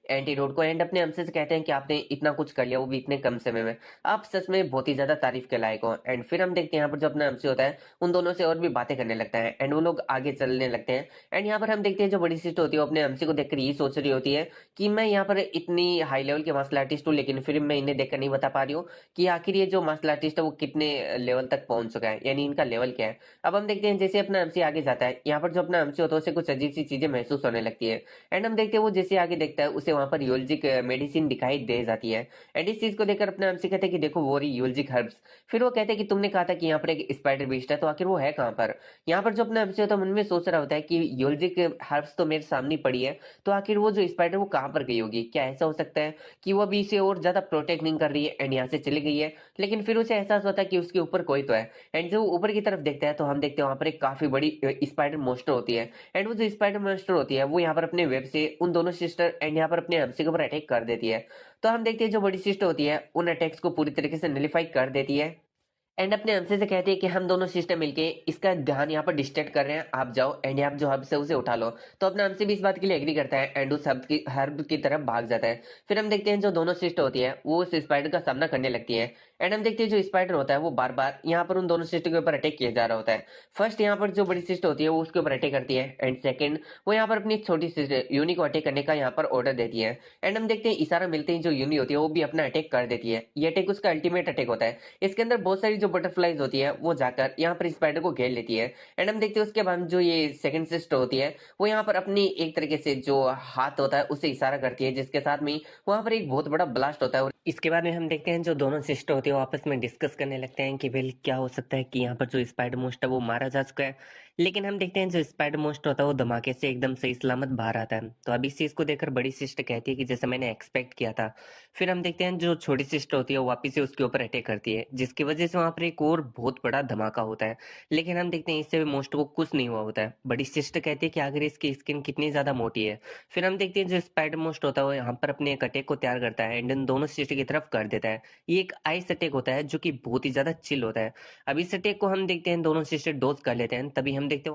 एंटीडोट को एंड अपने हमसे से कहते हैं कि आपने इतना कुछ कर लिया, वो भी इतने कम समय में। आप सच में बहुत ही ज़्यादा तारीफ़ के लायक हो। एंड फिर हम देखते हैं यहाँ पर जो अपना एमसी होता है, उन दोनों से और भी बातें करने लगता है एंड वो लोग आगे चलने लगते हैं। एंड यहाँ पर हम देखते हैं जो बड़ी सिस्टर होती है, वो अपने एमसी को देखकर ये सोच रही होती है कि मैं यहाँ पर इतनी हाई लेवल के मार्शल आर्टिस्ट हूँ, लेकिन फिर मैं इन्हें देखकर नहीं बता पा रही हूँ कि आखिर ये जो मार्शल आर्टिस्ट है, वो कितने लेवल तक पहुँच चुका है, यानी इनका लेवल क्या है। अब हम देखते हैं जैसे अपना एमसी आगे जाता है, यहाँ पर जो अपना एमसी होता है, उसे कुछ अजीब-सी चीज़ें महसूस होने लगती है। एंड हम देखते हैं वो जैसे आगे देखता है, उसे वहाँ पर यूलजिक मेडिसिन दिखाई दे जाती है। एंड इस चीज़ को देखकर अपना एमसी कहते हैं कि देखो वो रही यूलजिक हर्ब्स। फिर वो कहते हैं कि तुमने कहा था कि यहाँ पर एक स्पाइडर बीस्ट है, तो आखिर वो है कहाँ पर? यहाँ पर जो अपना एमसी होता है मन में सोच रहा होता है कि यूलजिक हर्ब्स तो मेरे सामने ही पड़ी है, तो आखिर वो जो स्पाइडर वो कहाँ पर गई होगी? क्या ऐसा हो सकता है कि वो अभी इसे और ज़्यादा प्रोटेक्ट नहीं कर रही है एंड यहाँ से चली गई है? लेकिन फिर उसे एहसास होता है कि उसके ऊपर कोई तो है। एंड जब वो ऊपर की तरफ देखता है, तो हम देखते हैं वहाँ पर एक काफ़ी बड़ी स्पाइडर मॉन्स्टर होती है। एंड वो जो स्पाइडर मॉन्स्टर होती है, वो यहाँ पर अपने वेब से उन दोनों सिस्टर एंड यहाँ पर अपने एमसी के ऊपर अटैक कर देती है। तो हम देखते हैं जो बड़ी सिस्टर होती है, उन अटैक्स को पूरी तरीके से नलिफाई कर देती है। एंड अपने हमसे से कहती है कि हम दोनों सिस्टर मिलके इसका ध्यान यहाँ पर डिस्ट्रैक्ट कर रहे हैं, आप जाओ एंड आप जो हर्ब से उसे उठा लो। तो अपना हमसे भी इस बात के लिए एग्री करता है एंड उस हर्ब की तरफ भाग जाता है। फिर हम देखते हैं जो दोनों सिस्टर होती है, वो उस स्पाइडर का सामना करने लगती है। एंड हम देखते हैं जो स्पाइडर होता है, वो बार बार यहाँ पर उन दोनों सिस्टर के ऊपर अटैक किया जा रहा होता है। फर्स्ट यहाँ पर जो बड़ी सिस्टर होती है, वो उसके ऊपर अटैक करती है एंड सेकंड वो यहाँ पर अपनी छोटी सिस्टर यूनी को अटैक करने का यहाँ पर ऑर्डर देती है। एंड हम देखते हैं इशारा मिलते ही जो यूनी होती है, वो भी अपना अटैक कर देती है। ये अटैक उसका अल्टीमेट अटैक होता है। इसके अंदर बहुत सारी जो बटरफ्लाइज होती है, वो जाकर यहाँ पर स्पाइडर को घेर लेती है। एंड हम देखते हैं उसके बाद जो ये सेकंड सिस्टर होती है, वो यहाँ पर अपनी एक तरीके से जो हाथ होता है उससे इशारा करती है, जिसके साथ में वहां पर एक बहुत बड़ा ब्लास्ट होता है। और इसके बाद में हम देखते हैं जो दोनों सिस्टर होती है, वो आपस में डिस्कस करने लगते हैं कि वेल क्या हो सकता है कि यहाँ पर जो स्पाइडर मोस्ट है वो मारा जा चुका है। लेकिन हम देखते हैं जो स्पाइडर मोस्ट होता है वो धमाके से एकदम सही सलामत बाहर आता है। तो अब इस चीज को देखकर बड़ी सिस्टर कहती है कि जैसा मैंने एक्सपेक्ट किया था। फिर हम देखते हैं जो छोटी सिस्टर होती है वो वापिस से उसके ऊपर अटैक करती है, जिसकी वजह से वहां पर एक और बहुत बड़ा धमाका होता है। लेकिन हम देखते हैं इससे भी मोस्ट को कुछ नहीं हुआ होता है। बड़ी सिस्टर कहती है कि आखिर इसकी स्किन कितनी ज्यादा मोटी है। फिर हम देखते हैं जो स्पाइडर मोस्ट होता है वो यहाँ पर अपने एक अटैक को तैयार करता है एंड इन दोनों सिस्टर की तरफ कर देता है। ये एक आइस अटैक होता है जो कि बहुत ही ज्यादा चिल होता है। अब इस अटैक को हम देखते हैं दोनों सिस्टर डोज कर लेते हैं, तभी हम देखते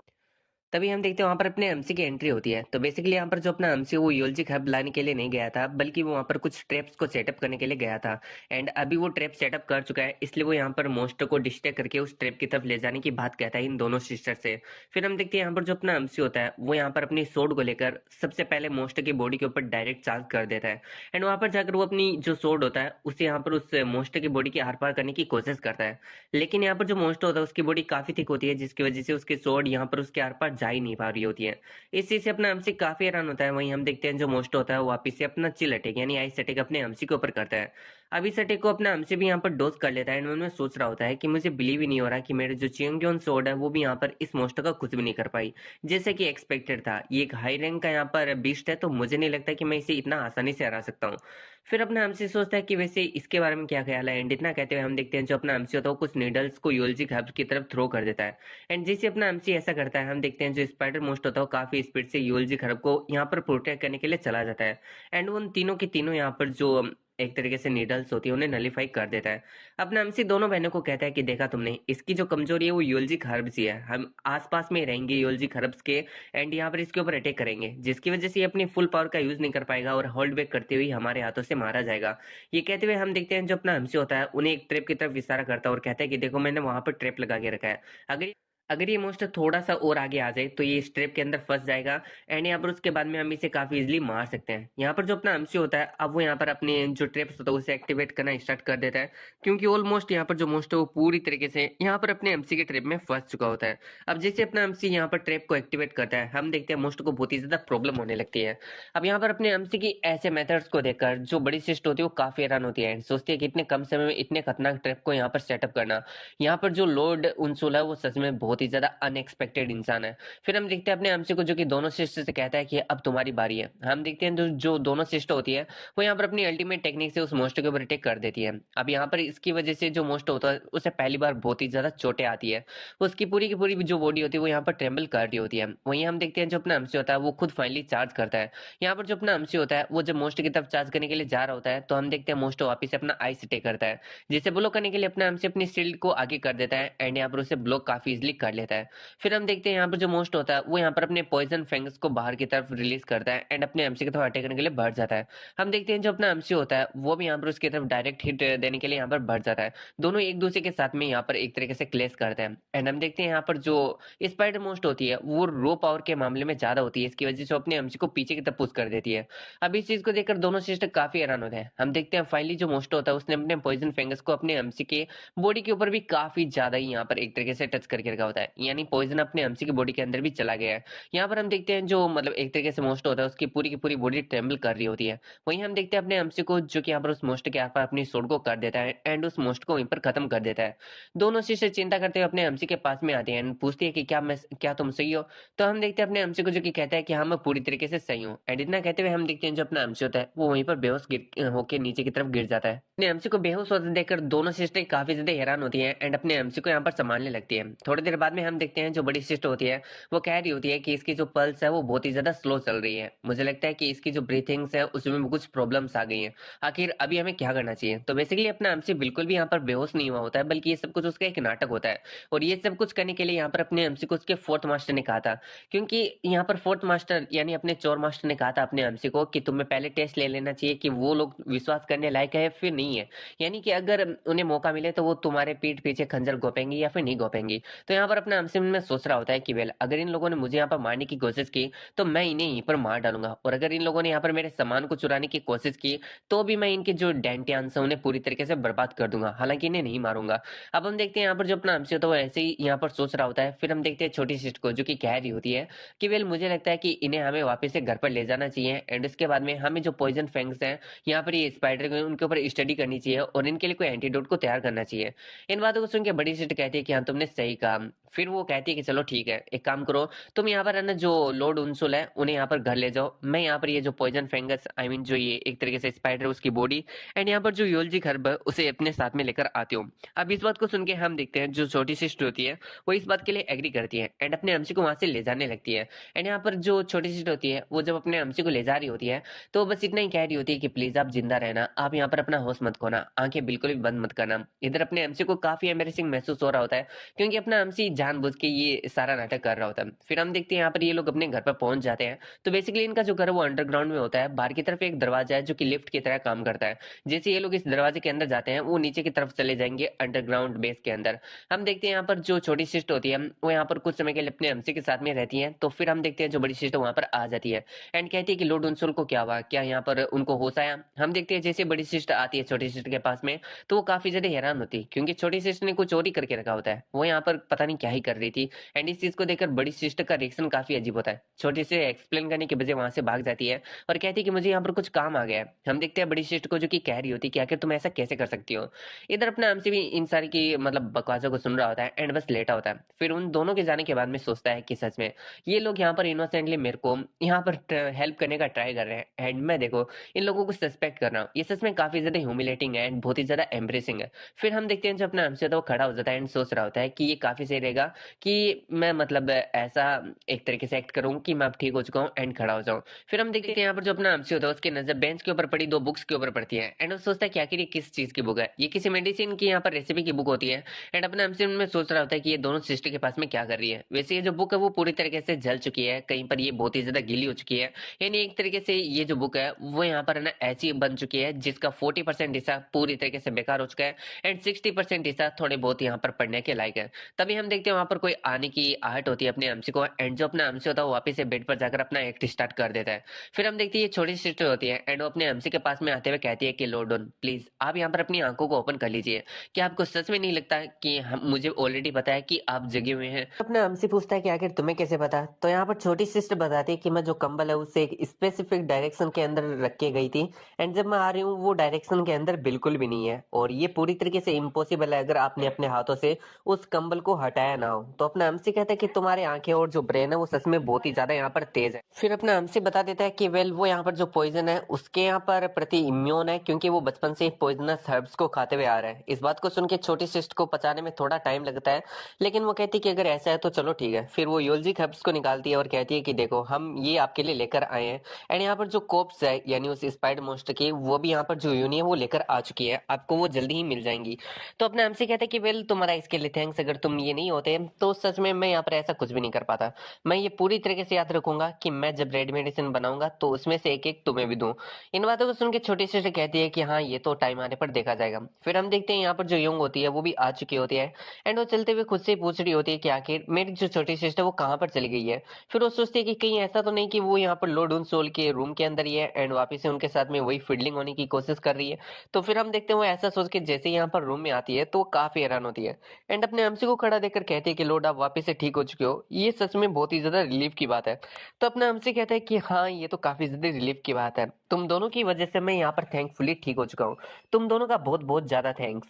हैं वहाँ पर अपने एमसी की एंट्री होती है। तो बेसिकली यहाँ पर जो अपना एमसी वो यूएलजी हब लाने के लिए नहीं गया था, बल्कि वो वहाँ पर कुछ ट्रैप्स को सेटअप करने के लिए गया था। एंड अभी वो ट्रैप सेटअप कर चुका है, इसलिए वो यहाँ पर मोस्टर को डिस्ट्रैक्ट करके उस ट्रैप की तरफ ले जाने की बात कहता है इन दोनों सिस्टर से। फिर हम देखते हैं यहाँ पर जो अपना एमसी होता है, वो यहाँ पर अपनी सोर्ड को लेकर सबसे पहले मोस्टर की बॉडी के ऊपर डायरेक्ट चार्ज कर देता है। एंड वहाँ पर जाकर वो अपनी जो सोर्ड होता है उसे यहाँ पर उस मोस्टर की बॉडी के आर पार करने की कोशिश करता है। लेकिन यहाँ पर जो मोस्टर होता है उसकी बॉडी काफी थिक होती है, जिसकी वजह से उसकी सोर्ड यहाँ पर उसके आर पार जा ही नहीं पा रही होती है। इस चीज से अपना एमसी काफी हैरान होता है। वहीं हम देखते हैं जो मोस्ट होता है वो वापिस से अपना चिल अटैक यानी आइस अटैक अपने एमसी के ऊपर करता है। अब इस अटैक को अपना एमसी भी यहाँ पर डोज कर लेता है एंड मन में सोच रहा होता है कि मुझे बिलीव ही नहीं हो रहा कि मेरे जो चिंगक्योन सोर्ड है वो भी यहाँ पर इस मोस्ट का कुछ भी नहीं कर पाई, जैसे कि एक्सपेक्टेड था। ये एक हाई रैंक का यहाँ पर बीस्ट है, तो मुझे नहीं लगता कि मैं इसे इतना आसानी से हरा सकता हूँ। फिर अपना एमसी सोचता है कि वैसे इसके बारे में क्या ख्याल है। एंड इतना कहते हुए हम देखते हैं जो अपना एमसी होता है वो कुछ नीडल्स को यूएलजी हब की तरफ थ्रो कर देता है। एंड जैसे अपना एमसी ऐसा करता है, हम देखते हैं जो स्पाइडर मोस्ट होता है वो काफी स्पीड से यूएलजी खरब को यहाँ पर प्रोटेक्ट करने के लिए चला जाता है। एंड उन तीनों के तीनों यहाँ पर जो एक तरीके से नीडल्स होती है उन्हें नलीफाई कर देता है। अपना एमसी दोनों बहनों को कहता है कि देखा तुमने, इसकी जो कमजोरी है वो यूएलजी खरब्स ही है। हम आसपास में ही रहेंगे यूएलजी खरब्स के एंड यहाँ पर इसके ऊपर अटैक करेंगे, जिसकी वजह से ये अपनी फुल पावर का यूज नहीं कर पाएगा और होल्ड बैक करते हुए हमारे हाथों से मारा जाएगा। ये कहते हुए हम देखते हैं जो अपना एमसी होता है उन्हें एक ट्रैप की तरफ इशारा करता है और कहता है कि देखो मैंने वहां पर ट्रैप लगा के रखा है। अगर अगर ये मोस्टर थोड़ा सा और आगे आ जाए तो ये स्ट्रेप के अंदर फंस जाएगा एंड यहाँ पर उसके बाद में हम इसे काफी इजीली मार सकते हैं। यहाँ पर जो अपना एमसी होता है, अब वो यहाँ पर अपने जो ट्रेप्स होता है उसे एक्टिवेट करना स्टार्ट कर देता है, क्योंकि ऑलमोस्ट यहाँ पर जो मोस्ट है वो पूरी तरीके से यहाँ पर अपने एमसी के ट्रेप में फंस चुका होता है। अब जैसे अपना एमसी यहाँ पर ट्रेप को एक्टिवेट करता है, हम देखते हैं मोस्ट को बहुत ही ज्यादा प्रॉब्लम होने लगती है। अब यहाँ पर अपने एमसी की ऐसे मेथड्स को देखकर जो बड़ी सिस्ट होती है वो काफी हैरान होती है, सोचती है कि इतने कम समय में इतने खतरनाक ट्रेप को यहाँ पर सेटअप करना। यहाँ पर जो लॉर्ड उनसुला है वो सच में बहुत ही ज्यादा अनएक्सपेक्टेड इंसान है। फिर हम देखते हैं अपने एमसी को जो कि दोनों सिस्टर से कहता है कि अब तुम्हारी बारी है। हम देखते हैं जो दोनों सिस्टर होती है वो यहाँ पर अपनी अल्टीमेट टेक्निक से उस मोस्टर के ऊपर अटैक कर देती है। अब यहाँ पर इसकी वजह से जो मोस्टर होता है उसे पहली बार बहुत ही ज्यादा चोटें आती है, उसकी पूरी की पूरी जो बॉडी होती है वो यहाँ पर ट्रेम्बल कर रही होती है। वहीं हम देखते हैं जो अपना एमसी होता है वो खुद फाइनली चार्ज करता है। यहाँ पर जो अपना एमसी होता है वो जब मोस्टर की तरफ चार्ज करने के लिए जा रहा होता है, तो हम देखते हैं मोस्टर वापिस से अपना आइस अटैक करता है, जिसे ब्लॉक करने के लिए अपना एमसी अपनी शील्ड को आगे कर देता है एंड यहाँ पर उसे ब्लॉक काफी इजिली कर लेता है। फिर हम देखते हैं यहाँ पर जो मोस्ट होता है वो यहाँ पर अपने पॉइजन फैंग्स को बाहर की तरफ रिलीज करता है एंड अपने एमसी की तरफ अटैक करने के लिए बढ़ जाता है। हम देखते हैं जो अपना एमसी होता है वो भी यहाँ पर उसकी तरफ डायरेक्ट हिट देने के लिए यहाँ पर बढ़ जाता है। दोनों एक दूसरे के साथ में यहाँ पर एक तरीके से क्लेश करते हैं एंड हम देखते हैं यहाँ पर जो स्पाइडर मोस्ट होती है वो रो पावर के मामले में ज्यादा होती है, इसकी वजह से वो अपने एमसी को पीछे की तरफ पुश कर देती है। अब इस चीज को देखकर दोनों सिस्टर काफी हैरान होते हैं। हम देखते हैं फाइनली जो मोस्ट होता है उसने अपने पॉइजन फैंगस को अपने एमसी के बॉडी के ऊपर भी काफी ज्यादा ही यहाँ पर एक तरीके से टच करके रखा होता है, यानी पॉइजन अपने एमसी की बॉडी के अंदर भी चला गया है। यहाँ पर हम देखते हैं जो मतलब एक तरीके से मोस्ट होता है उसकी पूरी की पूरी बॉडी ट्रेम्बल कर रही होती है। वहीं हम देखते हैं अपने एमसी को जो कि यहाँ पर उस मोस्ट के आस पास अपनी सोड को कर देता है एंड उस मोस्ट को वहीं पर खत्म कर देता है। दोनों सिस्टर चिंता करते हुए अपने एमसी के पास में आते हैं एंड पूछती है कि क्या तुम सही हो। तो हम देखते हैं अपने एमसी को जो कि कहता है कि हाँ मैं पूरी तरीके से सही हूँ एंड इतना कहते हुए हम देखते हैं जो अपना एमसी होता है वो वहीं पर बेहोश गिर होकर नीचे की तरफ गिर जाता है। अपने एमसी को बेहोश होते देखकर दोनों सिस्टर काफी ज्यादा हैरान होती है एंड अपने एमसी को यहाँ पर संभालने लगती है। थोड़ी देर बाद में हम देखते हैं जो बड़ी सिस्टर होती है वो कह रही होती है कि इसकी जो पल्स है वो बहुत ही ज्यादा स्लो चल रही है, मुझे लगता है कि इसकी जो ब्रीथिंग्स है उसमें कुछ प्रॉब्लम्स आ गई हैं, आखिर अभी हमें क्या करना चाहिए। तो बेसिकली अपना एमसी बिल्कुल भी यहाँ पर बेहोश नहीं हुआ होता है, बल्कि ये सब कुछ उसका एक नाटक होता है। और ये सब कुछ करने के लिए यहाँ पर अपने एमसी को उसके फोर्थ मास्टर ने कहा था, क्योंकि यहाँ पर फोर्थ मास्टर यानी अपने चोर मास्टर ने कहा था अपने एमसी को कि तुम्हें पहले टेस्ट ले लेना चाहिए कि वो लोग विश्वास करने लायक है फिर नहीं है, यानी कि अगर उन्हें मौका मिले तो वो तुम्हारे पीठ पीछे खंजर घोपेंगी या फिर नहीं घोपेंगी। तो यहाँ पर अपना एमसी में सोच रहा होता है कि वेल अगर इन लोगों ने मुझे यहाँ पर मारने की कोशिश की तो मैं इन्हें यहीं पर मार डालूंगा, और अगर इन लोगों ने यहाँ पर मेरे सामान को चुराने की कोशिश की तो भी मैं इनके जो डेंटियान्स हैं उन्हें पूरी तरीके से बर्बाद कर दूंगा, हालांकि इन्हें नहीं मारूंगा। अब हम देखते हैं यहाँ पर जो अपना एमसी होता है वो ऐसे ही यहाँ पर सोच रहा होता है। फिर हम देखते हैं छोटी सिस्ट को जो कि कह रही होती है कि वेल मुझे लगता है कि इन्हें हमें वापस से घर पर ले जाना चाहिए एंड उसके बाद में हमें जो पॉइजन फैंग्स हैं यहाँ पर ये स्पाइडर उनके ऊपर स्टडी करनी चाहिए और इनके लिए कोई एंटीडोट को तैयार करना चाहिए। इन बातों को सुन के बड़ी सिस्ट कहती है कि हाँ तुमने सही कहा। फिर वो कहती है कि चलो ठीक है, एक काम करो, तुम यहाँ पर है ना जो लॉर्ड उनसुल है उन्हें यहाँ पर घर ले जाओ, मैं यहाँ पर ये जो पॉइजन फंगस आई मीन जो ये एक तरीके से स्पाइडर उसकी बॉडी एंड यहाँ पर जो योलजी हर्ब है उसे अपने साथ में लेकर आती हूँ। अब इस बात को सुन के हम देखते हैं जो छोटी सिस्टर होती है वो इस बात के लिए एग्री करती है एंड अपने एमसी को वहां से ले जाने लगती है। एंड यहाँ पर जो छोटी सिस्टर होती है वो जब अपने एमसी को ले जा रही होती है तो बस इतना ही कह रही होती है कि प्लीज आप जिंदा रहना, आप यहाँ पर अपना होश मत खोना, आंखें बिल्कुल भी बंद मत करना। इधर अपने एमसी को काफी एम्बेरसिंग महसूस हो रहा होता है क्योंकि अपना एमसी जानबूझ के ये सारा नाटक कर रहा होता है। फिर हम देखते हैं यहाँ पर ये लोग अपने घर पर पहुंच जाते हैं। तो बेसिकली इनका जो घर है वो अंडरग्राउंड में होता है, बाहर की तरफ एक दरवाजा है जो कि लिफ्ट की तरह काम करता है। जैसे ये लोग इस दरवाजे के अंदर जाते हैं वो नीचे की तरफ चले जाएंगे अंडरग्राउंड बेस के अंदर। हम देखते हैं यहाँ पर जो छोटी सिस्टर होती है वो यहाँ पर कुछ समय के लिए अपने एमसी के साथ में रहती है। तो फिर हम देखते हैं जो बड़ी सिस्टर वहां पर आ जाती है एंड कहती है कि लॉर्ड उनसुल को क्या हुआ, क्या यहाँ पर उनको होश आया। हम देखते हैं जैसे बड़ी सिस्टर आती है छोटी सिस्टर के पास में तो वो काफी ज्यादा हैरान होती है क्योंकि छोटी सिस्टर ने कुछ और ही करके रखा होता है, वो यहाँ पर पता नहीं क्या ही कर रही थी। एंड इस चीज को देखकर बड़ी सिस्टर का रिएक्शन काफी अजीब होता है, छोटी से एक्सप्लेन करने के बजाय वहां से भाग जाती है और कहती है कि मुझे यहाँ पर कुछ काम आ गया है। हम देखते हैं बड़ी सिस्टर को जो कि कह रही होती है कि आखिर तुम ऐसा कैसे कर सकती हो। इधर अपने हमसे भी इन सारी की मतलब बकवासों को सुन रहा होता है एंड बस लेटा होता है। फिर उन दोनों के जाने के बाद में सोचता है कि सच में ये लोग यहाँ पर इनोसेंटली मेरे को यहाँ पर हेल्प करने का ट्राई कर रहे हैं एंड मैं देखो इन लोगों को सस्पेक्ट कर रहा हूँ, ये सच में काफी ज्यादा ह्यूमिलेटिंग है एंड बहुत ही ज्यादा एम्ब्रेसिंग है। फिर हम देखते हैं जो अपना हमसे तो वो खड़ा हो जाता है एंड सोच रहा होता है कि ये काफी सही रहेगा कि मैं मतलब ऐसा एक तरीके से एक्ट करूँ कि मैं अब ठीक हो चुका हूँ एंड खड़ा हो जाऊँ। फिर हम देखते हैं यहाँ पर जो अपना हमसे होता है उसकी नजर बेंच के ऊपर पड़ी दो बुक्स के ऊपर पड़ती है एंड वो सोचता है कि आखिर ये किस चीज की बुक है, ये किसी मेडिसिन की यहाँ पर रेसिपी की बुक होती है। एंड अपना हमसे में सोच रहा होता है कि ये दोनों सिस्टर के पास में क्या कर रही है। वैसे ये जो बुक है वो पूरी तरीके से जल चुकी है, कहीं पर ये बहुत ही ज्यादा गीली हो चुकी है, यानी एक तरीके से ये जो बुक है वो यहाँ पर है ना ऐसी बन चुकी है जिसका 40% हिस्सा पूरी तरीके से बेकार हो चुका है एंड 60% हिस्सा थोड़े बहुत यहाँ पर पढ़ने के लायक है। तभी हम देखते हैं वहां पर कोई आने की आहट होती है अपने एमसी को एंड जो अपना एमसी होता है वो वापस से बेड पर जाकर अपना एक्ट स्टार्ट कर देता है। फिर हम देखते हैं ये छोटी सिस्टर होती है एंड वो अपने एमसी के पास में आते हुए कहती है कि लॉर्डन प्लीज आप यहाँ पर अपनी आंखों को ओपन कर लीजिए, क्या आपको सच में नहीं लगता कि हम मुझे ऑलरेडी पता है कि आप जगे हुए हैं। अपना एमसी पूछता है कि आखिर तुम्हें कैसे पता। तो यहाँ पर छोटी सिस्टर बताती है कि मैं जो कंबल है उसे एक स्पेसिफिक डायरेक्शन के अंदर रख के गई थी एंड जब मैं आ रही हूँ वो डायरेक्शन के अंदर बिल्कुल भी नहीं है और ये पूरी तरीके से इम्पॉसिबल है अगर आपने अपने हाथों से उस कंबल को हटाया ना हो। तो अपना एमसी कहता है कि तुम्हारे आंखें और जो ब्रेन है वो सच में बहुत ही ज्यादा यहाँ पर तेज है। फिर अपना एमसी बता देता है कि वेल वो यहाँ पर जो पॉइजन है उसके यहाँ पर प्रति इम्यून है क्योंकि वो बचपन से पॉइजनस हर्ब्स को खाते हुए आ रहा है। इस बात को सुन के छोटी सिस्टर को पचाने में थोड़ा टाइम लगता है, लेकिन वो कहती है कि अगर ऐसा है तो चलो ठीक है। फिर वो योलजिक हर्ब्स को निकालती है और कहती है कि देखो हम ये आपके लिए लेकर आए हैं एंड यहाँ पर जो कोप्स है यानी उस स्पाइडर मोन्स्टर की वो भी यहाँ पर जो यूनी है वो लेकर आ चुकी है, आपको वो जल्दी ही मिल जाएंगी। तो अपना एमसी कहता है कि वेल तुम्हारा इसके लिए थैंक्स, अगर तुम ये नहीं होते होते तो सच में मैं यहाँ पर ऐसा कुछ भी नहीं कर पाता। मैं ये पूरी तरीके से याद रखूंगा कि मैं जब रेड मेडिसिन बनाऊंगा तो उसमें से एक एक तुम्हें भी दूं। इन बातों को सुन के छोटी सिस्टर कहती है कि हाँ ये तो टाइम आने पर देखा जाएगा। फिर हम देखते हैं यहाँ पर जो यंग होती है वो भी आ चुकी होती है एंड वो चलते हुए खुद से पूछ रही होती है कि आखिर मेरी जो छोटी सिस्टर वो कहाँ पर चली गई है। फिर वो सोचती है कि कहीं ऐसा तो नहीं कि वो यहाँ पर लॉर्ड सोल के रूम के अंदर ही है एंड वापिस से उनके साथ में वही फील्डिंग होने की कोशिश कर रही है। तो फिर हम देखते हैं वो ऐसा सोच के जैसे ही यहाँ पर रूम में आती है तो वो काफी हैरान होती है एंड अपने एमसी को खड़ा देखकर कहती है कि लॉर्ड आप वापस से ठीक हो चुके हो। ये सच में बहुत ही ज्यादा रिलीफ की बात है। तो अपना हमसे कहता है कि हाँ ये तो काफी ज्यादा रिलीफ की बात है, तुम दोनों की वजह से मैं यहाँ पर थैंकफुली ठीक हो चुका हूँ। तुम दोनों का बहुत बहुत ज्यादा थैंक्स।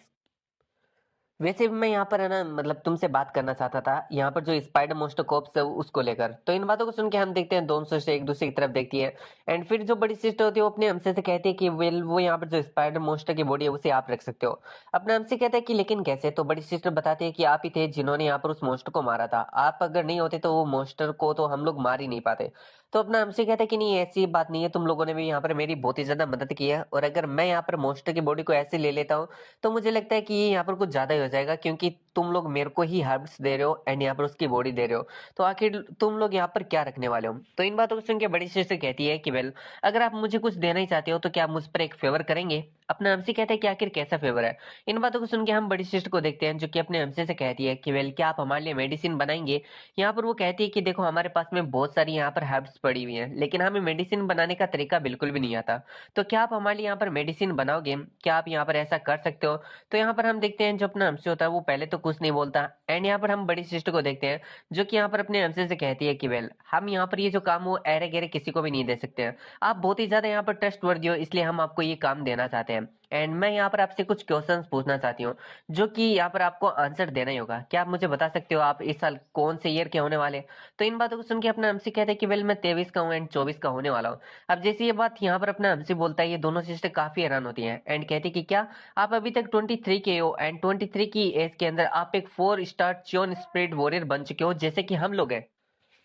वैसे भी मैं यहाँ पर है ना मतलब तुमसे बात करना चाहता था यहाँ पर जो स्पाइडर मोस्टर कॉप्स है उसको लेकर। तो इन बातों को सुन के हम देखते हैं दोनों सिस्टर एक दूसरे की तरफ देखती है एंड फिर जो बड़ी सिस्टर होती है वो अपने हमसे से कहती है कि वेल वो यहाँ पर जो स्पाइडर मोस्टर की बॉडी है उसे आप रख सकते हो। अपने हमसे कहते हैं कि लेकिन कैसे। तो बड़ी सिस्टर बताती है कि आप ही थे जिन्होंने यहाँ पर उस मोस्टर को मारा था, आप अगर नहीं होते तो वो मोस्टर को तो हम लोग मार ही नहीं पाते। तो अपना हमसे कहता है कि नहीं ऐसी बात नहीं है, तुम लोगों ने भी यहाँ पर मेरी बहुत ही ज्यादा मदद की है और अगर मैं यहाँ पर मोस्टर की बॉडी को ऐसे ले लेता हूँ तो मुझे लगता है कि ये यहाँ पर कुछ ज्यादा ही हो जाएगा क्योंकि तुम लोग मेरे को ही हर्ब्स दे रहे हो एंड यहाँ पर उसकी बॉडी दे रहे हो। तो आखिर तुम लोग यहाँ पर क्या रखने वाले हो। तो इन बातों को सुन के बड़ी सिस्टर कहती है कि वेल अगर आप मुझे कुछ देना ही चाहते हो तो क्या आप मुझ पर एक फेवर करेंगे। अपने हमसे कहते हैं कि आखिर कैसा फेवर है। इन बातों को सुन के हम बड़ी सिस्टर को देखते हैं जो कि अपने हमसे से कहती है कि वेल क्या आप हमारे लिए मेडिसिन बनाएंगे। यहाँ पर वो कहती है कि देखो हमारे पास में बहुत सारी यहाँ पर हर्ब्स पड़ी हुई हैं लेकिन हमें मेडिसिन बनाने का तरीका बिल्कुल भी नहीं आता। तो क्या आप हमारे लिए यहाँ पर मेडिसिन बनाओगे, क्या आप यहाँ पर ऐसा कर सकते हो। तो यहाँ पर हम देखते हैं जो अपना हमसे होता है वो पहले तो कुछ नहीं बोलता एंड यहाँ पर हम बड़ी सिस्टर को देखते हैं जो कि यहाँ पर अपने हमसे से कहती है कि वेल हम यहाँ पर ये जो काम वो अरे गहरे किसी को भी नहीं दे सकते हैं। आप बहुत ही ज्यादा यहाँ पर ट्रस्ट वर्दी हो इसलिए हम आपको ये काम देना चाहते हैं एंड मैं यहाँ पर आपसे कुछ क्वेश्चंस पूछना चाहती हूँ जो कि यहाँ पर आपको आंसर देना ही होगा। क्या आप मुझे बता सकते हो आप इस साल कौन से ईयर के होने वाले। तो इन बातों को सुन के अपना हमसे कहते हैं कि वेल मैं 23 का हूँ एंड 24 का होने वाला हूँ। अब जैसे ये बात यहाँ पर अपना हमसे बोलता है ये दोनों सिस्टर काफी हैरान होती हैं एंड कहती कि क्या आप अभी तक 23 के हो एंड 23 की एज के अंदर आप एक 4 स्टार च्योन स्पिरिट वॉरियर बन चुके हो जैसे कि हम लोग हैं।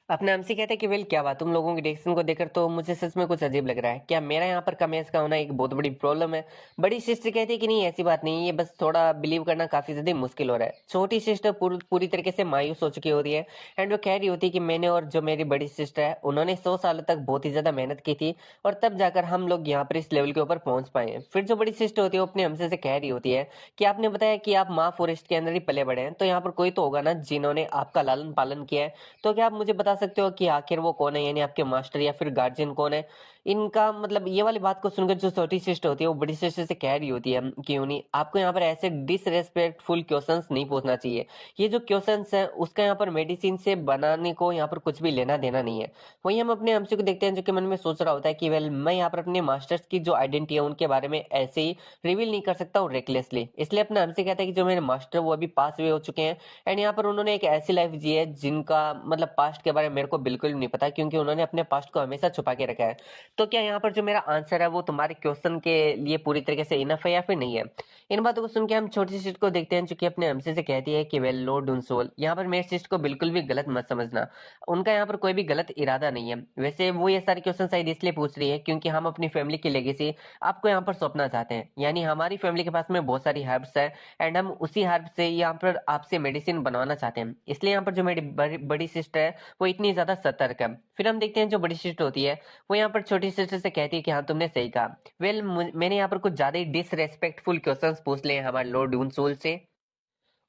अपने हमसे कहते हैं कि वेल क्या बात, तुम लोगों की रिएक्शन को देखकर तो मुझे सच में कुछ अजीब लग रहा है, क्या मेरा यहाँ पर कम एज का होना एक बहुत बड़ी प्रॉब्लम है। बड़ी सिस्टर कहती है कि नहीं ऐसी बात नहीं है, ये बस थोड़ा बिलीव करना काफी ज्यादा मुश्किल हो रहा है। छोटी सिस्टर पूरी तरीके से मायूस हो चुकी होती है एंड वो कह रही होती है कि मैंने और जो मेरी बड़ी सिस्टर है उन्होंने 100 सालों तक बहुत ही ज्यादा मेहनत की थी और तब जाकर हम लोग यहाँ पर इस लेवल के ऊपर पहुंच पाए हैं। फिर जो बड़ी सिस्टर होती है वो अपने हमसे से कह रही होती है कि आपने बताया कि आप माँ फॉरेस्ट के अंदर ही पले बड़े हैं, तो यहाँ पर कोई तो होगा ना जिन्होंने आपका लालन पालन किया है। तो क्या आप मुझे बता सकते हो कि आखिर वो कौन है, यानी आपके मास्टर या फिर गार्जियन कौन है। इनका मतलब ये वाली बात को सुनकर जो छोटी सिस्टर होती है वो बड़ी सिस्टर से कह रही होती है कि उन्हीं आपको यहाँ पर ऐसे डिसरेस्पेक्टफुल क्वेश्चंस नहीं पूछना चाहिए। ये जो क्वेश्चंस है उसका यहाँ पर मेडिसिन से बनाने को यहाँ पर कुछ भी लेना देना नहीं है। वही हम अपने हमसे को देखते हैं जो कि मन में सोच रहा होता है कि वेल मैं यहाँ पर अपने मास्टर्स की जो आइडेंटिटी है उनके बारे में ऐसे ही रिवील नहीं कर सकता हूँ रेकलेसली, इसलिए अपने हमसे कहता है कि जो मेरे मास्टर वो अभी पास हुए हो चुके हैं एंड यहाँ पर उन्होंने एक ऐसी लाइफ जी है जिनका मतलब पास्ट के बारे में मेरे को बिल्कुल भी नहीं पता क्योंकि उन्होंने अपने पास्ट को हमेशा छुपा के रखा है। तो क्या यहाँ पर जो मेरा आंसर है वो तुम्हारे क्वेश्चन के लिए पूरी तरीके से इनफ है या फिर नहीं है। इन बातों को सुन के हम छोटी सिस्टर को देखते हैं जो कि अपने हमसे से कहती है कि वेल लॉर्ड डुनसोल यहाँ पर मेरी सिस्टर को बिल्कुल भी गलत मत समझना, उनका यहाँ पर कोई भी गलत इरादा नहीं है। वैसे वो ये सारे क्वेश्चन शायद इसलिए पूछ रही है क्योंकि हम अपनी फैमिली की लेगेसी आपको यहाँ पर सौंपना चाहते हैं, यानी हमारी फैमिली के पास में बहुत सारी हर्ब्स है एंड हम उसी हर्ब से यहाँ पर आपसे मेडिसिन बनवाना चाहते हैं, इसलिए यहाँ पर जो मेरी बड़ी सिस्टर है वो इतनी ज्यादा सतर्क है। फिर हम देखते हैं जो बड़ी सिस्टर होती है वो यहाँ पर छोटी सिस्टर से कहती है कि हाँ तुमने सही कहा। वेल मैंने यहाँ पर कुछ ज्यादा ही डिसरेस्पेक्टफुल क्वेश्चंस पूछ लिए हैं हमारे लॉर्ड डूनसोल से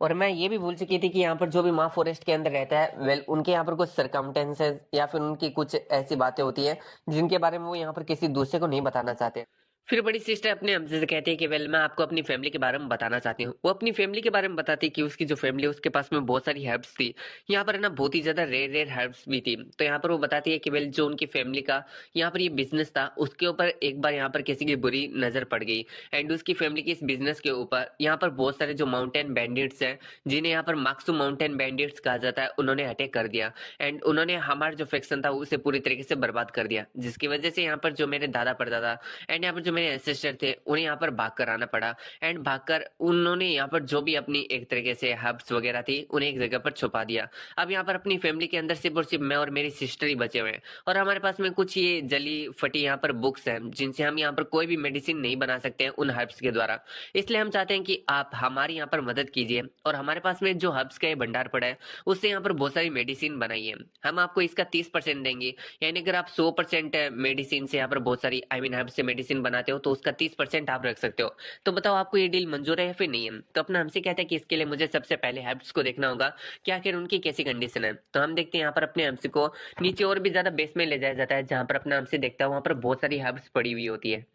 और मैं ये भी भूल चुकी थी कि यहाँ पर जो भी माँ फॉरेस्ट के अंदर रहता है वेल उनके यहाँ पर कुछ सरकमटेंसेस या फिर उनकी कुछ ऐसी बातें होती है जिनके बारे में वो यहाँ पर किसी दूसरे को नहीं बताना चाहते। फिर बड़ी सिस्टर अपने हमसे से कहती है कि वेल मैं आपको अपनी फैमिली के बारे में बताना चाहती हूँ। वो अपनी फैमिली के बारे में बताती है कि उसकी जो फैमिली है उसके पास में बहुत सारी हर्ब्स थी, यहाँ पर है ना बहुत ही ज्यादा रेयर रेयर हर्ब्स भी थी। तो यहाँ पर वो बताती है कि वेल जो उनकी फैमिली का यहाँ पर ये बिजनेस था उसके ऊपर एक बार यहाँ पर किसी की बुरी नजर पड़ गई एंड उसकी फैमिली की इस बिजनेस के ऊपर यहाँ पर बहुत सारे जो माउंटेन बैंडिट्स हैं जिन्हें यहाँ पर माक्सू माउंटेन बैंडिट्स कहा जाता है उन्होंने अटैक कर दिया एंड उन्होंने हमारा जो फैक्शन था उसे पूरी तरीके से बर्बाद कर दिया, जिसकी वजह से यहाँ पर जो मेरे दादा परदादा एंड यहाँ पर जो मेरे सिस्टर थे उन्हें यहाँ पर भाग कर आना पड़ा एंड भागकर उन्होंने यहाँ पर जो भी अपनी एक तरीके से हर्ब्स वगैरह थी उन्हें एक जगह पर छुपा दिया। अब यहाँ पर अपनी फैमिली के अंदर सिर्फ और सिर्फ मैं और मेरी सिस्टर ही बचे हुए हैं और हमारे पास में कुछ ये जली फटी यहाँ पर बुक्स हैं जिनसे हम यहाँ पर कोई भी मेडिसिन नहीं बना सकते हैं उन हर्ब्स के द्वारा। इसलिए हम चाहते हैं कि आप हमारी यहाँ पर मदद कीजिए और हमारे पास में जो हर्ब्स का ये भंडार पड़ा है उससे यहाँ पर बहुत सारी मेडिसिन बनाइए। हम आपको इसका 30% देंगे, यानी अगर आप 100% मेडिसिन से यहाँ पर बहुत सारी हर्ब्स से मेडिसिन बनाते हो तो उसका 30% आप रख सकते हो। तो बताओ आपको ये डील मंजूर है या फिर नहीं है? तो अपना हमसे कहता है कि इसके लिए मुझे सबसे पहले हर्ब्स को देखना होगा कि आखिर उनकी कैसी कंडीशन है। तो हम देखते हैं यहाँ पर अपने हम्स को नीचे और भी ज्यादा बेस में ले जाया जाता है जहां पर अपना हमसे देखता है वहां पर बहुत सारी हर्ब्स पड़ी हुई होती है।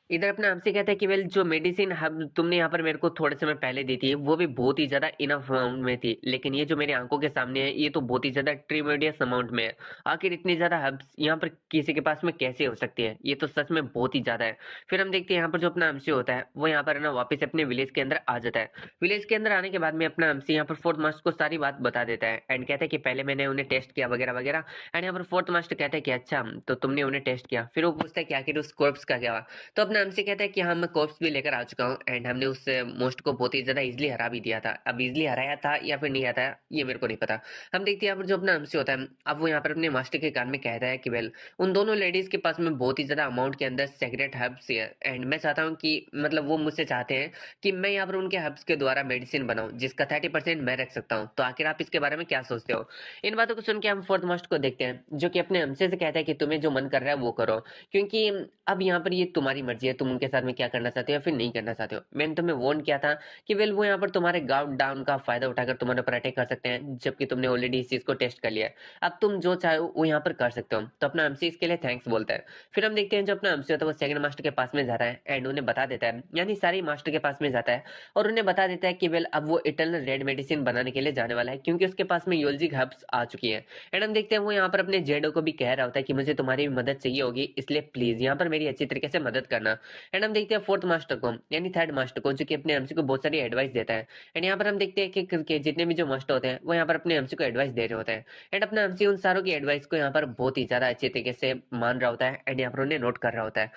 इधर अपना हमसे कहता है कि वेल जो मेडिसिन हम तुमने यहाँ पर मेरे को थोड़े समय पहले दी थी वो भी बहुत ही ज्यादा इनफ अमाउंट में थी, लेकिन ये जो मेरी आंखों के सामने है ये तो बहुत ही ज्यादा ट्रीमेडियस अमाउंट में है। आखिर इतनी ज्यादा हर्ब्स यहाँ पर किसी के पास में कैसे हो सकती है? ये तो सच में बहुत ही ज्यादा है। फिर हम देखते हैं यहाँ पर जो अपना हमसे होता है वो यहाँ पर है ना वापस अपने विलेज के अंदर आ जाता है। विलेज के अंदर आने के बाद में अपना हमसे यहाँ पर फोर्थ मास्टर को सारी बात बता देता है एंड कहता है कि पहले मैंने उन्हें टेस्ट किया वगैरह वगैरह। एंड यहाँ पर फोर्थ मास्टर कहता है कि अच्छा तो तुमने उन्हें टेस्ट किया, फिर वो पूछता है कि आखिर उस कॉर्प्स का क्या हुआ? तो अपना हमसे कहता है कि हाँ मैं कॉर्प्स भी लेकर आ चुका हूँ एंड हमने उस मोस्ट को बहुत ही ज्यादा इजीली हरा भी दिया था। अब इजीली हराया था या फिर नहीं हराया ये मेरे को नहीं पता। हम देखते हैं यहाँ पर जो अपना हमसे होता है अब वो यहाँ पर अपने मास्टर के कान में कहता है कि वेल उन दोनों लेडीज के पास में बहुत ही ज्यादा अमाउंट के अंदर सेक्रेट हर्ब्स है एंड मैं चाहता हूँ कि मतलब वो मुझसे चाहते हैं कि मैं यहाँ पर उनके हर्ब्स के द्वारा मेडिसिन बनाऊं जिसका 30% मैं रख सकता हूँ। तो आखिर आप इसके बारे में क्या सोचते हो? इन बातों को सुन के हम फोर्थ मास्टर को देखते हैं जो कि अपने हमसे से कहता है कि तुम्हें जो मन कर रहा है वो करो, क्योंकि अब यहाँ पर ये तुम्हारी मर्जी है तुम उनके साथ में क्या करना चाहते हो या फिर नहीं करना चाहते हो। मैंने तुम्हें वार्न किया था कि वेल वो यहाँ पर तुम्हारे गाउट डाउन का फायदा उठाकर तुम्हारे ऊपर अटैक कर सकते हैं जबकि तुमने ऑलरेडी इस चीज को टेस्ट कर लिया है। अब तुम जो चाहो वो यहाँ पर कर सकते हो। तो अपना हमसे इसके लिए थैंक्स बोलता है। फिर हम देखते हैं जो अपना हमसे होता है वो सेकंड मास्टर के पास में जाता है एंड उन्हें बता देता है, यानी सारी मास्टर के पास में जाता है और उन्हें बता देता है कि वेल अब वो इटर्नल रेड मेडिसिन बनाने के लिए जाने वाला है क्योंकि उसके पास में यूलजिक हर्ब्स आ चुकी है। एंड हम देखते हैं वो यहाँ पर अपने जेडो को भी कह रहा होता है कि मुझे तुम्हारी भी मदद चाहिए होगी इसलिए प्लीज यहाँ पर मेरी अच्छी तरीके से मदद करना। एंड हम देखते हैं फोर्थ मास्टर को यानी थर्ड मास्टर को जो कि अपने एमसी को बहुत सारी एडवाइस देता है। एंड यहाँ पर हम देखते हैं कि जितने भी जो मास्टर होते हैं वो यहाँ पर अपने एमसी को एडवाइस दे रहे होते हैं एंड अपना एमसी उन सारों की एडवाइस को यहाँ पर बहुत ही ज्यादा अच्छे तरीके से मान रहा होता है एंड यहाँ पर उन्हें नोट कर रहा होता है।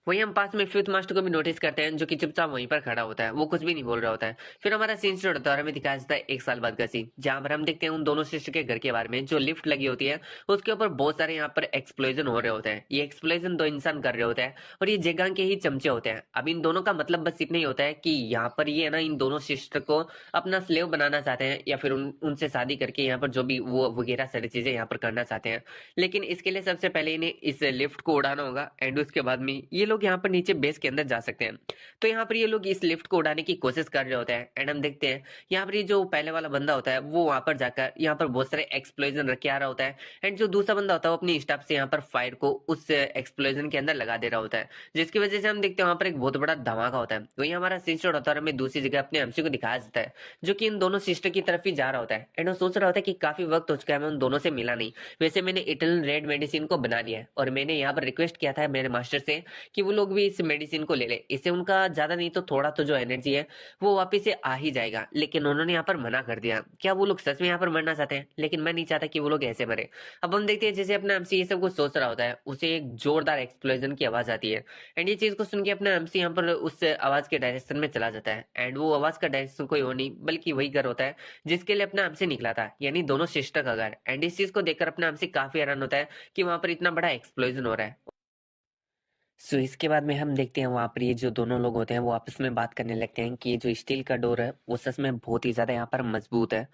वही हम पास में फिफ्थ मास्टर को भी नोटिस करते हैं जो कि चुपचाप वहीं पर खड़ा होता है, वो कुछ भी नहीं बोल रहा होता है। फिर हमारा सीन स्टार्ट होता है और हमें दिखाया जाता है 1 साल बाद का सीन जहां पर हम देखते हैं उन दोनों सिस्टर के घर के बारे में जो लिफ्ट लगी होती है उसके ऊपर बहुत सारे यहाँ पर एक्सप्लोजन हो रहे होते हैं। ये एक्सप्लोजन दो इंसान कर रहे होते हैं और ये जगह के ही चमचे होते हैं। अब इन दोनों का मतलब बस इतना ही होता है कि यहाँ पर ये है ना इन दोनों सिस्टर को अपना स्लेव बनाना चाहते हैं या फिर उनसे शादी करके यहाँ पर जो भी वो वगैरह सारी चीजें यहाँ पर करना चाहते हैं। लेकिन इसके लिए सबसे पहले इन्हें इस लिफ्ट को उड़ाना होगा एंड उसके बाद में ये लोग यहाँ पर नीचे बेस के अंदर जा सकते हैं। तो यहाँ पर ये लोग इस लिफ्ट को उड़ाने की कोशिश कर रहे होते हैं एंड हम देखते हैं यहाँ पर ये जो पहले वाला बंदा होता है वो वहां पर जाकर यहाँ पर बहुत सारे एक्सप्लोजन रख के आ रहा होता है एंड जो दूसरा बंदा होता है वो अपनी स्टाफ से यहाँ पर फायर को उस एक्सप्लोजन के अंदर लगा दे रहा होता है जिसकी वजह से हम देखते हैं वहां पर एक बहुत बड़ा धमाका होता है। वही हमारा सीन शॉट होता है और हमें दूसरी जगह अपने एमसी को दिखाया जाता है जो कि इन दोनों सिस्टर की तरफ ही जा रहा होता है एंड वो सोच रहा होता है कि काफी वक्त हो चुका है मैं उन दोनों से मिला नहीं। वैसे मैंने इटर्नल रेड मेडिसिन को बना लिया है और मैंने यहाँ पर रिक्वेस्ट किया था मेरे मास्टर से कि वो लोग भी इस मेडिसिन को ले ले, इससे उनका ज्यादा नहीं तो थोड़ा तो जो एनर्जी है वो वापिस से आ ही जाएगा। लेकिन उन्होंने यहाँ पर मना कर दिया। क्या वो लोग सच में यहाँ पर मरना चाहते हैं? लेकिन मैं नहीं चाहता कि वो लोग ऐसे मरे। अब हम देखते हैं जैसे अपना एमसी ये सब कुछ सोच रहा होता है उसे एक जोरदार एक्सप्लोजन की आवाज आती है एंड ये चीज को सुन के अपना एमसी यहाँ पर उस आवाज के डायरेक्शन में चला जाता है एंड वो आवाज का डायरेक्शन कोई और नहीं बल्कि वही घर होता है जिसके लिए अपना एमसी निकला था, यानी दोनों सिस्टर का घर। एंड इस चीज को देखकर अपना एमसी काफी हैरान होता है कि वहां पर इतना बड़ा एक्सप्लोजन हो रहा है। सो इसके बाद में हम देखते हैं वहां पर ये जो दोनों लोग होते हैं वो आपस में बात करने लगते हैं कि ये जो स्टील का डोर है वो सच में बहुत ही ज्यादा यहाँ पर मजबूत है।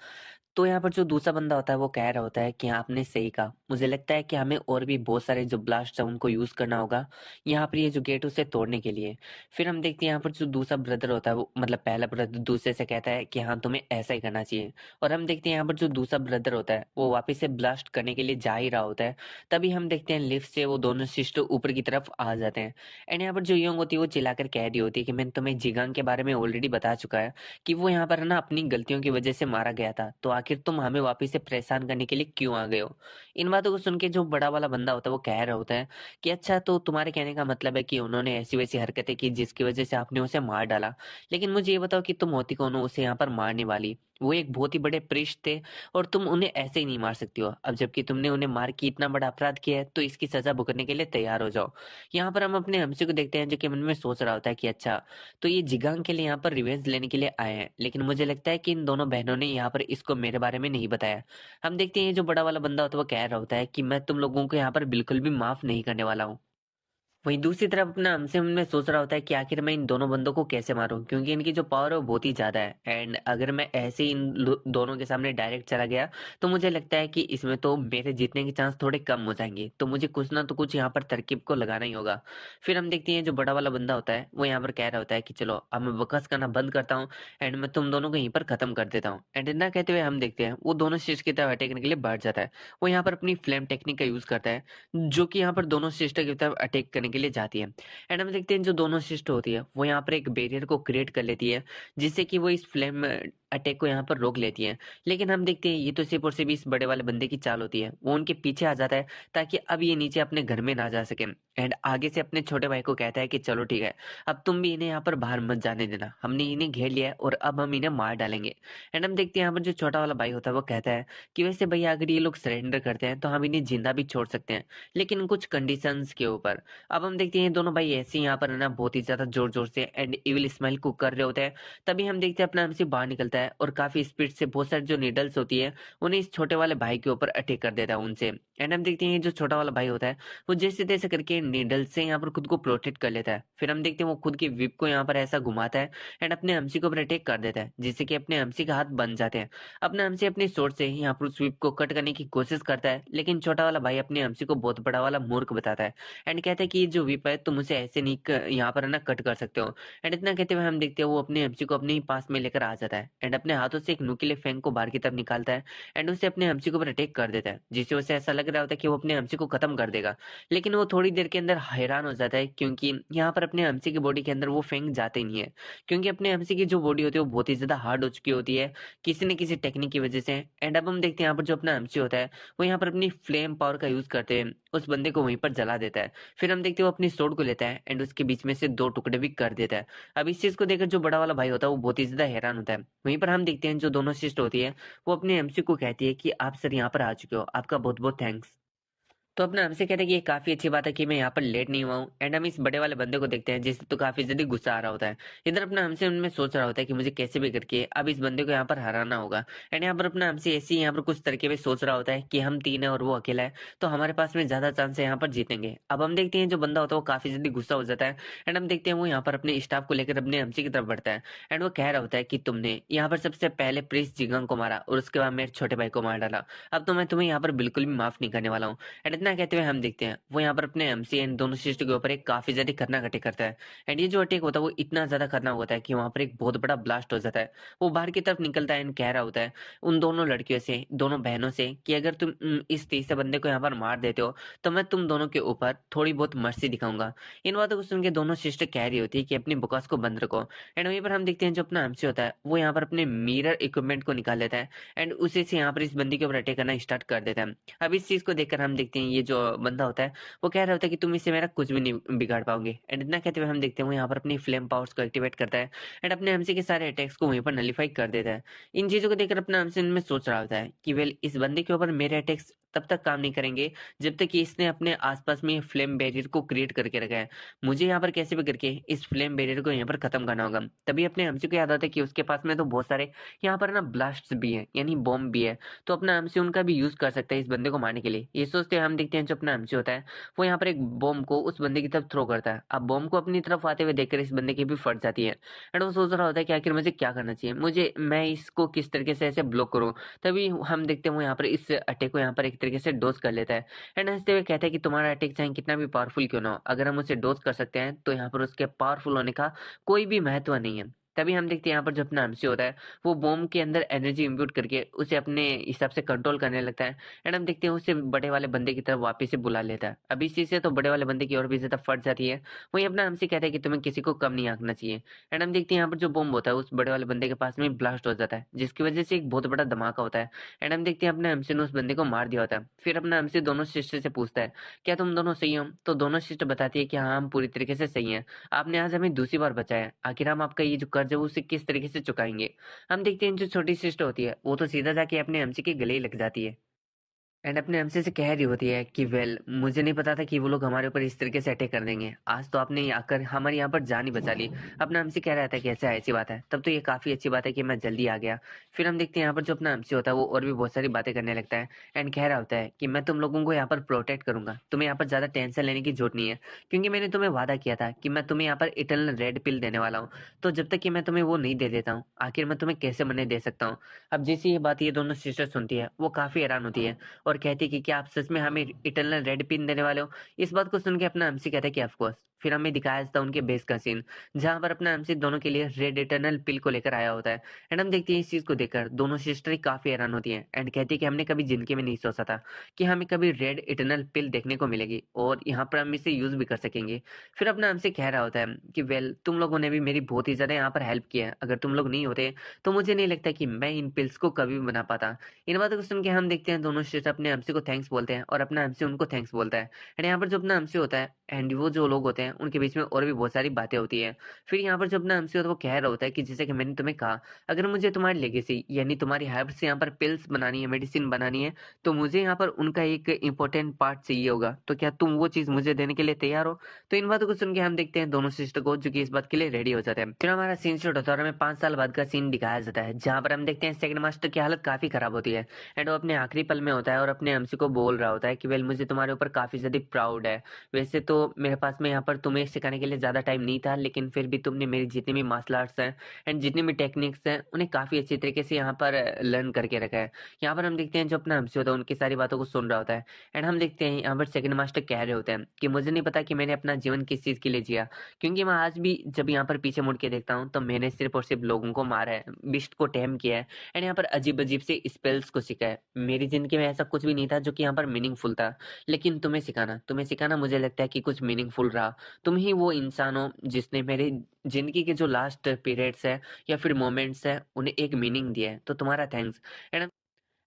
तो यहाँ पर जो दूसरा बंदा होता है वो कह रहा होता है कि आपने सही कहा, मुझे लगता है कि हमें और भी बहुत सारे जो ब्लास्ट है उनको यूज करना होगा यहाँ पर ये जो गेट उसे तोड़ने के लिए। फिर हम देखते हैं यहाँ पर जो दूसरा ब्रदर होता है वो मतलब पहला ब्रदर दूसरे से कहता है कि हाँ तुम्हें ऐसा ही करना चाहिए। और हम देखते हैं यहाँ पर जो दूसरा ब्रदर होता है वो वापस से ब्लास्ट करने के लिए जा ही रहा होता है। तभी हम देखते हैं लिफ्ट से वो दोनों सिस्टर ऊपर की तरफ आ जाते हैं एंड यहाँ पर जो यंग होती है वो चिल्लाकर कह रही होती है कि मैंने तुम्हें जिगांग के बारे में ऑलरेडी बता चुका है कि वो यहाँ पर ना अपनी गलतियों की वजह से मारा गया था, तो आखिर तुम हमें वापस से परेशान करने के लिए क्यों आ गए हो? इन बातों को सुन के जो बड़ा वाला बंदा होता है वो कह रहा होता है कि अच्छा तो तुम्हारे कहने का मतलब है कि उन्होंने ऐसी वैसी हरकतें की जिसकी वजह से आपने उसे मार डाला, लेकिन मुझे ये बताओ कि तुम होती कौन हो उसे यहाँ पर मारने वाली? वो एक बहुत ही बड़े प्रीस्ट थे और तुम उन्हें ऐसे ही नहीं मार सकती हो। अब जबकि तुमने उन्हें मार के इतना बड़ा अपराध किया है, तो इसकी सज़ा भुगतने के लिए तैयार हो जाओ। यहाँ पर हम अपने हमसे को देखते हैं जो कि मन में सोच रहा होता है कि अच्छा, तो ये जिगांग के लिए यहाँ पर रिवेंज लेने के लिए आए हैं। लेकिन मुझे लगता है कि इन दोनों बहनों ने यहाँ पर इसको मेरे बारे में नहीं बताया। हम देखते हैं ये जो बड़ा वाला बंदा होता है वो कह रहा होता है कि मैं तुम लोगों को यहाँ पर बिल्कुल भी माफ़ नहीं करने वाला हूँ। वहीं दूसरी तरफ अपना हमसे मन में सोच रहा होता है कि आखिर मैं इन दोनों बंदों को कैसे मारूं, क्योंकि इनकी जो पावर है वो बहुत ही ज़्यादा है। एंड अगर मैं ऐसे ही दोनों के सामने डायरेक्ट चला गया तो मुझे लगता है कि इसमें तो मेरे जीतने के चांस थोड़े कम हो जाएंगे। तो मुझे कुछ ना तो कुछ यहाँ पर तरकीब को लगाना ही होगा। फिर हम देखते हैं जो बड़ा वाला बंदा होता है वो यहाँ पर कह रहा होता है कि चलो अब मैं बकवास करना बंद करता हूँ एंड मैं तुम दोनों को यहीं पर खत्म कर देता हूँ। एंड इतना कहते हुए हम देखते हैं वो दोनों शीर्ष की तरफ अटैक करने के लिए बढ़ जाता है। वो यहाँ पर अपनी फ्लेम टेक्निक का यूज करता है, जो कि यहाँ पर दोनों सिस्टर की तरफ अटैक करने के लिए जाती है। एंड हम देखते हैं जो दोनों सिस्टर होती है वो यहाँ पर एक बैरियर को क्रिएट कर लेती है, जिससे कि वो इस फ्लेम अटैक को यहाँ पर रोक लेती है। लेकिन हम देखते हैं ये तो सिर्फ और सिर्फ इस बड़े वाले बंदे की चाल होती है। वो उनके पीछे आ जाता है ताकि अब ये नीचे अपने घर में ना जा सके। एंड आगे से अपने छोटे भाई को कहता है कि चलो ठीक है, अब तुम भी इन्हें यहाँ पर बाहर मत जाने देना, हमने इन्हें घेर लिया है और अब हम इन्हें मार डालेंगे। एंड हम देखते हैं यहाँ पर जो छोटा वाला भाई होता है वो कहता है कि वैसे भैया अगर ये लोग सरेंडर करते हैं तो हम इन्हें जिंदा भी छोड़ सकते हैं, लेकिन कुछ कंडीशंस के ऊपर। अब हम देखते हैं दोनों भाई ऐसे ही यहाँ पर है ना बहुत ही ज्यादा जोर जोर से एंड इविल स्माइल को कर रहे होते हैं। तभी हम देखते हैं अपना हमसे बाहर निकलता है और काफी स्पीड से बहुत सारी जो नीडल्स होती है उन्हें इस छोटे वाले भाई के ऊपर अटैक कर देता है उनसे। एंड हम देखते हैं ये जो छोटा वाला भाई होता है वो जैसे तैसे करके नीडल से यहाँ पर खुद को प्रोटेक्ट कर लेता है। फिर हम देखते हैं वो खुद की विप को यहाँ पर ऐसा घुमाता है एंड अपने हमसी को ऊपर अटैक कर देता है, जिससे कि अपने हमसी का हाथ बन जाते हैं। अपने हमसी अपनी सोर्ड से ही यहाँ पर उस विप को कट करने की कोशिश करता है, लेकिन छोटा वाला भाई अपने हमसी को बहुत बड़ा वाला मूर्ख बताता है एंड कहता है कि ये जो विप है तुम उसे ऐसे नहीं यहाँ पर है ना कट कर सकते हो। एंड इतना कहते हुए हम देखते हैं वो अपने एमसी को अपने ही पास में लेकर आ जाता है एंड अपने हाथों से एक नुकीले फैंग को बाहर की तरफ निकालता है एंड उसे अपने एमसी के ऊपर अटैक कर देता है, जिससे उसे ऐसा लग रहा होता है कि वो अपने एमसी को खत्म कर देगा। लेकिन वो थोड़ी देर के अंदर हैरान हो जाता है, क्योंकि यहाँ पर अपने एमसी की बॉडी के अंदर वो फैंग जाते ही नहीं है। क्योंकि अपने एमसी की जो बॉडी होती है वो बहुत ही ज्यादा हार्ड हो चुकी होती है किसी न किसी टेक्निक की वजह से। एंड अब हम देखते हैं यहाँ पर जो अपना एमसी होता है वो यहाँ पर अपनी फ्लेम पावर का यूज करते हुए उस बंदे को वहीं पर जला देता है। फिर हम देखते हैं वो अपनी स्वॉर्ड को लेता है एंड उसके बीच में से दो टुकड़े भी कर देता है। अब इस चीज को देखकर जो बड़ा वाला भाई होता है वो बहुत ही ज्यादा हैरान होता है। वहीं पर हम देखते हैं जो दोनों सिस्टर होती है वो अपने एमसी को कहती है कि आप सर यहाँ पर आ चुके हो, आपका बहुत बहुत थैंक्स। तो अपना हमसे कहते हैं कि ये काफी अच्छी बात है कि मैं यहाँ पर लेट नहीं हुआ हूँ। एंड हम इस बड़े वाले बंदे को देखते हैं जिससे तो काफी ज्यादा गुस्सा आ रहा होता है। इधर अपना हमसे उनमें सोच रहा होता है कि मुझे कैसे भी करके अब इस बंदे को यहाँ पर हराना होगा। एंड यहाँ पर अपना हमसे ऐसे ही यहाँ पर कुछ तरीके में सोच रहा होता है कि हम तीन है और वो अकेला है, तो हमारे पास में ज्यादा चांस है यहाँ पर जीतेंगे। अब हम देखते हैं जो बंदा होता है वो काफी जल्दी गुस्सा हो जाता है एंड हम देखते हैं वो यहाँ पर अपने स्टाफ को लेकर अपने हमसे की तरफ बढ़ता है। एंड वो कह रहा होता है कि तुमने यहाँ पर सबसे पहले प्रिंस जिगंग को मारा और उसके बाद मेरे छोटे भाई को मार डाला, अब तो मैं तुम्हें यहाँ पर बिल्कुल भी माफ नहीं करने वाला हूँ। एंड इतना कहते हुए हम देखते हैं वो यहाँ पर अपने एमसी एंड दोनों सिस्टर के ऊपर एक काफी ज्यादा खतरनाक अटैक करता है। एंड ये जो अटैक होता है वो इतना ज्यादा खतरनाक होता है कि वहां पर एक बहुत बड़ा ब्लास्ट हो जाता है। वो बाहर की तरफ निकलता है एंड कह रहा होता है उन दोनों लड़कियों से, दोनों बहनों से, कि अगर तुम इस तीसरे बंदे को यहाँ पर मार देते हो तो मैं तुम दोनों के ऊपर थोड़ी बहुत मर्सी दिखाऊंगा। इन बातों को सुन के दोनों सिस्टर कह रही होती है कि अपनी बकवास को बंद रखो। एंड वहीं पर हम देखते हैं जो अपना एमसी होता है वो यहाँ पर अपने मिरर इक्विपमेंट को निकाल लेता है एंड उसी से यहाँ पर इस बंदी के ऊपर अटैक करना स्टार्ट कर देता है। अब इस चीज को देखकर हम देखते हैं ये जो बंदा होता है वो कह रहा होता है कि तुम इससे मेरा कुछ भी नहीं बिगाड़ पाओगे। एंड इतना कहते हुए हम देखते हैं वो यहाँ पर अपनी फ्लेम पावर्स को एक्टिवेट करता है एंड अपने एमसी के सारे अटैक्स को वहीं पर नलीफाई कर देता है। इन चीजों को देखकर अपना एमसी में सोच रहा होता है कि वेल इस बंदे के ऊपर मेरे अटैक्स तब तक काम नहीं करेंगे जब तक कि इसने अपने आसपास में फ्लेम बैरियर को क्रिएट करके रखा है। मुझे यहाँ पर कैसे भी करके इस फ्लेम बैरियर को यहाँ पर खत्म करना होगा। तभी अपने एमसी को याद आता है कि उसके पास में तो बहुत सारे यहाँ पर ना ब्लास्ट भी है, यानी बॉम्ब भी है, तो अपना एमसी उनका भी यूज कर सकता है इस बंदे को मारने के लिए। ये सोचते हैं हम देखते हैं जो अपना एमसी होता है वो यहाँ पर एक बॉम्ब को उस बंदे की तरफ थ्रो करता है। अब बॉम्ब को अपनी तरफ आते हुए देखकर इस बंदे की भी फट जाती है एंड वो सोच रहा होता है कि आखिर मुझे क्या करना चाहिए, मुझे मैं इसको किस तरीके से ऐसे ब्लॉक करूं। तभी हम देखते हैं वो यहाँ पर इस अटैक को यहाँ पर एक तरीके से डोज कर लेता है एंड हंसते हुए कहता है कि तुम्हारा अटैक चाहे कितना भी पावरफुल क्यों ना हो, अगर हम उसे डोज कर सकते हैं तो यहाँ पर उसके पावरफुल होने का कोई भी महत्व नहीं है। तभी हम देखते हैं यहाँ पर जो अपना एमसी होता है वो बॉम्ब के अंदर एनर्जी इम्प्यूट करके उसे अपने हिसाब से कंट्रोल करने लगता है एंड हम देखते हैं उसे बड़े वाले बंदे की तरफ वापस से बुला लेता है। अब इस चीज से तो बड़े वाले बंदे की और भी ज्यादा फट जाती है। वही अपना हमसे कहता है कि तुम्हें किसी को कम नहीं आंकना चाहिए। एंड हम देखते हैं यहाँ पर जो बॉम्ब होता है उस बड़े वाले बंदे के पास में ब्लास्ट हो जाता है, जिसकी वजह से एक बहुत बड़ा धमाका होता है। एंड हम देखते हैं अपने हमसे ने उस बंदे को मार दिया होता है। फिर अपना हमसे दोनों सिस्टर से पूछता है क्या तुम दोनों सही हो, तो दोनों सिस्टर बताती है कि हाँ हम पूरी तरीके से सही हैं, आपने आज हमें दूसरी बार बचाया, आखिर हम आपका ये जो कर कर्ज है वो उसे किस तरीके से चुकाएँगे। हम देखते हैं जो छोटी सिस्टर होती है, वो तो सीधा जाके अपने एमसी के गले ही लग जाती है। एंड अपने एमसी से कह रही होती है कि वेल मुझे नहीं पता था कि वो लोग हमारे ऊपर इस तरीके से अटैक कर देंगे। आज तो आपने आकर हमारे यहाँ पर जान ही बचा ली। अपना एमसी कह रहा था कि ऐसा ऐसी बात है। तब तो ये काफ़ी अच्छी बात है कि मैं जल्दी आ गया। फिर हम देखते हैं यहाँ पर जो अपना एमसी होता है वो और भी बहुत सारी बातें करने लगता है एंड कह रहा होता है कि मैं तुम लोगों को यहाँ पर प्रोटेक्ट करूँगा। तुम्हें यहाँ पर ज़्यादा टेंशन लेने की ज़रूरत नहीं है क्योंकि मैंने तुम्हें वादा किया था कि मैं तुम्हें यहाँ पर इटर्नल रेड पिल देने वाला हूँ। तो जब तक कि मैं तुम्हें वो नहीं दे देता हूँ, आखिर मैं तुम्हें कैसे मरने दे सकता हूँ? अब जैसे ये बात ये दोनों सिस्टर सुनती है, वो काफ़ी हैरान होती है। और कहती है कि क्या आप सच में हमें इटर्नल रेड पिन देने वाले हो? इस बात को सुन के अपना एमसी कहता है कि ऑफ कोर्स। फिर हमें दिखाया जाता है उनके बेस का सीन, जहाँ पर अपना एमसी दोनों के लिए रेड इटर्नल पिल को लेकर आया होता है। एंड हम देखते हैं इस चीज़ को देखकर दोनों सिस्टर ही काफ़ी हैरान होती हैं एंड कहती है कि हमने कभी ज़िंदगी में नहीं सोचा था कि हमें कभी रेड इटर्नल पिल देखने को मिलेगी और यहाँ पर हम इसे यूज़ भी कर सकेंगे। फिर अपना एमसी कह रहा होता है कि वेल तुम लोगों ने भी मेरी बहुत ही ज़्यादा यहाँ पर हेल्प किया है। अगर तुम लोग नहीं होते, तो मुझे नहीं लगता कि मैं इन पिल्स को कभी भी बना पाता। इन बातों को सुन के हम देखते हैं दोनों सिस्टर अपने एमसी को थैंक्स बोलते हैं और अपना एमसी उनको थैंक्स बोलता है। एंड यहाँ पर जो अपना एमसी होता है एंड वो जो लोग होते हैं उनके बीच में और भी बहुत सारी बातें होती हैं। फिर यहाँ पर जो अपना एमसी होता है वो कह रहा होता है कि जैसे कि मैंने तुम्हें कहा, अगर मुझे तुम्हारी लेगेसी यानी तुम्हारी हेल्प से यहाँ पर पिल्स बनानी है, मेडिसिन बनानी है, तो मुझे यहाँ पर उनका एक इम्पोर्टेंट पार्ट चाहिए होगा। तो क्या तुम वो चीज़ मुझे देने के लिए तैयार हो? तो इन बातों को सुन के हम देखते हैं दोनों सिस्टर को जो कि इस बात के लिए रेडी हो जाते हैं। फिर हमारा सीन शूट होता है और हमें 5 साल बाद का सीन दिखाया जाता है, जहाँ पर हम देखते हैं सेकंड मास्टर की हालत काफ़ी खराब होती है। एंड वो अपने आखिरी पल में होता है और अपने एमसी को बोल रहा होता है कि वेल मुझे तुम्हारे ऊपर काफ़ी ज़्यादा प्राउड है। वैसे तो मेरे पास में यहाँ पर तुम्हें सिखाने के लिए ज़्यादा टाइम नहीं था, लेकिन फिर भी तुमने मेरी जितनी भी मार्शल आर्ट्स हैं एंड जितनी भी टेक्निक्स हैं, उन्हें काफ़ी अच्छी तरीके से यहाँ पर लर्न करके रखा है। यहाँ पर हम देखते हैं जो अपना एमसी होता है उनकी सारी बातों को सुन रहा होता है एंड हम देखते हैं यहाँ पर सेकंड मास्टर कह रहे होते हैं कि मुझे नहीं पता कि मैंने अपना जीवन किस चीज़ के लिए जिया, क्योंकि मैं आज भी जब यहाँ पर पीछे मुड़ के देखता हूँ, तो मैंने सिर्फ़ और सिर्फ़ लोगों को मारा है, बिस्ट को टैम किया है एंड यहाँ पर अजीब-अजीब से स्पेल्स को सीखा है। मेरी ज़िंदगी में ऐसा कुछ भी नहीं था जो कि यहाँ पर मीनिंगफुल था। लेकिन तुम्हें सिखाना मुझे लगता है कि कुछ मीनिंगफुल रहा। तुम ही वो इंसान हो जिसने मेरी ज़िंदगी के जो लास्ट पीरियड्स हैं या फिर मोमेंट्स हैं, उन्हें एक मीनिंग दिया है। तो तुम्हारा थैंक्स।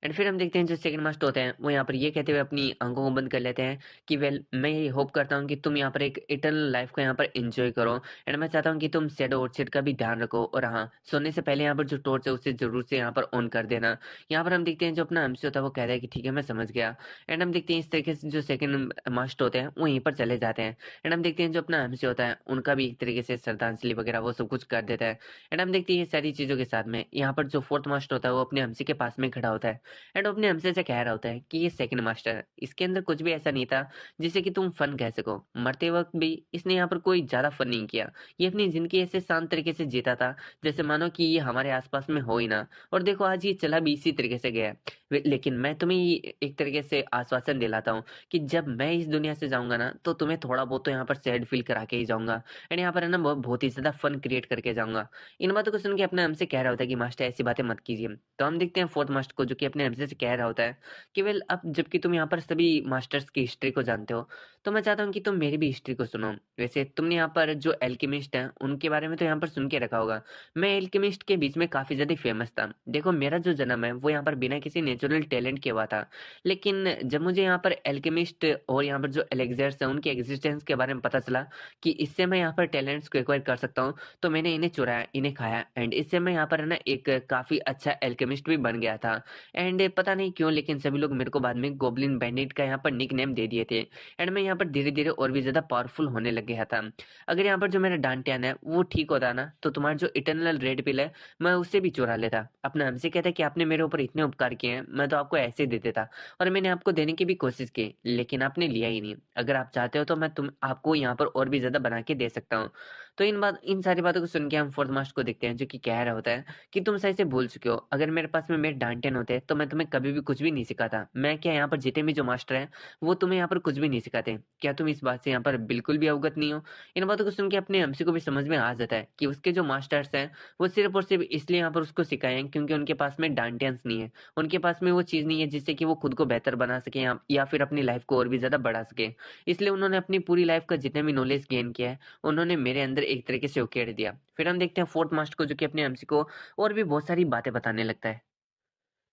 एंड फिर हम देखते हैं जो सेकंड मास्टर होते हैं वो यहाँ पर ये कहते हुए अपनी आंखों को बंद कर लेते हैं कि वेल मैं ये होप करता हूँ कि तुम यहाँ पर एक इटर्नल लाइफ को यहाँ पर एंजॉय करो एंड मैं चाहता हूँ कि तुम शैडो और सेट का भी ध्यान रखो और हाँ, सोने से पहले यहाँ पर जो टॉर्च है उसे जरूर से यहाँ पर ऑन कर देना। यहाँ पर हम देखते हैं जो अपना एमसी होता है वो कह रहा है कि ठीक है मैं समझ गया। एंड हम देखते हैं इस तरीके से जो सेकंड मास्टर होते हैं वो यहीं पर चले जाते हैं एंड हम देखते हैं जो अपना एमसी होता है उनका भी एक तरीके से श्रद्धांजलि वगैरह वो सब कुछ कर देता है। एंड हम देखते हैं ये सारी चीज़ों के साथ में यहाँ पर जो फोर्थ मास्टर होता है वो अपने एमसी के पास में खड़ा होता है एंड वो अपने हमसे से कह रहा होता है कि ये सेकंड मास्टर है, इसके अंदर कुछ भी ऐसा नहीं था जिसे कि तुम फन कह सको। मरते वक्त भी इसने यहाँ पर कोई ज्यादा फन नहीं किया। ये अपनी जिंदगी ऐसे शांत तरीके से जीता था जैसे मानो कि ये हमारे आसपास में हो ही ना। और देखो आज ये चला भी इसी तरीके से गया। लेकिन मैं तुम्हें ये एक तरीके से आश्वासन दिलाता हूँ कि जब मैं इस दुनिया से जाऊंगा ना, तो तुम्हें थोड़ा बहुत तो यहाँ पर सैड फील करा के ही जाऊंगा एंड यहाँ पर है ना बहुत ही ज्यादा फन क्रिएट करके जाऊंगा। इन बातों को सुन के अपने हमसे कह रहा होता है कि मास्टर ऐसी बातें मत कीजिए। तो हम देखते हैं फोर्थ मास्टर को जो कि अपने हमसे से कह रहा होता है कि वेल अब जबकि तुम यहाँ पर सभी मास्टर्स की हिस्ट्री को जानते हो, तो मैं चाहता हूँ कि तुम मेरी भी हिस्ट्री को सुनो। वैसे तुमने यहाँ पर जो एल्केमिस्ट हैं उनके बारे में तो यहाँ पर सुन के रखा होगा। मैं एल्केमिस्ट के बीच में काफी ज्यादा फेमस था। देखो मेरा जो जन्म है वो यहाँ पर बिना किसी नेचुरल टैलेंट के हुआ था, लेकिन जब मुझे यहाँ पर एल्केमिस्ट और यहाँ पर जो एलेक्सर्स हैं उनकी एग्जिस्टेंस के बारे में पता चला कि इससे मैं यहाँ पर टैलेंट्स को एक्वायर कर सकता हूँ, तो मैंने इन्हें चुराया, इन्हें खाया एंड इससे मैं यहाँ पर है ना एक काफी अच्छा एल्केमिस्ट भी बन गया था। एंड पता नहीं क्यों लेकिन सभी लोग मेरे को बाद में गोब्लिन बैंडिट का यहाँ पर निक नेम दे दिए थे एंड मैं यहाँ पर धीरे धीरे और भी ज्यादा पावरफुल होने लग गया था। अगर यहाँ पर जो मेरा डांटियन है वो ठीक होता ना, तो तुम्हारा जो इटर्नल रेड पिल है मैं उससे भी चुरा लेता। अपना हमसे कहता कि आपने मेरे ऊपर इतने उपकार किए हैं, मैं तो आपको ऐसे ही दे देता और मैंने आपको देने की भी कोशिश की, लेकिन आपने लिया ही नहीं। अगर आप चाहते हो तो मैं तुम आपको यहाँ पर और भी ज्यादा बना के दे सकता हूँ। तो इन सारी बातों को सुन के हम फोर्थ मास्टर को देखते हैं जो कि कह रहा होता है कि तुम सही से भूल चुके हो। अगर मेरे पास में मेरे डांटेन होते तो मैं तुम्हें कभी भी कुछ भी नहीं सिखाता। मैं क्या यहाँ पर जितने भी जो मास्टर हैं वो तुम्हें यहाँ पर कुछ भी नहीं सिखाते। क्या तुम इस बात से यहाँ पर बिल्कुल भी अवगत नहीं हो? इन बातों को सुन के अपने एमसी को भी समझ में आ जाता है कि उसके जो मास्टर्स हैं वो सिर्फ और सिर्फ इसलिए यहाँ पर उसको सिखाए हैं क्योंकि उनके पास में डांटेन्स नहीं है। उनके पास में वो चीज़ नहीं है जिससे कि वो खुद को बेहतर बना सके या फिर अपनी लाइफ को और भी ज़्यादा बढ़ा सके। इसलिए उन्होंने अपनी पूरी लाइफ का जितना भी नॉलेज गेन किया है उन्होंने मेरे अंदर एक तरीके से उकेड़ दिया। फिर हम देखते हैं फोर्थ मास्टर को जो कि अपने एमसी को और भी बहुत सारी बातें बताने लगता है।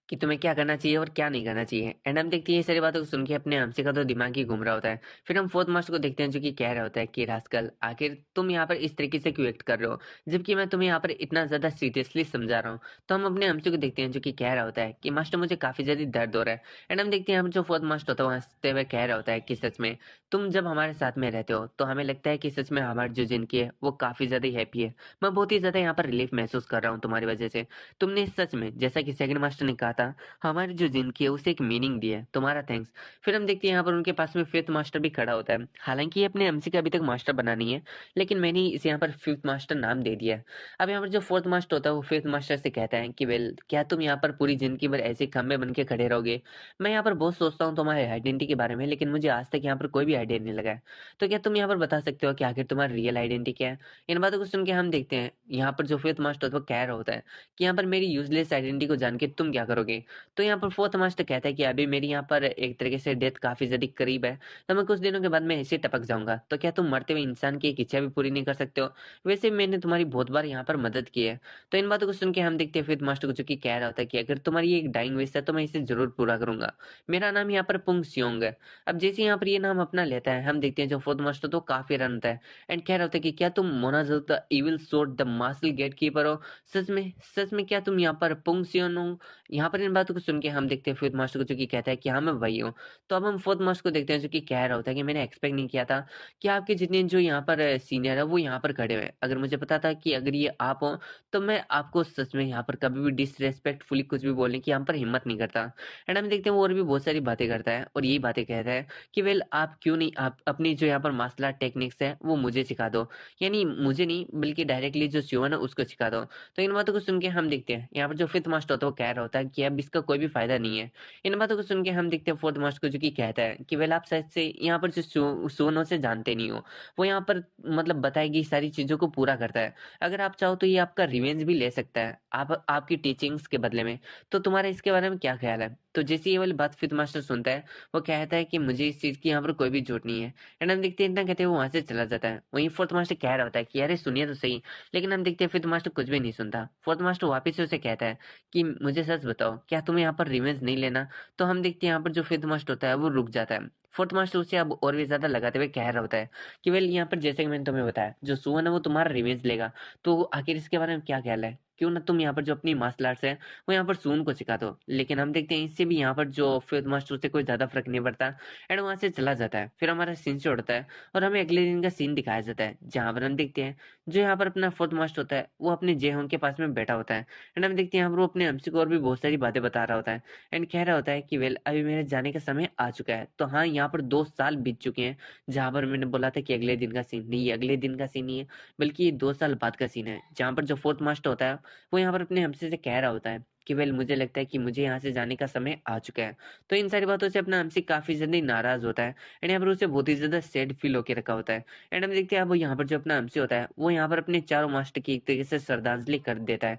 कि तुम्हें क्या करना चाहिए और क्या नहीं करना चाहिए। एंड हम देखते हैं ये सारी बातों को सुन के अपने हमसे का तो दिमाग ही घूम रहा होता है। फिर हम फोर्थ मास्टर को देखते हैं जो कि कह रहा होता है कि रास्कल, आखिर तुम यहाँ पर इस तरीके से क्यों एक्ट कर रहे हो, जबकि मैं तुम्हें यहाँ पर इतना ज्यादा सीरियसली समझा रहा हूँ। तो हम अपने हमसे को देखते हैं जो कि कह रहा होता है कि मास्टर मुझे काफी ज्यादा दर्द हो रहा है। एंड हम देखते हैं हम जो फोर्थ मास्टर होता है वो हंसते हुए कह रहा होता है कि सच में तुम जब हमारे साथ में रहते हो तो हमें लगता है कि सच में हमारी जो जिंदगी है वो काफी ज्यादा हैप्पी है। मैं बहुत ही ज्यादा यहाँ पर रिलीफ महसूस कर रहा हूँ तुम्हारी वजह से। तुमने सच में, जैसा कि सेकंड मास्टर ने कहा था, हमारी जो जिंदगी है उसे एक मीनिंग दी है। तुम्हारा थैंक्स। फिर हम देखते हैं यहाँ पर उनके पास में फिफ्थ मास्टर भी खड़ा होता है। हालांकि ये अपने एमसी का अभी तक मास्टर बना नहीं है, लेकिन मैंने इसे यहाँ पर फिफ्थ मास्टर नाम दे दिया है। अब यहाँ पर जो फोर्थ मास्टर होता है वो फिफ्थ मास्टर से कहता है कि वेल, क्या तुम यहाँ पर पूरी जिंदगी भर ऐसे खंबे बन के खड़े रहोगे। मैं यहाँ पर बहुत सोचता हूँ तुम्हारे आइडेंटिटी के बारे में, लेकिन मुझे आज तक यहाँ पर कोई भी आइडिया नहीं लगा है। तो क्या तुम यहाँ पर बता सकते हो कि आखिर तुम्हारी रियल आइडेंटिटी क्या है। इन बातों को सुन के हम देखते हैं यहाँ पर जो फिफ्थ मास्टर होता है वो कह रहा होता है कि यहाँ पर मेरी यूजलेस आइडेंटिटी को जान के तुम क्या करोगे। तो यहाँ पर फोर्थ मास्टर कहता है कि अभी मेरी यहाँ पर एक तरीके से डेथ काफी ज्यादा करीब है, तो मैं कुछ दिनों के बाद में ऐसे टपक जाऊंगा। तो क्या तुम मरते हुए इंसान की एक इच्छा भी पूरी नहीं कर सकते हो। वैसे मैंने तुम्हारी बहुत बार यहाँ पर मदद की है। तो इन बातों को सुन के हम देखते हैं फिफ्थ मास्टर को जो कि कह रहा होता है कि अगर तुम्हारी ये एक डाइंग विश है तो मैं इसे जरूर पूरा करूंगा। मेरा नाम यहाँ पर पुंग सियोंग है। अब जैसे यहाँ पर ये नाम अपना लेता है हम देखते हैं जो फोर्थ मास्टर तो काफी रन होता है। एंड कह रहा होता है कि क्या तुम Monajo the evil sword the marshal gate keeper हो। सच में क्या तुम यहाँ पर पुंग सियोन हो। यहाँ पर इन बातों को सुन के हम देखते हैं फोर्थ मास्टर को जो कि कहता है कि हाँ मैं वही हूँ। तो अब हम फोर्थ मास्टर को देखते हैं जो कि कह रहा होता है कि मैंने एक्सपेक्ट नहीं किया था कि आपके जितने जो यहाँ पर सीनियर है वो यहाँ पर खड़े हुए। अगर मुझे पता था कि अगर ये आप हो तो मैं आपको सच में यहाँ पर कभी भी डिसरेस्पेक्टफुली कुछ भी बोलने की यहाँ पर हिम्मत नहीं करता। एंड हम देखते हैं वो और भी बहुत सारी बातें करता है और यही बातें कहता है कि वेल, आप क्यों नहीं आप अपनी जो यहाँ पर मार्शल आर्ट टेक्निक्स है वो मुझे सिखा दो। यानी मुझे नहीं बल्कि डायरेक्टली जो शिवन है उसको सिखा दो। तो इन बातों को सुन के हम देखते हैं यहाँ पर जो फिफ्थ मास्टर होता है वो कह रहा होता है कि अब इसका कोई भी फायदा नहीं है। इन बातों को सुन के हम देखते हैं फोर्थ मास्टर को जो कि कहता है कि वेल, आप शायद से यहाँ पर जो सुनो से जानते नहीं हो। वो यहाँ पर मतलब बताई गई सारी चीजों को पूरा करता है। अगर आप चाहो तो ये आपका रिवेंज भी ले सकता है आप आपकी टीचिंग्स के बदले में। तो तुम्हारा इसके बारे में क्या ख्याल है। तो जैसे ये वाली बात फिफ्थ मास्टर सुनता है वो कहता है कि मुझे इस चीज की यहाँ पर कोई भी जरूरत नहीं है। एंड हम देखते हैं इतना कहते हैं वो वहां से चला जाता है। वहीं फोर्थ मास्टर कह रहा होता है कि अरे सुनिए तो सही। लेकिन हम देखते हैं फिफ्थ मास्टर कुछ भी नहीं सुनता। फोर्थ मास्टर वापस से उसे कहता है कि मुझे सच बताओ, क्या तुम्हें यहाँ पर रिवेंज नहीं लेना। तो हम देखते हैं यहाँ पर जो फिफ्थ मास्टर होता है वो रुक जाता है। फोर्थ मास्टर उसे अब और भी ज्यादा लगाते हुए कह रहा होता है कि वेल, यहाँ पर जैसे कि मैंने तुम्हें बताया जो सुवन है वो तुम्हारा रिवेंज लेगा। तो आखिर इसके बारे में क्या ख्याल है। क्यों ना तुम यहाँ पर जो अपनी मार्शल आर्ट्स है वो यहाँ पर सून को सिखा दो। लेकिन हम देखते हैं इससे भी यहाँ पर जो फिफ्थ मास्टर से कोई ज्यादा फर्क नहीं पड़ता। एंड वहां से चला जाता है। फिर हमारा सीन से उड़ता है और हमें अगले दिन का सीन दिखाया जाता है जहां पर हम देखते हैं जो यहाँ पर अपना फोर्थ मास्टर होता है वो अपने जेहोंग के पास में बैठा होता है। एंड हम देखते हैं यहाँ पर वो अपने हमसे को और भी बहुत सारी बातें बता रहा होता है। एंड कह रहा होता है कि वेल, अभी मेरे जाने का समय आ चुका है। तो हाँ, यहाँ पर 2 साल बीत चुके हैं जहां पर मैंने बोला था कि अगले दिन का सीन नहीं, ये अगले दिन का सीन नहीं है बल्कि ये 2 साल बाद का सीन है। जहां पर जो फोर्थ मास्टर होता है वो यहाँ पर अपने हमसे से कह रहा होता है कि वेल, मुझे लगता है कि मुझे यहाँ से जाने का समय आ चुका है। तो इन सारी बातों से अपना हमसे काफी ज्यादा नाराज होता है। एंड यहाँ पर उसे बहुत ही ज्यादा सैड फील होकर रखा होता है। एंड हम देखते हैं अब यहाँ पर जो अपना हमसे होता है वो यहाँ पर अपने चारों मास्टर की एक तरीके से श्रद्धांजलि कर देता है।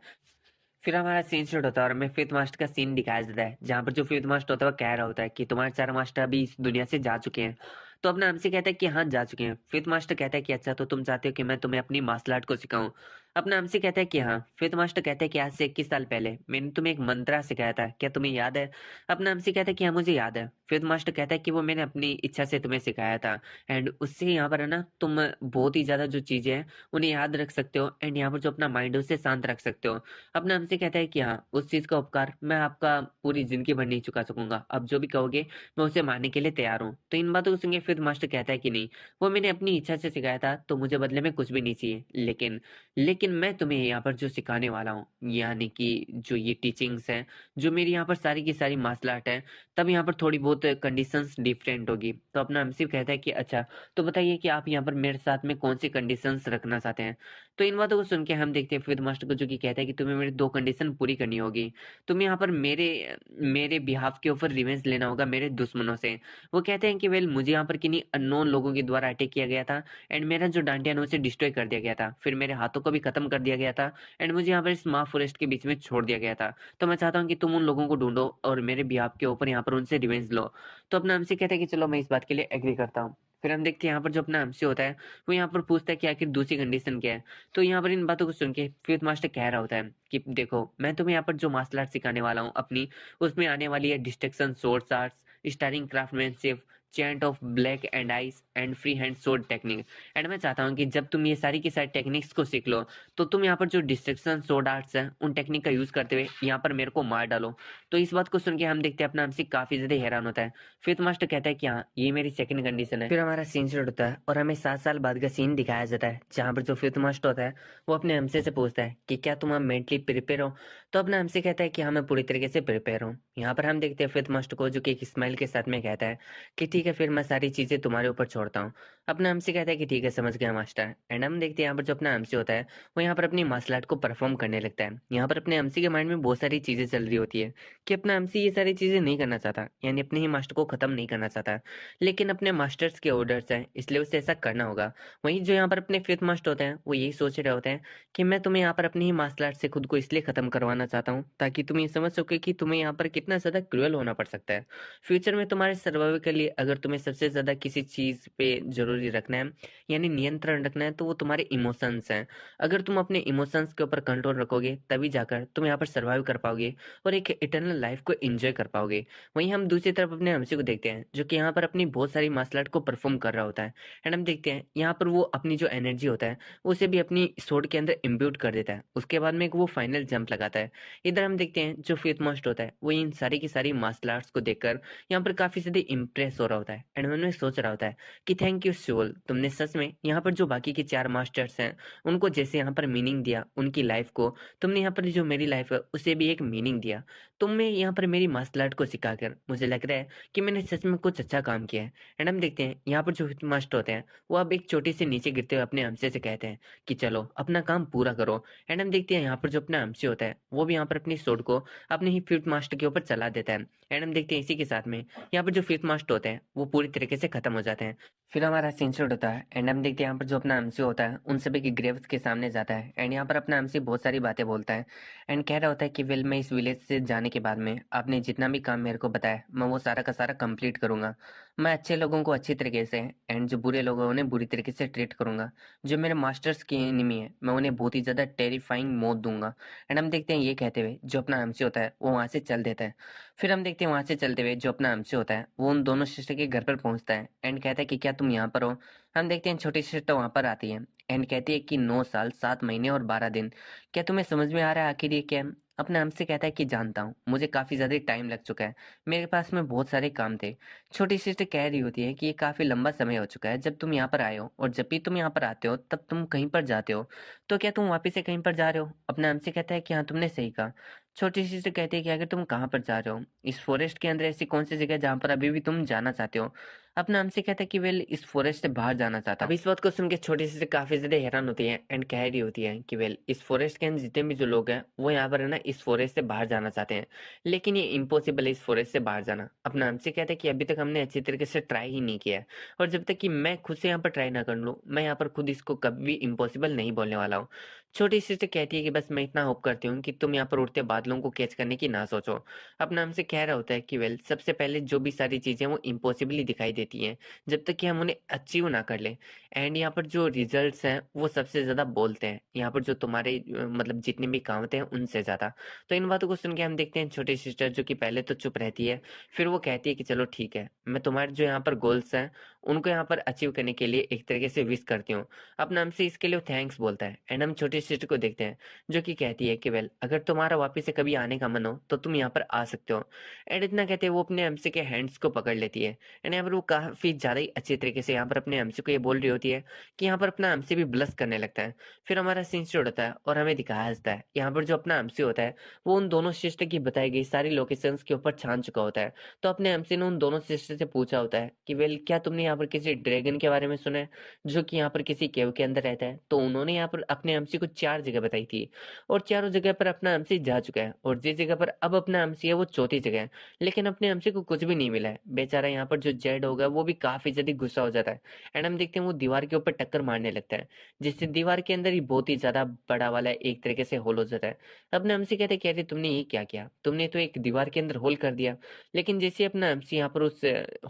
फिर हमारा सीन शूट होता है और हमें फिफ्थ मास्टर का सीन दिखाया जाता है जहां पर जो फिफ्थ मास्टर होता है वो कह रहा होता है कि तुम्हारे चार मास्टर अभी इस दुनिया से जा चुके हैं। तो अपना हमसे कहता है कि हाँ जा चुके हैं। फिफ्थ मास्टर कहता है कि अच्छा, तो तुम चाहते हो कि मैं तुम्हें अपनी मार्शल आर्ट को सिखाऊं। अपना हमसे कहता है कि हाँ। फिफ्थ मास्टर कहता है कि आज से 21 साल पहले मैंने तुम्हें एक मंत्रा सिखाया था, क्या तुम्हें याद है। अपना हमसे कहता है कि हाँ मुझे याद है। फिफ्थ मास्टर कहता है कि वो मैंने अपनी इच्छा से तुम्हें सिखाया था। एंड उससे यहाँ पर है ना, तुम बहुत ही ज्यादा जो चीजें हैं उन्हें याद रख सकते हो। एंड यहाँ पर जो अपना माइंड है उसे शांत रख सकते हो। अपना हमसे कहता है कि हाँ, उस चीज का उपकार मैं आपका पूरी जिंदगी भर नहीं चुका सकूंगा, अब जो भी कहोगे मैं उसे मानने के लिए तैयार हूँ। तो इन बातों को सुन के फिर मास्टर कहता है कि नहीं, वो मैंने अपनी इच्छा से सिखाया था तो मुझे बदले में कुछ भी नहीं चाहिए। लेकिन मैं तुम्हें यहाँ पर जो सिखाने वाला हूँ, यानी कि जो ये टीचिंग्स हैं, जो मेरी यहाँ पर सारी की सारी मार्शल आर्ट है, तब यहाँ पर थोड़ी बहुत कंडीशंस डिफरेंट होगी। तो अपना हमसे कहता है कि अच्छा, तो बताइए कि आप यहाँ पर मेरे साथ में कौन सी कंडीशंस रखना चाहते हैं। तो इन बातों को सुन के हम देखते हैं फिर मास्टर को जो कि कहता है कि तुम्हें मेरी 2 कंडीशन पूरी करनी होगी। तुम्हें यहाँ पर मेरे मेरे बिहाफ के ऊपर रिवेंज लेना होगा मेरे दुश्मनों से। वो कहते हैं कि वेल, मुझे यहाँ पर किन्हीं अननोन लोगों के द्वारा अटैक किया गया था। एंड मेरा जो डांटिया है उसे डिस्ट्रॉय कर दिया गया था, फिर मेरे हाथों को भी खत्म कर दिया गया था। एंड मुझे यहाँ पर इस माँ फॉरेस्ट के बीच में छोड़ दिया गया था। तो मैं चाहता हूँ कि तुम उन लोगों को ढूंढो और मेरे बिहाफ के ऊपर यहाँ पर उनसे रिवेंज लो। तो अपना हमसे कहता है कि चलो मैं इस बात के लिए एग्री करता हूँ। फिर हम देखते हैं यहाँ पर जो अपना एमसी होता है, वो यहाँ पर पूछता है कि आखिर दूसरी कंडीशन क्या है। तो यहाँ पर इन बातों को सुन के फिफ्थ मास्टर कह रहा होता है कि देखो, मैं तुम्हें यहाँ पर जो मार्शल आर्ट सिखाने वाला हूँ अपनी, उसमें आने वाली है destruction source arts, starring craftsmanship, chant of black and ice and free hand sword technique. And मैं चाहता हूँ कि जब तुम ये सारी की सारी टेक्निक्स को सीख लो, तो तुम यहाँ पर जो डिस्ट्रक्शन सोर्ड आर्ट्स है उन टेक्निक का यूज करते हुए यहाँ पर मेरे को मार डालो। तो इस बात को सुन के हम देखते हैं अपना हमसे काफी ज्यादा हैरान होता है। फिफ्थ मास्टर कहता है कि हाँ, ये मेरी सेकंड कंडीशन है। फिर हमारा सीन शुरू होता है और हमें 7 साल बाद का सीन दिखाया जाता है, जहाँ पर जो फिफ्थ मास्टर होता है वो अपने हमसे से पूछता है कि क्या तुम मेंटली प्रिपेयर हो। तो अपना हमसे कहता है कि हाँ, मैं पूरी तरीके से प्रिपेयर हूँ। यहाँ पर हम देखते हैं फिफ्थ मास्टर को, जो कि एक स्माइल के साथ में कहता है कि ठीक है, फिर मैं सारी चीजें तुम्हारे ऊपर छोड़ता हूँ। अपना हमसे कहता है कि ठीक है, समझ गया मास्टर। एंड हम देखते हैं यहाँ पर जो अपना हमसे होता है वो यहाँ पर अपनी मार्शल आर्ट को परफॉर्म करने लगता है। यहाँ पर अपने हमसे के माइंड में बहुत सारी चीजें चल रही होती है कि अपना एमसी ये सारी चीजें नहीं करना चाहता, यानी अपने ही मास्टर को खत्म नहीं करना चाहता, लेकिन अपने मास्टर्स के ऑर्डर्स हैं, इसलिए उसे ऐसा करना होगा। वहीं जो यहाँ पर अपने फिफ्थ मास्टर होते हैं वो यही सोच रहे होते हैं कि मैं तुम्हें यहाँ पर अपनी ही मार्शल आर्ट से खुद को इसलिए खत्म करवाना चाहता हूँ ताकि तुम ये समझ सको कि तुम्हें यहाँ पर कितना ज्यादा क्रूअल होना पड़ सकता है फ्यूचर में तुम्हारे सर्वाइवल के लिए। अगर तुम्हें सबसे ज्यादा किसी चीज पे जरूरी रखना है, यानी नियंत्रण रखना है, तो वो तुम्हारे इमोशंस हैं। अगर तुम अपने इमोशंस के ऊपर कंट्रोल रखोगे, तभी जाकर तुम यहाँ पर सर्वाइव कर पाओगे और एक इटर्नल लाइफ को एंजॉय कर पाओगे। वहीं हम दूसरी तरफ अपने हमसे को देखते हैं, जो कि यहाँ पर अपनी बहुत सारी मार्शल आर्ट को परफॉर्म कर रहा होता है। एंड हम देखते हैं यहाँ पर वो अपनी जो एनर्जी होता है उसे भी अपनी स्वॉर्ड के अंदर इम्ब्यूट कर देता है। उसके बाद में एक वो फाइनल जंप लगाता है। इधर हम देखते हैं जो फिफ्थ मास्टर होता है वो इन सारी की सारी मार्शल आर्ट्स को देखकर यहाँ पर काफी ज्यादा इंप्रेस हो रहा होता है। एंड मन में सोच रहा होता है कि थैंक यू सोल, तुमने सच में यहाँ पर जो बाकी के 4 मास्टर्स हैं उनको जैसे यहाँ पर मीनिंग दिया उनकी लाइफ को, तुमने यहाँ पर जो मेरी लाइफ है उसे भी एक मीनिंग दिया। तुमने यहाँ पर मेरी मार्शल आर्ट को सिखाकर मुझे लग रहा है कि मैंने सच में कुछ अच्छा काम किया है। एंड हम देखते हैं यहाँ पर जो मास्टर होते हैं वो अब एक चोटी से नीचे गिरते हुए अपने हमसे से कहते हैं कि चलो अपना काम पूरा करो। एंड हम देखते हैं यहाँ पर जो अपना हमसे होता है वो भी यहाँ पर अपनी स्वॉर्ड को अपने ही फिफ्थ मास्टर के ऊपर चला देता है। एंड हम देखते हैं इसी के साथ में यहाँ पर जो फिफ्थ मास्टर होते हैं वो पूरी तरीके से खत्म हो जाते हैं। फिर हमारा सीन शूट होता है एंड हम देखते हैं यहाँ पर जो अपना एमसी होता है उन सभी की ग्रेव्स के सामने जाता है। एंड यहाँ पर अपना एमसी बहुत सारी बातें बोलता है एंड कह रहा होता है कि वेल, मैं इस विलेज से जाने के बाद में आपने जितना भी काम मेरे को बताया मैं वो सारा का सारा कंप्लीट करूंगा। मैं अच्छे लोगों को अच्छी तरीके से एंड जो बुरे लोगों उन्हें बुरी तरीके से ट्रीट करूंगा। जो मेरे मास्टर्स के एनिमी है मैं उन्हें बहुत ही ज्यादा टेरिफाइंग मौत दूंगा। एंड हम देखते हैं ये कहते हुए जो अपना एमसी होता है वो वहां से चल देता है। फिर हम देखते हैं वहां से चलते हुए जो अपना एमसी होता है वो उन दोनों सिस्टर के घर पर पहुंचता है एंड कहता है कि क्या तुम यहाँ पर हो। हम देखते हैं छोटी सिस्टर वहां पर आती है एंड कहती है कि 9 साल 7 महीने और 12 दिन, क्या तुम्हें समझ में आ रहा है आखिर ये क्या है। अपने हमसे कहता है कि जानता हूँ, मुझे काफी ज्यादा टाइम लग चुका है, मेरे पास में बहुत सारे काम थे। छोटी सिस्टर कह रही होती है कि ये काफी लंबा समय हो चुका है जब तुम यहाँ पर आए हो, और जब भी तुम यहाँ पर आते हो तब तुम कहीं पर जाते हो, तो क्या तुम वापिस से कहीं पर जा रहे हो। अपने हमसे कहता है कि हाँ, तुमने सही कहा। छोटी सिस्टर कहती है कि अगर तुम कहाँ पर जा रहे हो, इस फॉरेस्ट के अंदर ऐसी कौन सी जगह है जहाँ पर अभी भी तुम जाना चाहते हो। अपना हमसे कहता है कि वेल, इस फॉरेस्ट से बाहर जाना चाहता हूं। अब इस बात को सुन के छोटी सिस्टर काफी ज्यादा हैरान होती है एंड कह रही होती है कि वेल, इस फॉरेस्ट के अंदर जितने भी जो लोग हैं वो यहाँ पर है ना इस फॉरेस्ट से बाहर जाना चाहते हैं, लेकिन ये इम्पॉसिबल है इस फॉरेस्ट से बाहर जाना। अपना हमसे कहता है कि अभी तक हमने अच्छी तरीके से ट्राई ही नहीं किया है, और जब तक कि मैं खुद से यहाँ पर ट्राई ना कर लूँ, मैं यहाँ पर खुद इसको कभी भी इम्पॉसिबल नहीं बोलने वाला हूँ। छोटी सिस्टर कहती है कि बस मैं इतना होप करती हूँ कि तुम यहाँ पर उड़ते बादलों को कैच करने की ना सोचो। अपना हमसे कह रहा होता है कि वेल, सबसे पहले जो भी सारी चीजें वो इम्पॉसिबल ही दिखाई देती हैं जब तक कि हम उन्हें अचीव ना कर लें। एंड यहाँ पर जो रिजल्ट्स हैं वो सबसे ज्यादा बोलते हैं, यहाँ पर जो तुम्हारे मतलब जितने भी काम होते हैं उनसे ज्यादा। तो इन बातों को सुन के हम देखते हैं छोटी सिस्टर जो कि पहले तो चुप रहती है, फिर वो कहती है कि चलो ठीक है, मैं तुम्हारे जो यहाँ पर गोल्स हैं उनको यहाँ पर अचीव करने के लिए एक तरीके से विश करती हूँ। अपना हमसे इसके लिए थैंक्स बोलता है। एंड हम छोटी सिस्टर को देखते हैं जो कि कहती है कि वेल, अगर तुम्हारा वापिस से कभी आने का मन हो तो तुम यहाँ पर आ सकते हो। एंड इतना कहते हैं वो अपने हमसे के हैंड्स को पकड़ लेती है। एंड यहाँ पर वो काफी ज्यादा ही अच्छे तरीके से यहाँ पर अपने हमसे को ये बोल रही होती है कि यहाँ पर अपना हमसे भी ब्लश करने लगता है। फिर हमारा सीन शुरू होता है और हमें दिखाया जाता है यहाँ पर जो अपना हमसे होता है वो उन दोनों सिस्टर की बताई गई सारी लोकेशंस के ऊपर छान चुका होता है। तो अपने हमसे ने उन दोनों सिस्टर से पूछा होता है कि वेल, क्या तुमने यहाँ पर किसी ड्रैगन के बारे में सुना है जो कि यहाँ पर किसी केव के अंदर रहता है। तो उन्होंने यहाँ पर अपने हमसे को 4 जगह बताई थी, और चारों जगह पर अपना हमसे जा चुका है, और जिस जगह पर अब अपना हमसे है वो चौथी जगह है। लेकिन अपने हमसे को कुछ भी नहीं मिला है। बेचारा यहाँ पर जो जेड होगा वो भी काफी ज्यादा गुस्सा हो जाता है। एंड हम देखते हैं वो दीवार के ऊपर टक्कर मारने लगता है, जिससे दीवार के अंदर ही बहुत ही ज्यादा बड़ा वाला एक तरीके से होल हो जाता है। अपने हमसे कहते हैं, कहते तुमने ये क्या किया, तुमने तो एक दीवार के अंदर होल कर दिया। लेकिन जैसे अपना हमसे यहाँ पर उस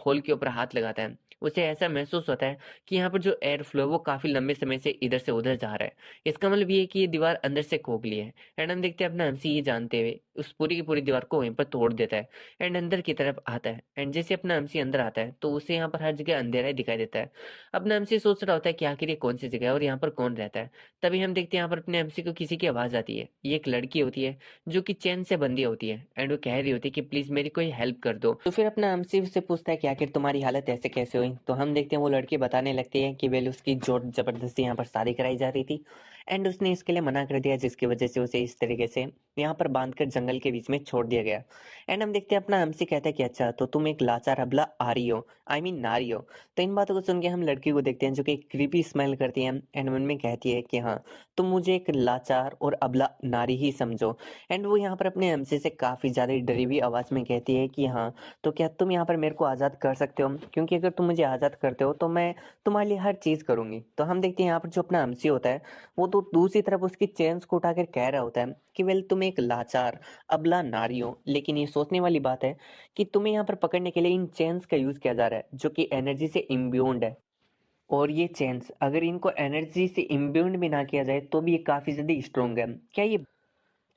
होल के ऊपर हाथ लगाता है, उसे ऐसा महसूस होता है कि यहाँ पर जो एयर फ्लो है वो काफ़ी लंबे समय से इधर से उधर जा रहा है। इसका मतलब ये है कि ये दीवार अंदर से खोखली है। एंड हम देखते हैं अपना एमसी ये जानते हुए उस पूरी की पूरी दीवार को वहीं पर तोड़ देता है एंड अंदर की तरफ आता है। एंड जैसे अपना एमसी अंदर आता है तो उसे यहाँ पर हर जगह अंधेरा ही दिखाई देता है। अपना एमसी सोच रहा होता है कि आखिर ये कौन सी जगह है और यहाँ पर कौन रहता है। तभी हम देखते हैं यहाँ पर अपने एमसी को किसी की आवाज़ आती है। ये एक लड़की होती है जो कि चैन से बंधी होती है एंड वो कह रही होती है कि प्लीज़ मेरी कोई हेल्प कर दो। तो फिर अपना एमसी से पूछता है कि आखिर तुम्हारी हालत ऐसे कैसे हुई? तो हम देखते हैं वो लड़की बताने लगती है कि वेल उसकी ज़ोर ज़बरदस्ती यहाँ पर शादी कराई जा रही थी एंड उसने इसके लिए मना कर दिया, जिसकी वजह से उसे इस तरीके से यहाँ पर बांधकर जंगल के बीच में छोड़ दिया गया। एंड हम देखते हैं अपना एमसी कहता है कि अच्छा तो तुम एक लाचार अबला आ रही हो, आई मीन नारी हो। तो इन बातों को सुन के हम लड़की को देखते हैं जो कि क्रीपी स्माइल करती है एंड मन में कहती है कि हाँ तुम मुझे एक लाचार और अबला नारी ही समझो। एंड वो यहाँ पर अपने एमसी से काफ़ी ज़्यादा डरी हुई आवाज़ में कहती है कि हाँ तो क्या तुम यहाँ पर मेरे को आज़ाद कर सकते हो, क्योंकि अगर तुम मुझे आज़ाद करते हो तो मैं तुम्हारे लिए हर चीज़ करूँगी। तो हम देखते हैं यहाँ पर जो अपना एमसी होता है वो तो दूसरी तरफ उसकी चेन्स को उठाकर कह रहा होता है कि वेल तुम एक लाचार अबला नारी हो, लेकिन ये सोचने वाली बात है कि तुम्हें यहाँ पर पकड़ने के लिए इन चेन्स का यूज़ किया जा रहा है जो कि एनर्जी से इम्ब्यून्ड है। और ये चेन्स अगर इनको एनर्जी से इम्ब्यून्ड भी ना किया जाए तो भी ये काफ़ी ज़्यादा स्ट्रॉन्ग है।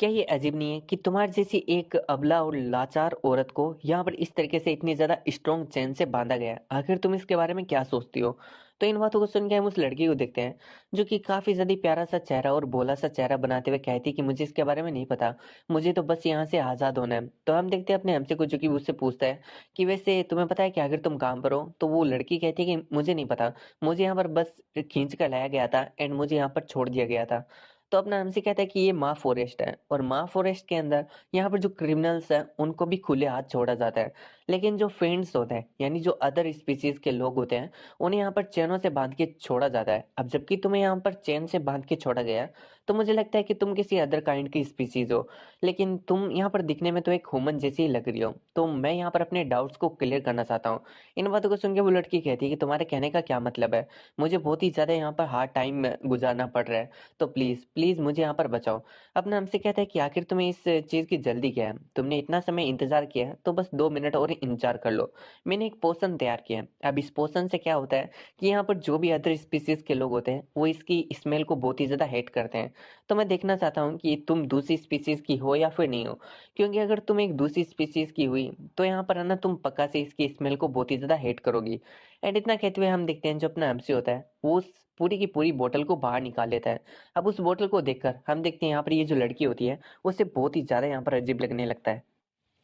क्या ये अजीब नहीं है कि तुम्हारी जैसी एक अबला और लाचार औरत को यहाँ पर इस तरीके से इतनी ज़्यादा स्ट्रॉन्ग चैन से बांधा गया है? आखिर तुम इसके बारे में क्या सोचती हो? तो इन बातों को सुन के हम उस लड़की को देखते हैं जो कि काफ़ी ज़्यादा प्यारा सा चेहरा और भोला सा चेहरा बनाते हुए कहती है कि मुझे इसके बारे में नहीं पता, मुझे तो बस यहाँ से आज़ाद होना है। तो हम देखते हैं अपने हमसे को जो कि उससे पूछता है कि वैसे तुम्हें पता है कि आखिर तुम कहाँ पर हो? तो वो लड़की कहती है कि मुझे नहीं पता, मुझे यहाँ पर बस खींच कर लाया गया था एंड मुझे यहाँ पर छोड़ दिया गया था। तो अपना हमसे कहता है कि ये माँ फॉरेस्ट है और माँ फॉरेस्ट के अंदर यहाँ पर जो क्रिमिनल्स हैं उनको भी खुले हाथ छोड़ा जाता है, लेकिन जो फ्रेंड्स होते हैं यानी जो अदर स्पीसीज के लोग होते हैं उन्हें यहाँ पर चैनों से बांध के छोड़ा जाता है। अब जबकि तुम्हें यहाँ पर चैन से बांध के छोड़ा गया है, तो मुझे लगता है कि तुम किसी अदर काइंड की स्पीसीज हो, लेकिन तुम यहाँ पर दिखने में तो एक ह्यूमन जैसी ही लग रही हो। तो मैं यहाँ पर अपने डाउट्स को क्लियर करना चाहता हूँ। इन बातों को सुन के वो लड़की कहती है कि तुम्हारे कहने का क्या मतलब है, मुझे बहुत ही ज्यादा यहाँ पर हार्ड टाइम गुजारना पड़ रहा है, तो प्लीज़, प्लीज़ मुझे यहाँ पर बचाओ। अपना हमसे कहता है कि आखिर तुम्हें इस चीज़ की जल्दी क्या है? तुमने इतना समय इंतज़ार किया है, तो बस 2 मिनट और इंतज़ार कर लो। मैंने एक पोशन तैयार किया है। अब इस पोशन से क्या होता है कि यहाँ पर जो भी अदर स्पीशीज़ के लोग होते हैं, वो इसकी स्मेल को बहुत ही ज़्यादा हेट करते हैं। तो मैं देखना चाहता हूँ कि तुम दूसरी स्पीशीज़ की हो या फिर नहीं हो। क्योंकि अगर तुम एक दूसरी स्पीशीज़ की हुई, तो यहाँ पर है ना तुम पक्का से इसकी स्मेल को बहुत ही ज़्यादा हेट करोगी। एंड इतना कहते हुए हम देखते हैं जो अपना एमसी होता है, वो उस पूरी की पूरी बॉटल को बाहर निकाल लेता है। अब उस बॉटल को देखकर हम देखते हैं यहाँ पर ये जो लड़की होती है, उसे बहुत ही ज़्यादा यहाँ पर अजीब लगने लगता है।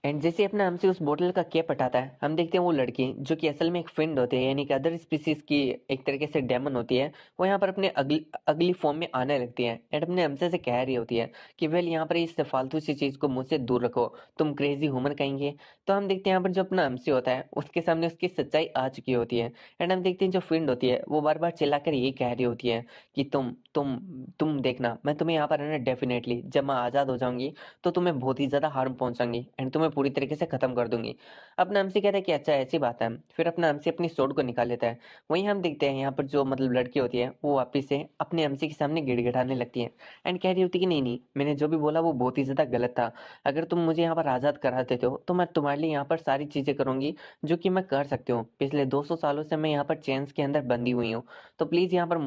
एंड जैसे अपना हमसे उस बॉटल का कैप हटाता है, हम देखते हैं वो लड़की जो कि असल में एक फिंड होती है यानी कि अदर स्पीसीज की एक तरीके से डेमन होती है, वो यहाँ पर अपने अगली अगली फॉर्म में आने लगती है एंड अपने हमसे से कह रही होती है कि वेल यहाँ पर इस फालतू सी चीज़ को मुझसे दूर रखो, तुम क्रेजी ह्यूमन कहेंगे। तो हम देखते हैं यहाँ पर जो अपना हमसे होता है उसके सामने उसकी सच्चाई आ चुकी होती है। एंड हम देखते हैं जो फिंड होती है वो बार बार चिल्लाकर यही कह रही होती है कि तुम देखना, मैं तुम्हें यहाँ पर है ना डेफिनेटली जब मैं आज़ाद हो जाऊंगी तो तुम्हें बहुत ही ज़्यादा हार्म पहुँचाऊँगी एंड तुम्हें पूरी तरीके से ख़त्म कर दूँगी। अपना एमसी कहता है कि अच्छा ऐसी बात है। फिर अपना एमसी अपनी स्वॉर्ड को निकाल लेता है। वहीं हम देखते हैं यहाँ पर जो मतलब लड़की होती है वो वापस से अपने एमसी के सामने गिड़गिड़ाने लगती है एंड कह रही होती है कि नहीं, नहीं, मैंने जो भी बोला वो बहुत ही ज़्यादा गलत था। अगर तुम मुझे यहाँ पर आज़ाद करा देते हो तो मैं तुम्हारे लिए यहाँ पर सारी चीज़ें करूँगी जो कि मैं कर सकती हूँ। पिछले 200 सालों से मैं यहाँ पर चेन्स के अंदर बंधी हुई हूँ। तो प्लीज़ यहाँ पर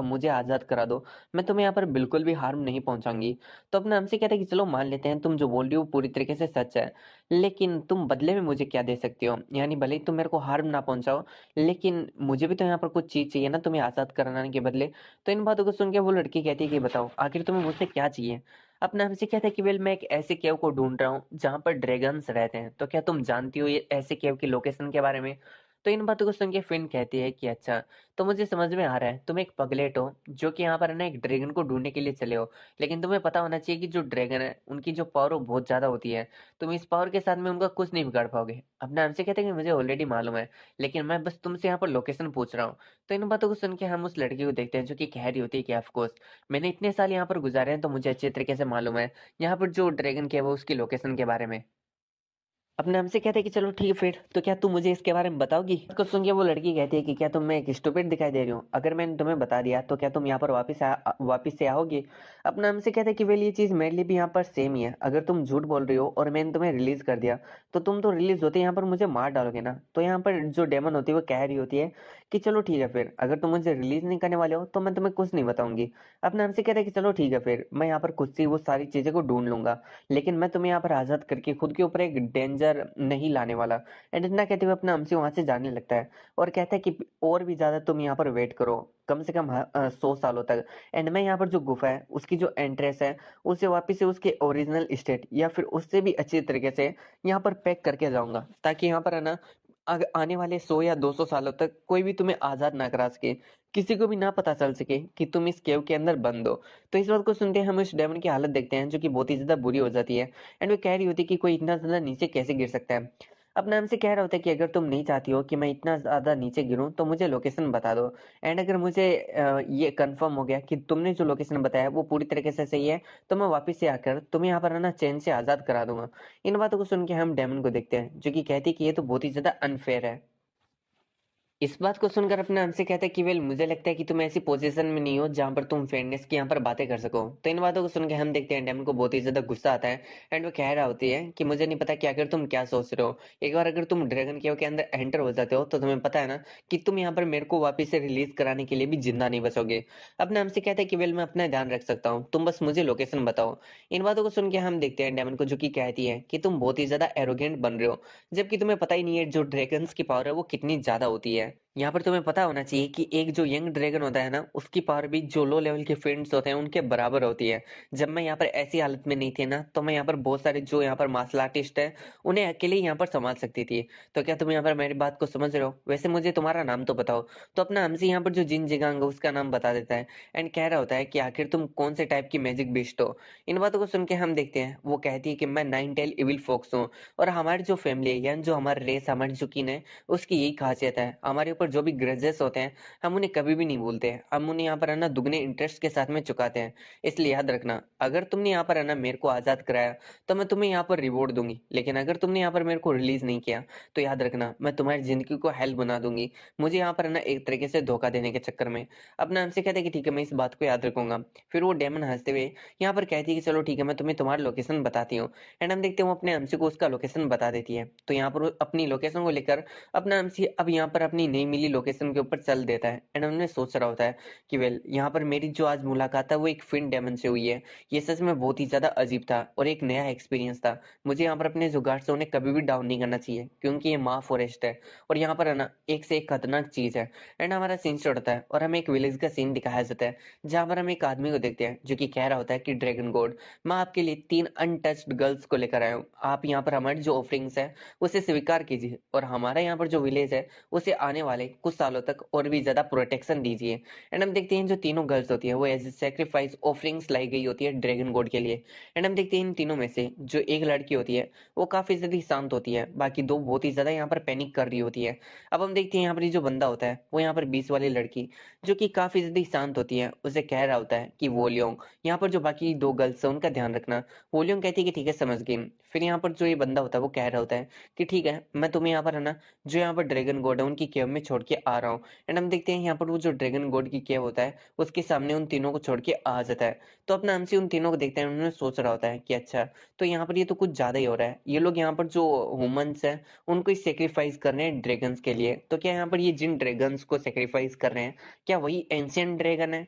मुझे आज़ाद करा दो। मैं तुम्हें यहाँ पर बिल्कुल भी हार्म नहीं पहुँचाऊँगी। तो अपना हमसे कहता है कि चलो मान लेते हैं तुम जो बोल रही हो पूरी तरीके से सच है, लेकिन तुम बदले में मुझे क्या दे सकती हो? यानी भले ही तुम मेरे को हार्म ना पहुँचाओ, लेकिन मुझे भी तो यहाँ पर कुछ चीज़ चाहिए ना तुम्हें आज़ाद कराने के बदले। तो इन बातों को सुन के वो लड़की कहती है कि बताओ आखिर तुम्हें मुझसे क्या चाहिए? अपना हमसे कहता है कि वेल मैं एक ऐसे केव को ढूँढ रहा हूँ जहाँ पर ड्रैगन्स रहते हैं, तो क्या तुम जानती हो ये ऐसे केव की लोकेशन के बारे में? तो इन बातों को सुन के फिन कहती है कि अच्छा, तो मुझे समझ में आ रहा है तुम एक पगलेट हो जो कि यहाँ पर है ना एक ड्रैगन को ढूँढने के लिए चले हो। लेकिन तुम्हें पता होना चाहिए कि जो ड्रैगन है उनकी जो पावर वो बहुत ज़्यादा होती है। तुम इस पावर के साथ में उनका कुछ नहीं बिगाड़ पाओगे। अपने हमसे कहते हैं कि मुझे ऑलरेडी मालूम है, लेकिन मैं बस तुमसे यहाँ पर लोकेशन पूछ रहा हूँ। तो इन बातों को सुन के हम उस लड़की को देखते हैं जो कि कह रही होती है कि ऑफ कोर्स मैंने इतने साल यहाँ पर गुज़ारे हैं तो मुझे अच्छे तरीके से मालूम है, यहाँ पर जो ड्रैगन क्या है वो उसकी लोकेशन के बारे में। अपने हमसे कहते हैं कि चलो ठीक है फिर, तो क्या तुम मुझे इसके बारे में बताओगी? को सुन के वो लड़की कहती है कि क्या तुम मैं एक स्टूपिड दिखाई दे रही हूँ? अगर मैंने तुम्हें बता दिया तो क्या तुम यहाँ पर वापस से आओगी? अपना हमसे कहते हैं कि वेल ये चीज़ मेरे लिए भी यहाँ पर सेम ही है। अगर तुम झूठ बोल रही हो और मैंने तुम्हें रिलीज़ कर दिया, तो तुम तो रिलीज़ होते यहाँ पर मुझे मार डालोगे ना? तो यहाँ पर जो डेमन होती है वो कह रही होती है कि चलो ठीक है फिर, अगर तुम मुझे रिलीज़ नहीं करने वाले हो तो मैं तुम्हें कुछ नहीं बताऊँगी। अपना हमसे कहते हैं कि चलो ठीक है फिर, मैं यहाँ पर खुद से ही वो सारी चीज़ें को ढूँढ लूँगा। लेकिन मैं तुम्हें यहाँ पर आज़ाद करके खुद के ऊपर एक डेंजर नहीं लाने वाला। एंड इतना कहते हुए अपना हमसे वहाँ से जाने लगता है और कहता है कि और भी ज़्यादा तुम यहाँ पर वेट करो, कम से कम 100 सालों तक। एंड मैं यहाँ पर जो गुफा है, उसकी जो एंट्रेंस है, उसे वापस से उसके ओरिजिनल स्टेट या फिर उससे भी अच्छी तरीके से यहाँ पर पैक करके जाऊँगा, ताकि यहाँ पर है ना आने वाले 100 या 200 सालों तक कोई भी तुम्हें आज़ाद ना करा सके। किसी को भी ना पता चल सके कि तुम इस केव के अंदर बंद हो। तो इस बात को सुनते हम उस डायमंड की हालत देखते हैं, जो कि बहुत ही ज़्यादा बुरी हो जाती है। एंड वो कह रही होती है कि कोई इतना ज़्यादा नीचे कैसे गिर सकता है? अपने हमसे कह रहा होता है कि अगर तुम नहीं चाहती हो कि मैं इतना ज़्यादा नीचे गिरूँ, तो मुझे लोकेशन बता दो। एंड अगर मुझे ये कन्फर्म हो गया कि तुमने जो लोकेशन बताया वो पूरी तरीके से सही है, तो मैं वापस से आकर तुम्हें यहाँ पर है ना चैन से आज़ाद करा दूँगा। इन बातों को सुन के हम डेमन को देखते हैं, जो कि कहती है कि ये तो बहुत ही ज़्यादा अनफ़ेयर है। इस बात को सुनकर अपने हमसे कहता है कि वेल मुझे लगता है कि तुम ऐसी पोजीशन में नहीं हो जहां पर तुम फेयरनेस की यहाँ पर बातें कर सको। तो इन बातों को सुन के हम देखते हैं डेमन को बहुत ही ज्यादा गुस्सा आता है। एंड वो कह रहा होती है कि मुझे नहीं पता कि अगर तुम क्या सोच रहे हो, एक बार अगर तुम ड्रैगन केव के अंदर एंटर हो जाते हो तो तुम्हें पता है ना कि तुम यहाँ पर मेरे को वापिस से रिलीज कराने के लिए भी जिंदा नहीं बचोगे। अपने हमसे कहता है कि वेल मैं अपना ध्यान रख सकता हूँ, तुम बस मुझे लोकेशन बताओ। इन बातों को सुन के हम देखते हैं डेमन को, जो कि कहती है कि तुम बहुत ही ज्यादा एरोगेंट बन रहे हो, जबकि तुम्हें पता ही नहीं है जो ड्रैगन्स की पावर है वो कितनी ज्यादा होती है। यहाँ पर तुम्हें पता होना चाहिए कि एक जो यंग ड्रैगन होता है ना, उसकी पावर भी जो लो लेवल के फ्रेंड्स होते हैं उनके बराबर होती है। जब मैं यहाँ पर ऐसी हालत में नहीं थी ना, तो मैं यहाँ पर बहुत सारे जो यहाँ पर मार्शल आर्टिस्ट है, उन्हें अकेले ही यहाँ पर संभाल सकती थी। तो क्या तुम यहाँ पर मेरी बात को समझ रहे हो? वैसे मुझे तुम्हारा नाम तो बताओ। तो अपना हमसे यहाँ पर जो जिन जिगांग है, उसका नाम बता देता है। एंड कह रहा होता है कि आखिर तुम कौन से टाइप की मैजिक बीस्ट हो। इन बातों को सुन के हम देखते हैं, वो कहती है कि मैं 9 टेल इविल फॉक्स हूँ। और हमारी जो फैमिली है, यानी जो हमारी रेस, हमारी जो kin है, उसकी यही खासियत है, हमारे ऊपर जो भी ग्रजेस होते हैं, हम उन्हें कभी भी नहीं भूलते हैं। हम उन्हें यहाँ पर है ना दुगने इंटरेस्ट के साथ में चुकाते हैं। इसलिए याद रखना, अगर तुमने यहाँ पर है ना मेरे को आज़ाद कराया, तो मैं तुम्हें यहाँ पर रिवॉर्ड दूँगी। लेकिन अगर तुमने यहाँ पर मेरे को रिलीज़ नहीं किया, तो याद रखना मैं तुम्हारी ज़िंदगी को हेल बना दूँगी। मुझे यहाँ पर है ना एक तरीके से धोखा देने के चक्कर में। अपना हमसे कहते हैं कि ठीक है, मैं इस बात को याद रखूँगा। फिर वो डेमन हँसते हुए यहाँ पर कहती है कि चलो ठीक है, मैं तुम्हें तुम्हारी लोकेशन बताती हूँ। एंड हम देखते हैं वो अपने हमसे को उसका लोकेशन बता देती है। तो यहाँ पर वो अपनी लोकेशन को लेकर अपना एमसी अब यहाँ पर अपनी नई मिली लोकेशन के ऊपर चल देता है। एंड उन्होंने सोच रहा होता है कि वेल यहाँ पर मेरी जो आज मुलाकात है वो एक फिन डेमन से हुई है। ये सच में बहुत ही ज्यादा अजीब था और एक नया एक्सपीरियंस था। मुझे यहाँ पर अपने जुगाड़ से उन्हें कभी भी डाउन नहीं करना चाहिए, क्योंकि ये माँ फॉरेस्ट है और यहाँ पर है ना एक से एक खतरनाक चीज है। एंड हमारा सीन चढ़ता है और हमें एक विलेज का सीन दिखाया जाता है, जहाँ पर हम एक आदमी को देखते हैं जो कि कह रहा होता है कि ड्रैगन गॉड, मैं आपके लिए 3 अनटच्ड गर्ल्स को लेकर आया हूँ। आप यहाँ पर हमारी जो ऑफरिंग्स है उसे स्वीकार कीजिए और हमारा यहाँ पर जो विलेज है उसे आने वाले कुछ सालों तक और भी ज्यादा प्रोटेक्शन दीजिए। एंड हम देखते हैं जो तीनों गर्ल्स होती है वो एज ए सेक्रीफाइस ऑफरिंग्स लाई गई होती है ड्रैगन गॉड के लिए। एंड हम देखते हैं इन तीनों में से जो एक लड़की होती है वो काफी ज्यादा शांत होती है, बाकी दो बहुत ही ज्यादा यहाँ पर पैनिक कर रही होती है। अब हम देखते हैं यहाँ पर ये जो बंदा होता है वो यहाँ पर 20 वाली लड़की, जो कि काफी ज्यादा शांत होती है, उसे कह रहा होता है कि वोलियोंग, यहाँ पर जो बाकी दो गर्ल्स है उनका ध्यान रखना। वोलियोंग कहती है कि ठीक है, समझ गई। फिर यहाँ पर जो ये बंदा होता है वो कह रहा होता है कि ठीक है, मैं तुम्हें यहाँ पर है ना जो यहाँ पर ड्रैगन गॉड है उनकी केव में छोड़ के आ रहा हूँ। एंड हम देखते हैं यहाँ पर वो जो ड्रैगन गॉड की केव होता है उसके सामने उन तीनों को छोड़ के आ जाता है। तो अपना हमसे उन तीनों को देखते हैं, उन्होंने सोच रहा होता है कि अच्छा, तो यहाँ पर ये तो कुछ ज्यादा ही हो रहा है, ये लोग यहाँ पर जो ह्यूमंस है उनको ही सेक्रीफाइस कर रहे हैं ड्रैगन्स के लिए। तो क्या यहाँ पर ये जिन ड्रैगन्स को सेक्रीफाइस कर रहे हैं, क्या वही एंशियंट ड्रैगन है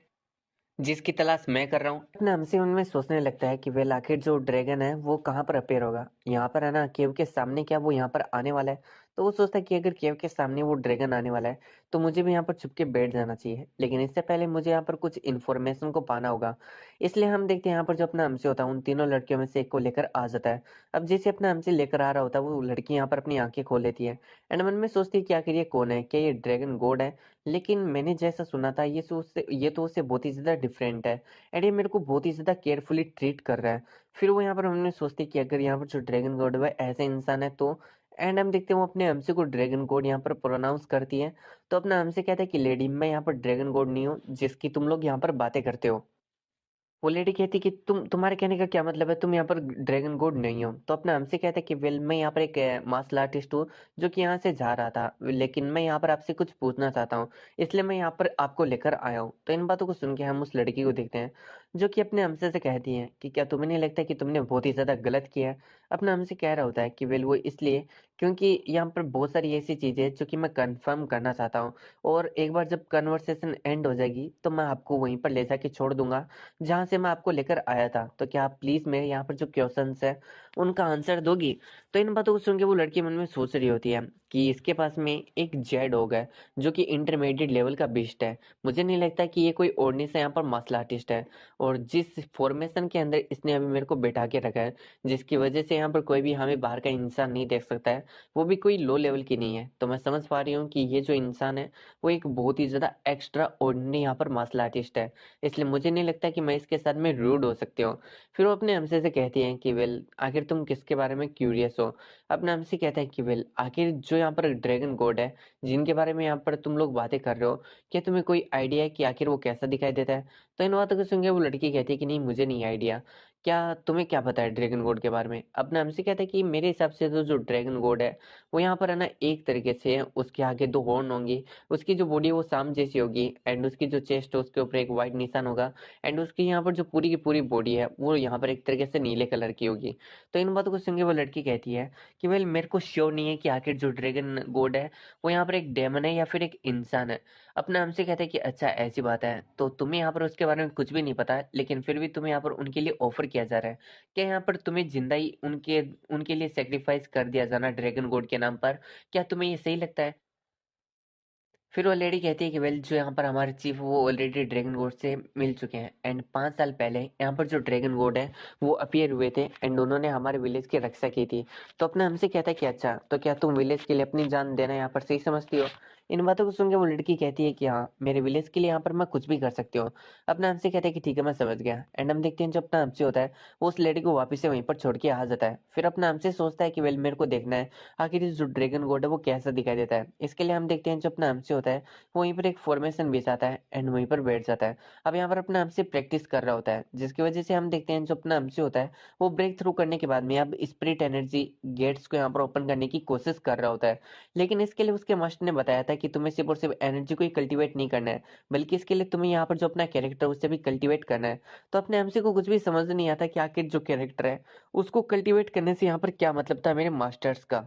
जिसकी तलाश मैं कर रहा हूँ? अपने हमसे उनमें सोचने लगता है कि वेल आखिर जो ड्रैगन है वो कहाँ पर अपीयर होगा, यहाँ पर है ना केव के सामने, क्या वो यहाँ पर आने वाला है? तो वो सोचता है कि अगर केव के सामने वो ड्रैगन आने वाला है तो मुझे भी यहाँ पर छुप के बैठ जाना चाहिए, लेकिन इससे पहले मुझे यहाँ पर कुछ इन्फॉर्मेशन को पाना होगा। इसलिए हम देखते हैं यहाँ पर जो अपना हमसे होता है उन तीनों लड़कियों में से एक को लेकर आ जाता है। अब जैसे अपना हमसे लेकर आ रहा होता है वो लड़की यहाँ पर अपनी आंखें खोल लेती है। एंड मन में सोचती है कि आखिर ये कौन है, क्या ये ड्रैगन गॉड है? लेकिन मैंने जैसा सुना था ये तो उससे बहुत ही ज्यादा डिफरेंट है। एंड ये मेरे को बहुत ही ज़्यादा केयरफुली ट्रीट कर रहा है। फिर वो यहाँ पर हमने सोचते हैं कि अगर यहाँ पर जो ड्रैगन गॉड है ऐसे इंसान है तो। एंड हम देखते हैं वो अपने हमसे को ड्रैगन गॉड यहाँ पर प्रोनाउंस करती है। तो अपना हमसे कहता है कि लेडी, मैं यहाँ पर ड्रैगन गॉड नहीं हूँ जिसकी तुम लोग यहाँ पर बातें करते हो। वो लेडी कहती कि तुम्हारे कहने का क्या मतलब है? तुम यहाँ पर ड्रैगन गॉड नहीं हो। तो अपना हमसे कहता है कि वेल मैं यहाँ पर एक मार्शल आर्टिस्ट हूँ जो कि यहाँ से जा रहा था। लेकिन मैं यहाँ पर आपसे कुछ पूछना चाहता हूँ, इसलिए मैं यहाँ पर आपको लेकर आया हूँ। तो इन बातों को सुन के हम उस लड़की को देखते हैं जो कि अपने हमसे से कहती है कि क्या तुम्हें नहीं लगता कि तुमने बहुत ही ज़्यादा गलत किया है? अपना हमसे कह रहा होता है कि वेल वो इसलिए क्योंकि यहाँ पर बहुत सारी ऐसी चीज़ें हैं जो कि मैं कन्फर्म करना चाहता हूँ, और एक बार जब कन्वर्सेशन एंड हो जाएगी तो मैं आपको वहीं पर ले जाके छोड़ दूँगा जहाँ से मैं आपको लेकर आया था। तो क्या आप प्लीज़ मेरे यहाँ पर जो क्वेश्चन्स हैं, उनका आंसर दोगी? तो इन बातों को सुन के वो लड़की मन में सोच रही होती है कि इसके पास में एक जेड होगा जो कि इंटरमीडिएट लेवल का बीस्ट है। मुझे नहीं लगता कि ये कोई ओढ़नी से यहाँ पर मार्शल आर्टिस्ट है, और जिस फॉर्मेशन के अंदर इसने अभी मेरे को बैठा के रखा है, जिसकी वजह से यहाँ पर कोई भी हमें बाहर का इंसान नहीं देख सकता है, वो भी कोई लो लेवल की नहीं है। तो मैं समझ पा रही हूँ कि ये जो इंसान है, वो एक बहुत ही ज़्यादा एक्स्ट्रा ऑर्डिनरी यहाँ पर मार्शल आर्टिस्ट है। इसलिए मुझे नहीं लगता कि मैं इसके साथ में रूड हो सकती हूँ। फिर वो अपने हमसे से कहती हैं कि वेल आखिर तुम किसके बारे में क्यूरियस हो? अपना हमसे कहता है कि वेल आखिर जो यहाँ पर ड्रैगन गॉड है, जिनके बारे में यहाँ पर तुम लोग बातें कर रहे हो, क्या तुम्हें कोई आइडिया है कि आखिर वो कैसा दिखाई देता है? तो इन बातों को सुन के वो लड़की कहती है कि नहीं मुझे नहीं आइडिया। क्या तुम्हें क्या पता है ड्रैगन गॉड के बारे में? अपना हमसे कहता है कि मेरे हिसाब से तो जो ड्रैगन गॉड है, वो यहाँ पर है ना एक तरीके से है, उसके आगे 2 हॉर्न होंगी, उसकी जो बॉडी है वो सांप जैसी होगी, एंड उसकी जो चेस्ट है उसके ऊपर एक व्हाइट निशान होगा, एंड उसकी यहाँ पर जो पूरी की पूरी बॉडी है वो यहाँ पर एक तरीके से नीले कलर की होगी। तो इन बातों को सुन के वो लड़की कहती है कि वेल मेरे को श्योर नहीं है कि आखिर जो ड्रैगन गॉड है वो यहाँ पर एक डेमन है या फिर एक इंसान है। अपना हमसे कहते हैं कि अच्छा ऐसी बात है, तो तुम्हें यहाँ पर उसके बारे में कुछ भी नहीं पता है, लेकिन फिर भी तुम्हें यहाँ पर उनके लिए ऑफर किया जा रहा है। क्या यहाँ पर तुम्हें जिंदा ही उनके उनके लिए सेक्रीफाइस कर दिया जाना ड्रैगन गॉड के नाम पर? क्या तुम्हें ये सही लगता है? फिर वो लेडी कहती है कि वेल जो यहाँ पर हमारे चीफ वो ऑलरेडी ड्रैगन गॉड से मिल चुके हैं, एंड 5 साल पहले यहाँ पर जो ड्रैगन गॉड है वो अपीयर हुए थे, एंड उन्होंने हमारे विलेज की रक्षा की थी। तो अपना हमसे कहता है कि अच्छा तो क्या तुम विलेज के लिए अपनी जान देना यहाँ पर सही समझती हो? इन बातों को सुन के वो लड़की कहती है कि हाँ मेरे विलेज के लिए यहाँ पर मैं कुछ भी कर सकती हूँ। अपना हमसे कहता है कि ठीक है मैं समझ गया, एंड हम देखते हैं जो अपना हमसे होता है वो उस लेडी को वापस से वहीं पर छोड़ के आ जाता है। फिर अपना हमसे सोचता है कि वेल मेरे को देखना है आखिर ये जो ड्रैगन गॉड है वो कैसा दिखाई देता है। इसके लिए हम देखते हैं जो अपना हमसे होता है वो वहीं पर एक फॉर्मेशन बिछाता है एंड वहीं पर बैठ जाता है। अब यहाँ पर अपना हमसे प्रैक्टिस कर रहा होता है, जिसकी वजह से हम देखते हैं जो अपना हमसे होता है वो ब्रेक थ्रू करने के बाद में अब स्पिरिट एनर्जी गेट्स को यहाँ पर ओपन करने की कोशिश कर रहा होता है। लेकिन इसके लिए उसके मास्टर ने बताया था कि तुम्हें सिर्फ और सिर्फ एनर्जी को ही कल्टीवेट नहीं करना है, बल्कि इसके लिए तुम्हें यहाँ पर जो अपना कैरेक्टर उसे भी कल्टीवेट करना है। तो अपने हमसे को कुछ भी समझ नहीं आता कि आखिर जो कैरेक्टर है उसको कल्टीवेट करने से यहाँ पर क्या मतलब था मेरे मास्टर्स का।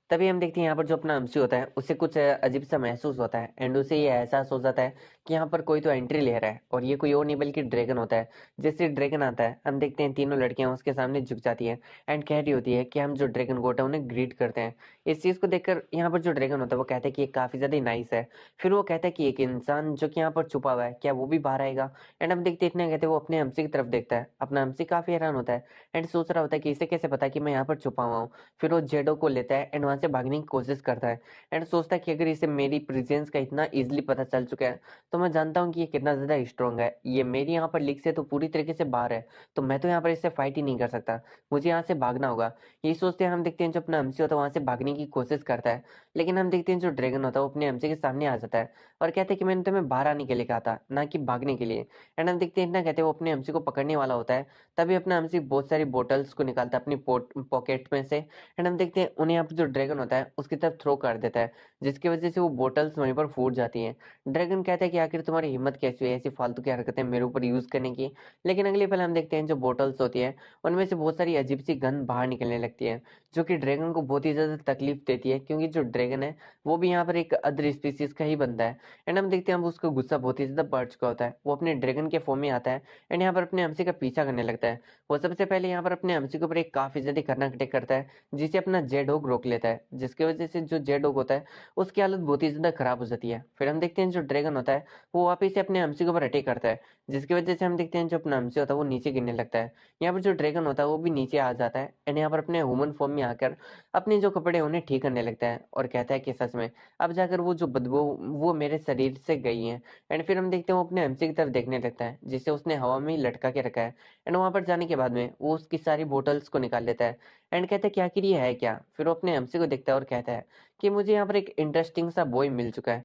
तभी हम देखते हैं यहाँ पर जो अपना अमसी होता है उसे कुछ अजीब सा महसूस होता है, एंड उसे ये एहसास हो जाता है कि यहाँ पर कोई तो एंट्री ले रहा है, और ये कोई और नहीं बल्कि ड्रैगन होता है। जैसे ड्रैगन आता है हम देखते हैं तीनों लड़कियां उसके सामने झुक जाती हैं एंड कह रही होती है कि हम जो ड्रैगन गोट है उन्हें ग्रीट करते हैं। इस चीज को देखकर यहाँ पर जो ड्रैगन होता है वो कहता है कि ये काफी ज्यादा नाइस है। फिर वो कहता है कि एक इंसान जो कि यहाँ पर छुपा हुआ है क्या वो भी बाहर आएगा? एंड हम देखते इतने कहते वो अपने हमसी की तरफ देखता है, अपना हमसी काफी हैरान होता है एंड सोच रहा होता है कि इसे कैसे पता कि मैं यहाँ पर छुपा हुआ हूँ। फिर वो जेडो को लेता है एंड वहां से भागने की कोशिश करता है, एंड सोचता है कि अगर इसे मेरी प्रेजेंस का इतना इजीली पता चल चुका है तो मैं जानता हूँ कि ये कितना ज्यादा स्ट्रांग है, ये मेरी यहाँ पर लीग से तो पूरी तरीके से बाहर है, तो मैं तो यहाँ पर इससे फाइट ही नहीं कर सकता, मुझे यहाँ से भागना होगा। यही सोचते हैं हम देखते हैं जो अपना एमसी होता है वहां से भागने की कोशिश करता है, लेकिन हम देखते हैं जो ड्रैगन होता है वो अपने एमसी के सामने आ जाता है और कहते हैं कि मैंने तुम्हें बाहर आने के लिए कहा था, ना कि भागने के लिए। एंड हम देखते हैं इतना कहते हैं वो अपने एमसी को पकड़ने वाला होता है, तभी अपना एमसी बहुत सारी बोटल्स को निकालता है अपनी पॉकेट में से, एंड हम देखते हैं उन्हें यहाँ पर जो ड्रैगन होता है उसकी तरफ थ्रो कर देता है, जिसकी वजह से वो बोटल्स वहीं पर फूट जाती हैं। ड्रैगन कहता है कि आखिर तुम्हारी हिम्मत कैसी हुई ऐसी फालतू की हरकतें मेरे ऊपर यूज करने की? लेकिन अगले पल हम देखते हैं जो बोटल्स होती है उनमें से बहुत सारी अजीब सी गंध बाहर निकलने लगती है, जो कि ड्रैगन को बहुत ही ज्यादा तकलीफ देती है, क्योंकि जो ड्रैगन है वो भी यहाँ पर एक अदर स्पीसीज का ही बंदा है। एंड हम देखते हैं अब उसका गुस्सा बहुत ही ज्यादा बढ़ चुका होता है, वो अपने ड्रैगन के फॉर्म में आता है एंड यहाँ पर अपने हमसी का पीछा करने लगता है। वो सबसे पहले यहाँ पर अपने हमसी के ऊपर एक काफी ज्यादा खतरनाक अटैक करता है, जिसे अपना जेड होग रोक लेता है, जिसकी वजह से जो जेड होग होता है उसकी हालत बहुत ही ज्यादा खराब हो जाती है। फिर हम देखते हैं जो ड्रैगन होता है वो वापिस से अपने हमसी के ऊपर अटैक करता है, जिसकी वजह से हम देखते हैं जो अपना हमसी होता है वो नीचे गिरने लगता है। यहाँ पर जो ड्रैगन होता है वो भी नीचे आ जाता है एंड यहाँ पर अपने ह्यूमन फॉर्म में आकर अपने जो कपड़े उन्हें ठीक करने लगता है और कहता है कि सच में अब जाकर वो जो बदबू वो मेरे शरीर से गई है। एंड फिर हम देखते हैं वो अपने हमसी की तरफ देखने लगता है, जिसे उसने हवा में ही लटका के रखा है, एंड वहां पर जाने के बाद में वो उसकी सारी बोटल्स को निकाल लेता है एंड कहता है कि आखिर ये है क्या? फिर वो अपने हमसी को देखता है और कहता है कि मुझे यहाँ पर एक इंटरेस्टिंग सा बॉय मिल चुका है,